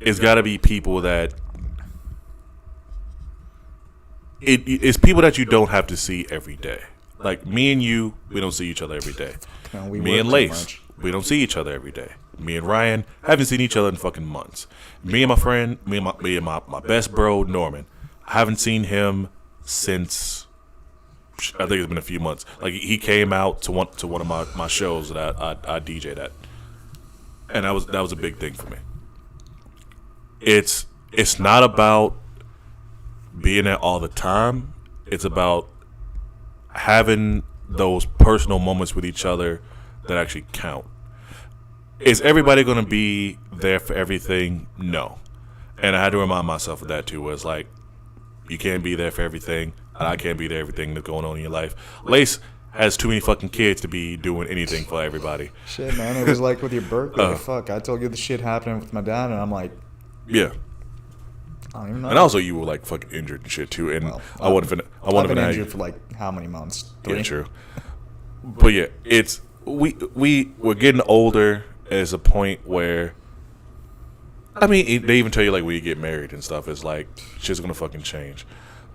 it's got to be people that it's people that you don't have to see every day. Like me and you, we don't see each other every day. No, Me and Lace, we don't see each other every day. Me and Ryan haven't seen each other in fucking months. Me and my friend, me and my best bro Norman, I haven't seen him since I think it's been a few months. Like he came out to one of my shows that I DJ'd at, and that was a big thing for me. It's not about being there all the time. It's about having those personal moments with each other that actually count. Is everybody going to be there for everything? No. And I had to remind myself of that too, where it's like, you can't be there for everything, and I can't be there for everything that's going on in your life. Lace has too many fucking kids to be doing anything for everybody. Shit, man, it was like with your birthday. Fuck, I told you the shit happening with my dad, and I'm like, yeah. I don't even know. And also, you were like fucking injured and shit too, and Well, I've been injured for like how many months? 3? Yeah, true. But yeah, it's we're getting older. There's a point where, I mean, they even tell you like when you get married and stuff, it's like shit's gonna fucking change.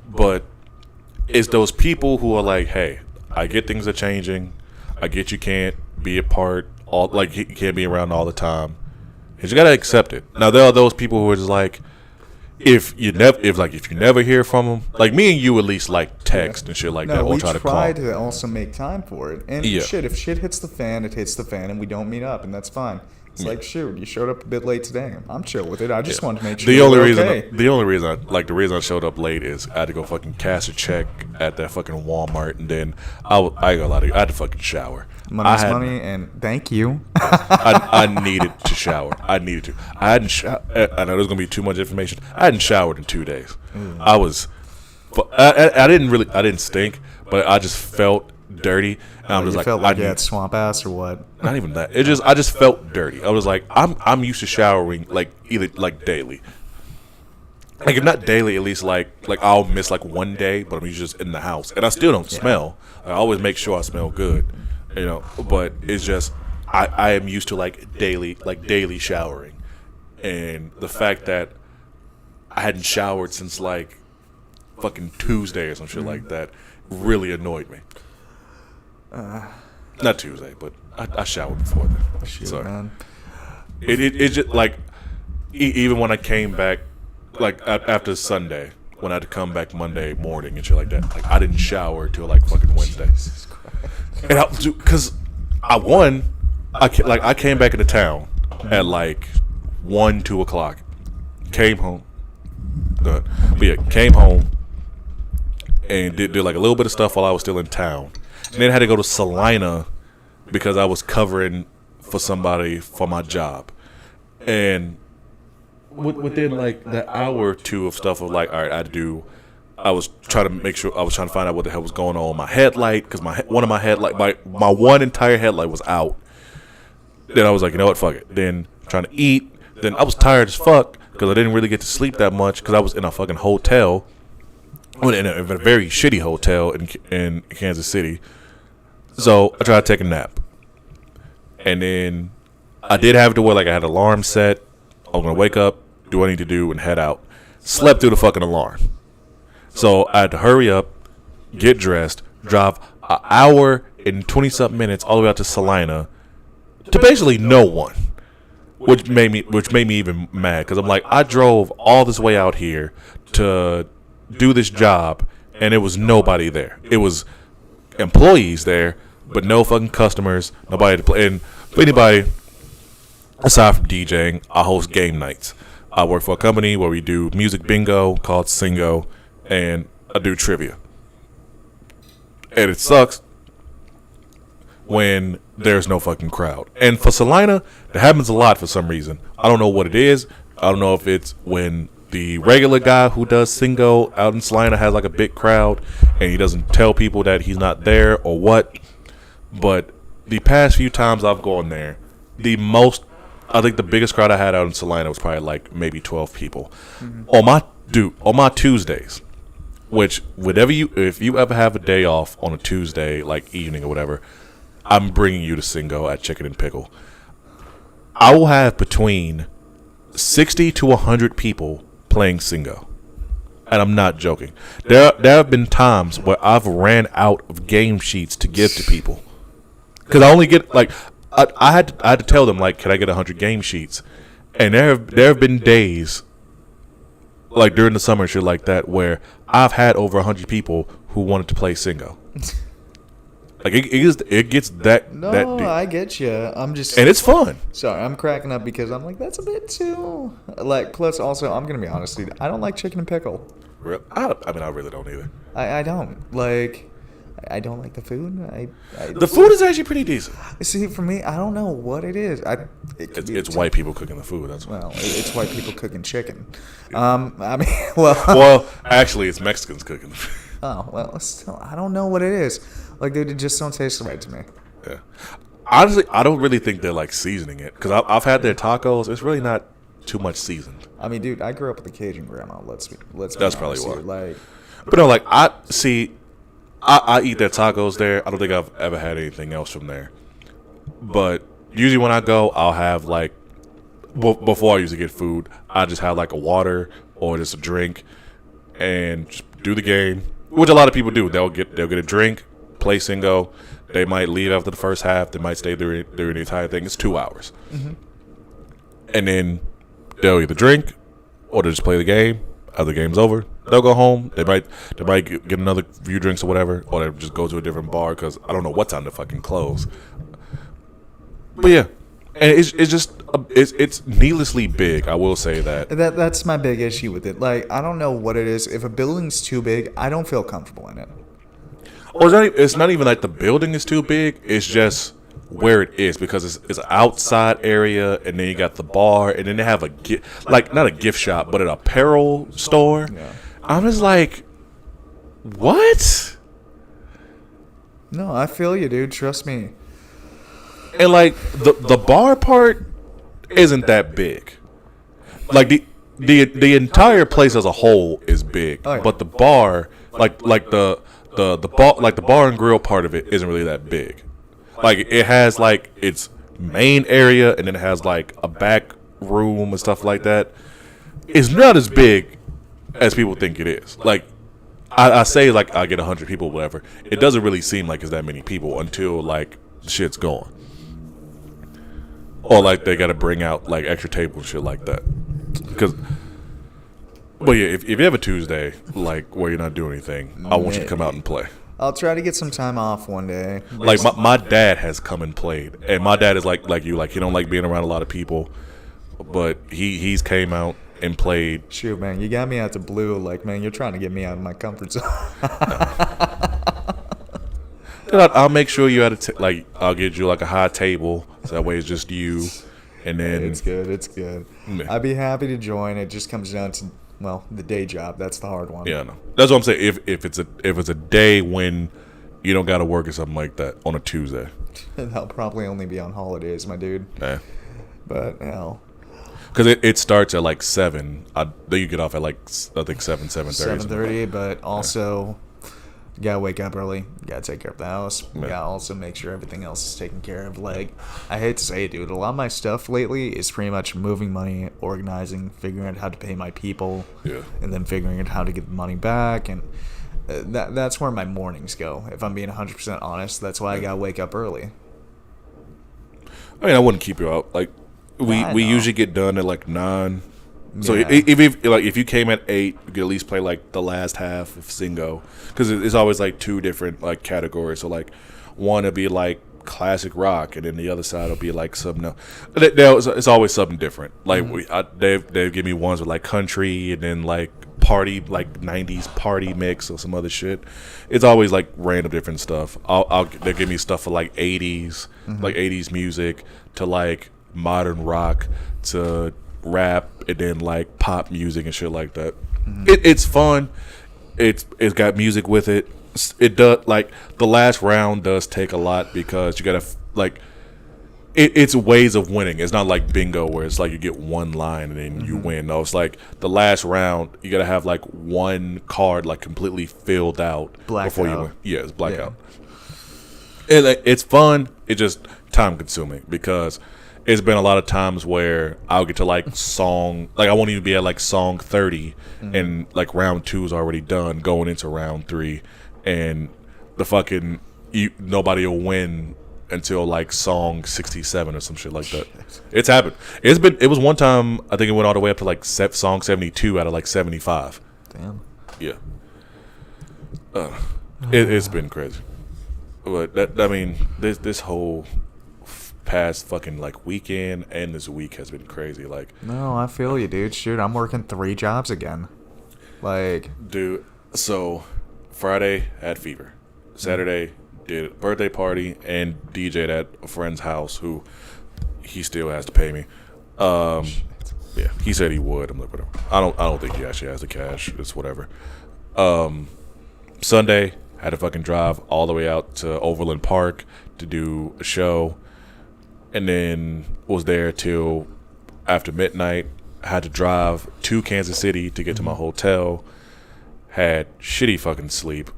But it's those people who are like, hey, I get things are changing. I get you can't be a part all, like you can't be around all the time. And you gotta accept it. Now there are those people who are just like, if you never hear from them, like me and you at least like text and shit like that, or try to call. We try to also make time for it. And shit, if shit hits the fan, it hits the fan, and we don't meet up, and that's fine. It's like, shoot, you showed up a bit late today. I'm chill with it. I just wanted to make sure the only reason I showed up late is I had to go fucking cash a check at that fucking Walmart, and then I ain't gonna lie to you, I had to fucking shower. Money's money, and thank you. I needed to shower. I needed to. I hadn't showered. I know there's gonna be too much information. I hadn't showered in 2 days. I didn't stink, but I just felt dirty. And I was you like, felt like you had swamp ass or what? Not even that. I just felt dirty. I was like, I'm used to showering like either like daily. like if not daily, at least like I'll miss like one day, but I'm usually just in the house, and I still don't smell. I always make sure I smell good, you know. But it's just I am used to like daily showering, and the fact that I hadn't showered since like fucking Tuesday or some shit like that really annoyed me. Not Tuesday, but I showered before then. Shoot, Sorry. man. It just like even when I came back, like after Sunday, when I had to come back Monday morning and shit like that, like I didn't shower till like fucking Wednesday. And because I came back into town at like 2 o'clock, came home, but yeah, came home and did like a little bit of stuff while I was still in town, and then had to go to Salina because I was covering for somebody for my job, and within like the hour or two of stuff of like, all right, I was trying to find out what the hell was going on with my headlight, because my one entire headlight was out. Then I was like, you know what, fuck it. Then trying to eat. Then I was tired as fuck because I didn't really get to sleep that much because I was in a fucking hotel, in a very shitty hotel in Kansas City. So I tried to take a nap, and then I did have to where like I had an alarm set. I was gonna wake up, do what I need to do, and head out. Slept through the fucking alarm. So I had to hurry up, get dressed, drive an hour and 20-something minutes all the way out to Salina to basically no one, which made me even mad because I'm like, I drove all this way out here to do this job and it was nobody there. It was employees there, but no fucking customers, nobody to play. And for anybody aside from DJing, I host game nights. I work for a company where we do music bingo called Singo, and I do trivia. And it sucks when there's no fucking crowd. And for Salina, that happens a lot for some reason. I don't know what it is. I don't know if it's when the regular guy who does Singo out in Salina has like a big crowd and he doesn't tell people that he's not there or what. But the past few times I've gone there, I think the biggest crowd I had out in Salina was probably like maybe 12 people. Mm-hmm. On my Tuesdays, which if you ever have a day off on a Tuesday, like evening or whatever, I'm bringing you to Singo at Chicken and Pickle. I will have between 60 to 100 people playing Singo. And I'm not joking. There have been times where I've ran out of game sheets to give to people. Because I only get, like, I had to tell them, like, can I get 100 game sheets? And there have been days, like during the summer and shit like that, where I've had over 100 people who wanted to play Singo. Like it gets that No, that deep. I get you. And it's fun. Sorry, I'm cracking up because I'm like, that's a bit too. Like, plus also, I'm gonna be honest, dude. I don't like chicken and pickle. I mean, I really don't either. I don't like. I don't like the food. The food is actually pretty decent. See, for me, I don't know what it is. It's white people cooking the food. That's well, it's white people cooking chicken. I mean, well, well, actually, it's Mexicans cooking the food. Oh well, still, I don't know what it is. Like, dude, it just don't taste right to me. Yeah, honestly, I don't really think they're like seasoning it because I've had their tacos. It's really not too much seasoned. I mean, dude, I grew up with a Cajun grandma. Let's. That's probably why. Like, but no, like I eat their tacos there. I don't think I've ever had anything else from there. But usually when I go, I'll have like before I usually get food, I just have like a water or just a drink and just do the game, which a lot of people do. They'll get a drink, play Singo. They might leave after the first half. They might stay during the entire thing. It's 2 hours, and then they'll either drink or they'll just play the game. After the game's over, they'll go home. They might get another few drinks or whatever, or they'll just go to a different bar because I don't know what time to fucking close. But yeah, and it's needlessly big. I will say that. That's my big issue with it. Like, I don't know what it is. If a building's too big, I don't feel comfortable in it. Or it's not even like the building is too big. It's just where it is because it's an outside area, and then you got the bar, and then they have not a gift shop, but an apparel store. Yeah. I'm just like, what? No, I feel you, dude. Trust me. And like the bar part isn't that big. Like the entire place as a whole is big, Oh, yeah. but the bar, the bar and grill part of it isn't really that big. Like it has like its main area, and then it has like a back room and stuff like that. It's not as big as people think it is. Like I say, like I get 100 people, whatever. It doesn't really seem like it's that many people until like shit's gone, or like they got to bring out like extra tables and shit like that. Because, but yeah, if you have a Tuesday like where you're not doing anything, I want you to come out and play. I'll try to get some time off one day. Like my dad has come and played, and my dad is like you, like he don't like being around a lot of people, but he's came out and played. Shoot, man, you got me out to blue. Like, man, you're trying to get me out of my comfort zone. I'll make sure you like I'll get you like a high table, so that way it's just you, and then It's good. It's good. Yeah. I'd be happy to join. It just comes down to, well, the day job. That's the hard one. Yeah, no, that's what I'm saying. If it's a day when you don't got to work or something like that on a Tuesday, That'll probably only be on holidays, my dude. yeah. But, hell. Because it starts at like 7. Then you get off at like I think 7:30. 7:30, but also you gotta wake up early. You gotta take care of the house. You Yeah. gotta also make sure everything else is taken care of. Like, I hate to say it, dude, a lot of my stuff lately is pretty much moving money, organizing, figuring out how to pay my people, Yeah. and then figuring out how to get the money back. And that's where my mornings go. If I'm being 100% honest, that's why I gotta wake up early. I mean, I wouldn't keep you out. Like we I know. usually get done at like 9. So Yeah. if you came at 8, you could at least play like the last half of Singo, because it's always like 2 different like categories. So like one will be like classic rock, and then the other side will be like something else. It's always something different. Like they give me ones with like country, and then like party, like 90s party mix or some other shit. It's always like random different stuff. They give me stuff for like 80s, like 80s music, to like modern rock, to rap, and then like pop music and shit like that. It's fun. It's got music with it. It does, like the last round does take a lot, because you gotta like it's ways of winning. It's not like bingo where it's like you get one line and then you win. No, it's like the last round you gotta have like one card like completely filled out Blacked before you out. win. Yeah, it's blackout. Yeah. It's fun. It's just time consuming, because it's been a lot of times where I'll get to like song, like I won't even be at like song 30, and like round 2 is already done, going into round 3, and the fucking nobody will win until like song 67 or some shit like that. It's happened. It was one time, I think it went all the way up to like song 72 out of like 75. Damn. Yeah. It's been crazy. But I mean, this whole past fucking like weekend and this week has been crazy. Like, No, I feel you, dude. Shoot, I'm working 3 jobs again. Like, dude, so Friday had fever. Saturday did a birthday party and DJ'd at a friend's house, who he still has to pay me. Yeah, he said he would. I'm like, whatever. I don't think he actually has the cash. It's whatever. Sunday had to fucking drive all the way out to Overland Park to do a show, and then was there till after midnight. Had to drive to Kansas City to get to my hotel. Had shitty fucking sleep.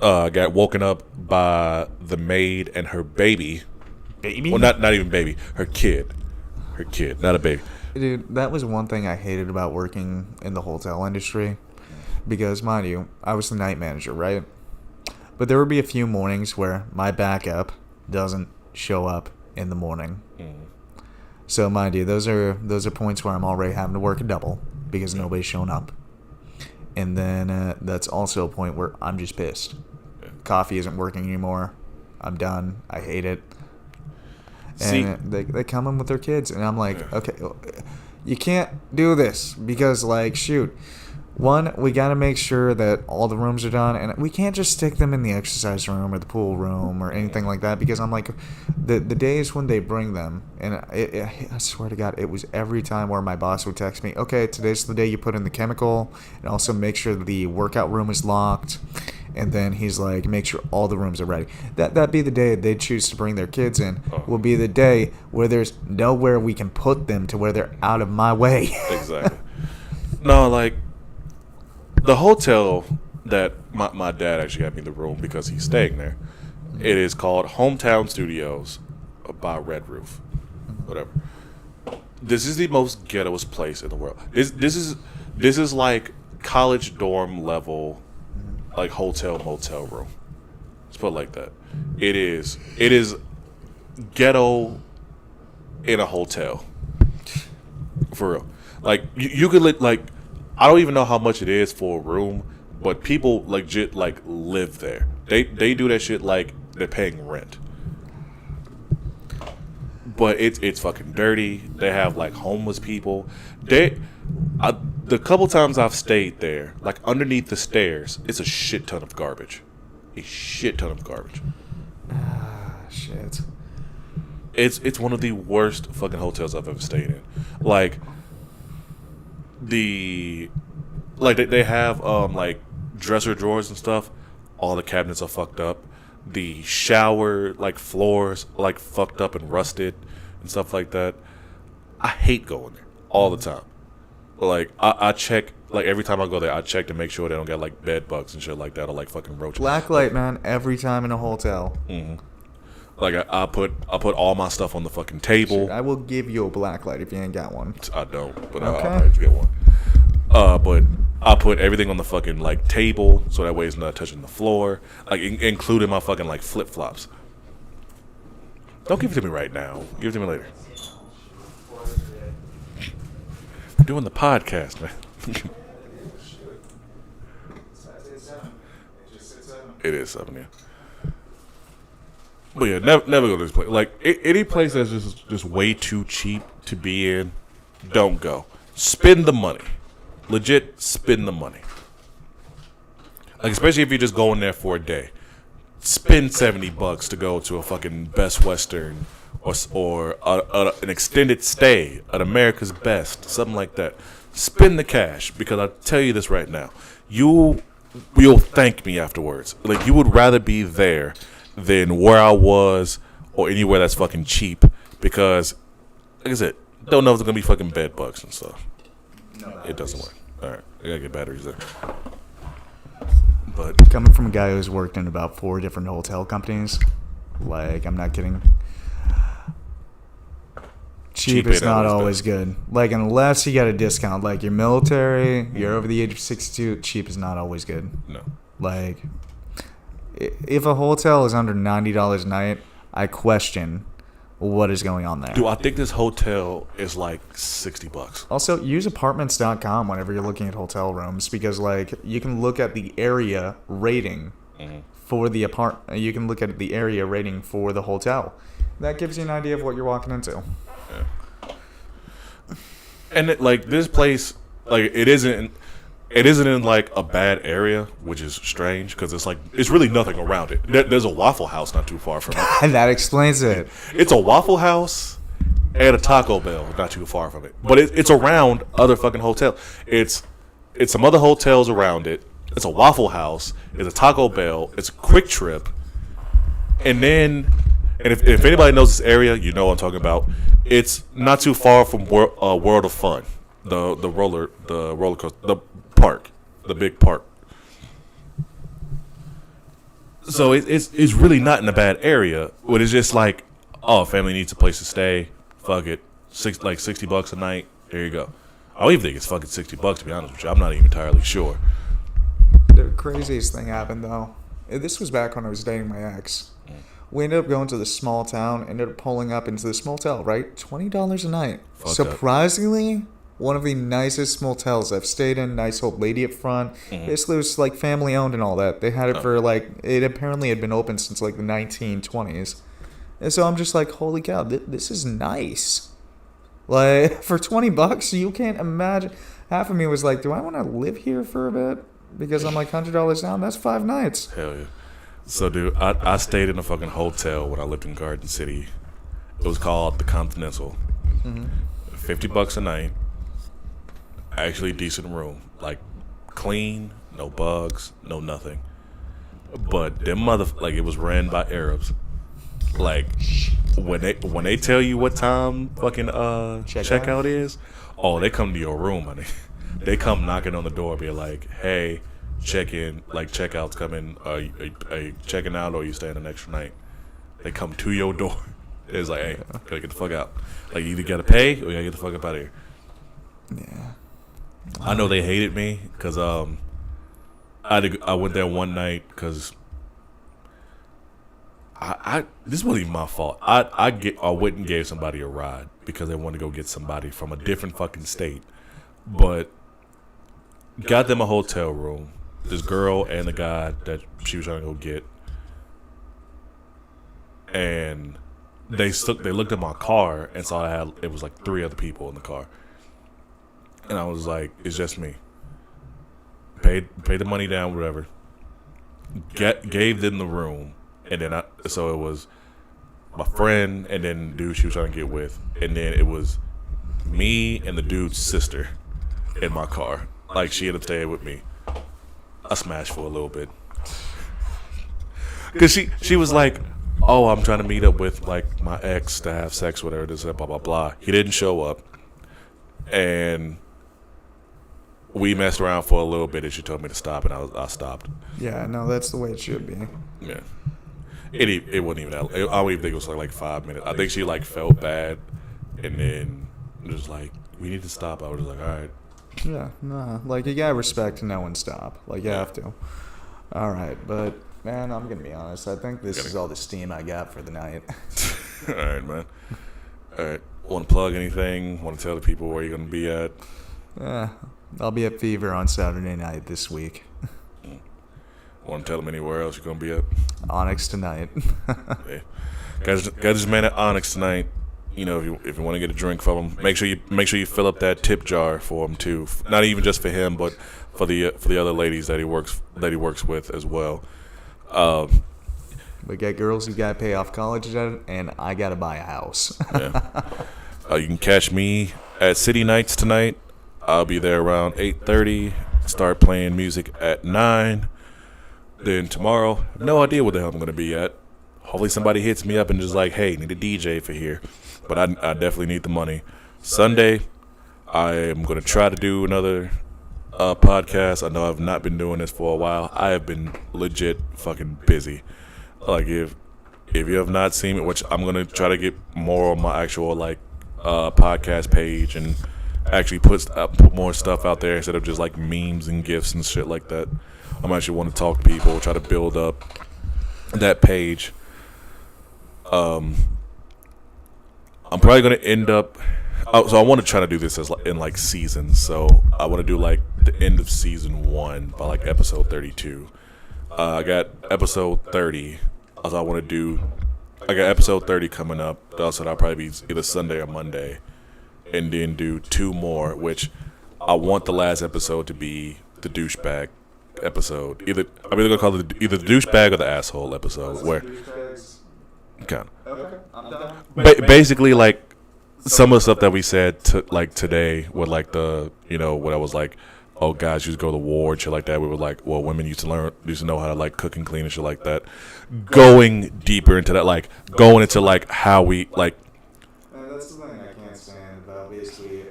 Got woken up by the maid and her baby. baby? Well, not even baby. Her kid, not a baby. Dude, that was one thing I hated about working in the hotel industry. Because, mind you, I was the night manager, right? But there would be a few mornings where my backup doesn't show up in the morning. So, mind you, those are points where I'm already having to work a double because nobody's shown up. And then that's also a point where I'm just pissed. Coffee isn't working anymore. I'm done. I hate it. And they come in with their kids, and I'm like, okay, you can't do this because, like, shoot. One, we got to make sure that all the rooms are done, and we can't just stick them in the exercise room or the pool room or anything like that, because I'm like, the days when they bring them, and I swear to God, it was every time where my boss would text me, okay, today's the day you put in the chemical, and also make sure the workout room is locked, and then he's like, make sure all the rooms are ready. That'd be the day they choose to bring their kids in. Will be the day where there's nowhere we can put them to where they're out of my way. Exactly. No, like the hotel that my dad actually got me the room because he's staying there. It is called Hometown Studios by Red Roof, whatever. This is the most ghettoest place in the world. This is like college dorm level, like hotel motel room. Let's put it like that. It is ghetto in a hotel. For real. Like you could like I don't even know how much it is for a room, but people legit like live there. They do that shit like they're paying rent. But it's fucking dirty. They have like homeless people. The couple times I've stayed there, like underneath the stairs, it's a shit ton of garbage. A shit ton of garbage. Shit. It's one of the worst fucking hotels I've ever stayed in. Like they have like dresser drawers and stuff. All the cabinets are fucked up. The shower like floors like fucked up and rusted and stuff like that. I hate going there all the time. Like I check, like every time I go there, I check to make sure they don't get like bed bugs and shit like that or like fucking roaches. Blacklight, man, every time in a hotel. Mm-hmm. Like I put all my stuff on the fucking table. Shit, I will give you a blacklight if you ain't got one. I don't, but Okay. I'll probably get one. But I put everything on the fucking like table so that way it's not touching the floor, like including my fucking like flip flops. Don't give it to me right now. Give it to me later. We're doing the podcast, man. It is 7, yeah. But yeah, never go to this place. Like any place that's just way too cheap to be in, don't go. Spend the money. Legit, spend the money. Like especially if you're just going there for a day. Spend $70 to go to a fucking Best Western or an extended stay at America's Best, something like that. Spend the cash because I'll tell you this right now, you'll thank me afterwards. Like you would rather be there than where I was or anywhere that's fucking cheap because, like I said, don't know if there's gonna be fucking bed bugs and stuff. It doesn't work. All right, I gotta get batteries there. But Coming from a guy who's worked in about 4 different hotel companies, like, I'm not kidding. Cheap is not always good. Like, unless you got a discount, like you're military, you're over the age of 62, cheap is not always good. no. Like, if a hotel is under $90 a night, I question what is going on there. Dude, I think this hotel is like $60. Also, use apartments.com whenever you're looking at hotel rooms because, like, you can look at the area rating for the you can look at the area rating for the hotel. That gives you an idea of what you're walking into. Yeah. And like this place, like it isn't in like a bad area, which is strange because it's really nothing around it. There's a Waffle House not too far from it. And that explains it. It's a Waffle House and a Taco Bell not too far from it. But it's around other fucking hotels. It's some other hotels around it. It's a Waffle House. It's a Taco Bell. It's a Quick Trip. And if anybody knows this area, you know what I'm talking about. It's not too far from World of Fun, the roller coaster, the park, the big park. So it's really not in a bad area, but it's just like, oh, family needs a place to stay. Fuck it, $60 a night. There you go. I don't even think it's fucking $60 to be honest with you. I'm not even entirely sure. The craziest thing happened though. This was back when I was dating my ex. We ended up going to this small town. Ended up pulling up into this motel. Right, $20 a night. Fucked Surprisingly, one of the nicest motels I've stayed in. Nice old lady up front. Basically, it was like family owned and all that. They had it for like, it apparently had been open since like the 1920s. And so I'm just like, holy cow, this is nice. Like, for $20, you can't imagine. Half of me was like, do I want to live here for a bit? Because I'm like $100 down. That's 5 nights. Hell yeah. So, dude, I stayed in a fucking hotel when I lived in Garden City. It was called the Continental. $50 a night. Actually decent room. Like, clean, no bugs, no nothing. but them like it was ran by Arabs. Like when they tell you what time fucking checkout is, oh, they come to your room, honey. They come knocking on the door, be like, hey, check in, like checkout's coming. Are you checking out, or are you staying an extra night? They come to your door. It's like, hey, gotta get the fuck out. Like, you either gotta pay or you gotta get the fuck up out of here. Yeah. I know they hated me because I went there one night because this wasn't even my fault. I went and gave somebody a ride because they wanted to go get somebody from a different fucking state, but got them a hotel room. This girl and the guy that she was trying to go get, and they looked at my car and saw it was like 3 other people in the car, and I was like, it's just me. Paid the money down, whatever. Gave them the room, and then so it was my friend and then the dude she was trying to get with, and then it was me and the dude's sister in my car. Like, she ended up staying with me. I smashed for a little bit because she was like, oh, I'm trying to meet up with like my ex to have sex with her, this blah blah blah. He didn't show up, and we messed around for a little bit, and she told me to stop, and I stopped. Yeah, no, that's the way it should be. Yeah, it wasn't even that. I don't even think it was like 5 minutes. I think she like felt bad, and then just like, we need to stop. I was just like, all right. Yeah, nah, like, you gotta respect no one stop. Like, you have to. All right, but man, I'm gonna be honest. I think this is all the steam I got for the night. All right, man. All right. Want to plug anything? Want to tell the people where you're gonna be at? I'll be at Fever on Saturday night this week. Want to tell them anywhere else you're gonna be at? Onyx tonight. Yeah. Got this man at Onyx tonight. You know, if you want to get a drink from him, make sure you fill up that tip jar for him too. Not even just for him, but for the other ladies that he works with as well. We got girls who gotta pay off college debt, and I gotta buy a house. Yeah. You can catch me at City Nights tonight. I'll be there around 8:30. Start playing music at 9. Then tomorrow, I have no idea where the hell I'm gonna be at. Hopefully somebody hits me up and just like, hey, need a DJ for here. But I definitely need the money. Sunday, I am going to try to do another podcast. I know I've not been doing this for a while. I have been legit fucking busy. Like, if you have not seen it, which I'm going to try to get more on my actual like podcast page and actually put more stuff out there instead of just like memes and gifs and shit like that. I'm actually want to talk to people, try to build up that page. I'm probably going to end up... so I want to try to do this as in like seasons. So I want to do like the end of season 1 by like episode 32. I got episode 30. Also, I got episode 30 coming up. Also, that'll probably be either Sunday or Monday. And then do 2 more, which I want the last episode to be the douchebag episode. I'm either going to call it either the douchebag or the asshole episode. Where... Kind of. Okay, I'm done. Basically, like, some of the stuff that we said like today with like the, you know, when I was like, oh, guys used to go to war and shit like that. We were like, well, women used to know how to like cook and clean and shit like that. Going deeper into that, like going into like how we like. That's the thing I can't stand about basically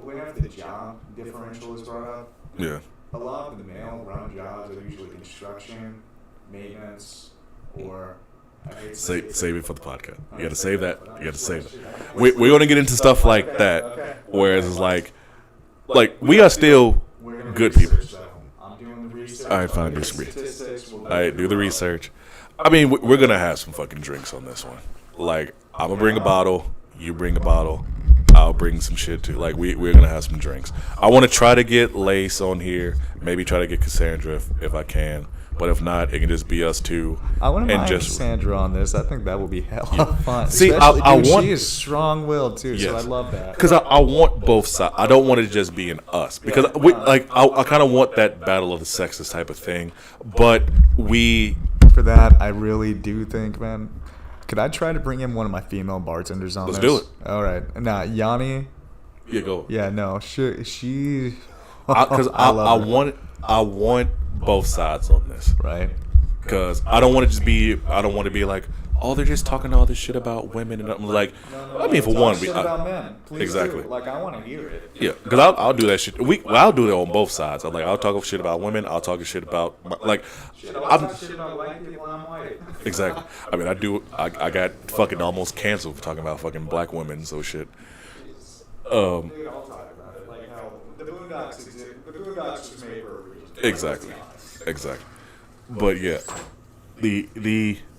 whenever the job differential is brought up. Yeah. A lot of the male-run jobs are usually construction, maintenance, or. Save it for the podcast. You gotta save that. You gotta save it. We're gonna get into stuff like that, whereas it's like we are still good people. I'm doing the research. All right, fine. Do some research. All right, do the research. I mean, we're gonna have some fucking drinks on this one. Like, I'm gonna bring a bottle. You bring a bottle. I'll bring some shit too. Like, we're gonna have some drinks. I want to try to get Lace on here. Maybe try to get Cassandra if I can. But if not, it can just be us two. I want to mind Cassandra on this. I think that will be hella fun. See, I want. She is strong-willed too, so I love that. Because I want both sides. I don't want it to just be an us. Because I kind of want that battle of the sexes type of thing. But for that, I really do think, man. Could I try to bring in one of my female bartenders on this? Let's do it. All right. Now, Yanni. Yeah, go. Yeah, no, she. Because I want both sides on this, right? because I don't want to just be. I don't want to be like, oh, they're just talking all this shit about women, and I'm like, I mean, for Talk one, shit about men. Please exactly. do. Like, I want to hear it. Yeah, because I'll do that shit. I'll do it on both sides. I'll talk shit about women. I'll talk shit about I'm Talk shit about white people. I'm white. exactly. I mean, I do. I got fucking almost canceled for talking about fucking black women. So shit. Dude, I'll talk about it. Like how the Boondocks exist. The Boondocks was made for a reason. Exactly. But yeah,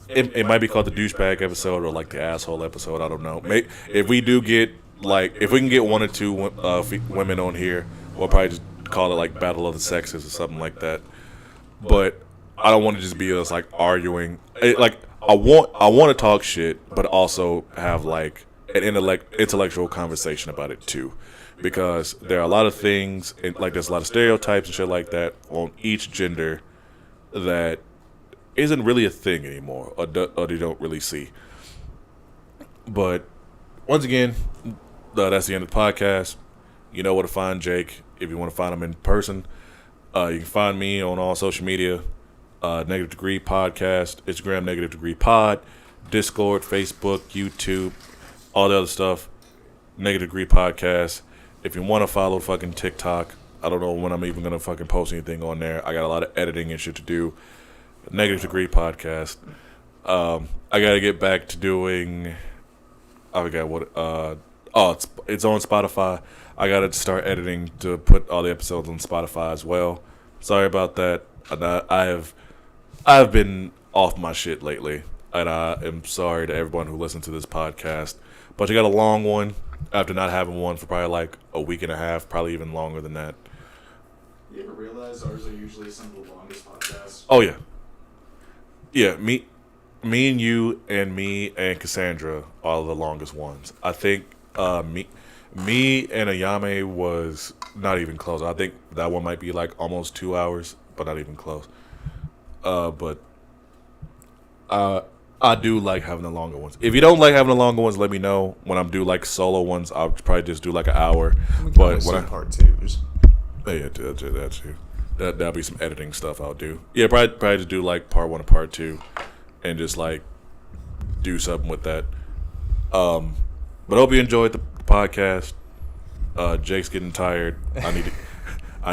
it might be called the douchebag episode or like the asshole episode. I don't know. If we do get if we can get one or two women on here, we'll probably just call it like Battle of the Sexes or something like that. But I don't want to just be us like arguing. I want to talk shit, but also have like an intellectual conversation about it too, because there are a lot of things and like there's a lot of stereotypes and shit like that on each gender that isn't really a thing anymore, or they don't really see. But once again, that's the end of the podcast. You know where to find Jake if you want to find him in person. You can find me on all social media. Negative Degree Podcast, Instagram Negative Degree Pod, Discord, Facebook, YouTube, all the other stuff. Negative Degree Podcast. If you want to follow fucking TikTok, I don't know when I'm even gonna fucking post anything on there. I got a lot of editing and shit to do. Negative Degree Podcast. I gotta get back to doing. I forgot what. It's on Spotify. I gotta start editing to put all the episodes on Spotify as well. Sorry about that. I have been off my shit lately, and I am sorry to everyone who listened to this podcast. But you got a long one after not having one for probably like a week and a half, probably even longer than that. You ever realize ours are usually some of the longest podcasts? Oh yeah. Yeah, me and you and me and Cassandra are the longest ones. I think me and Ayame was not even close. I think that one might be like almost 2 hours, but not even close. But I do like having the longer ones. If you don't like having the longer ones, let me know. When I'm do like solo ones, I'll probably just do like an hour. But when part twos. Yeah, that too. That'll be some editing stuff I'll do. Yeah, probably just do like part 1 and part 2, and just like do something with that. But I hope you enjoyed the podcast. Jake's getting tired. I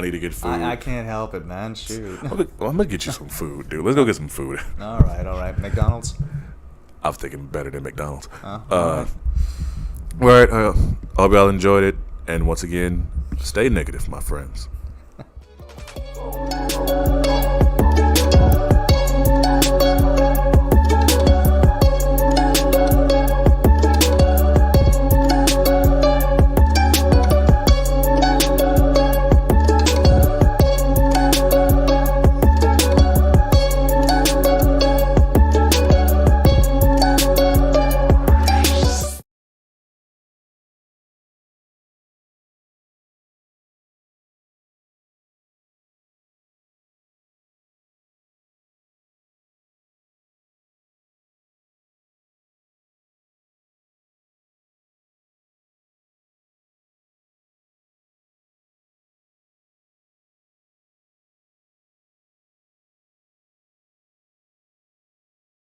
need to get food. I can't help it, man. Shoot. I'm gonna get you some food, dude. Let's go get some food. All right. McDonald's. I was thinking better than McDonald's. All right. I hope y'all enjoyed it, and once again, stay negative, my friends.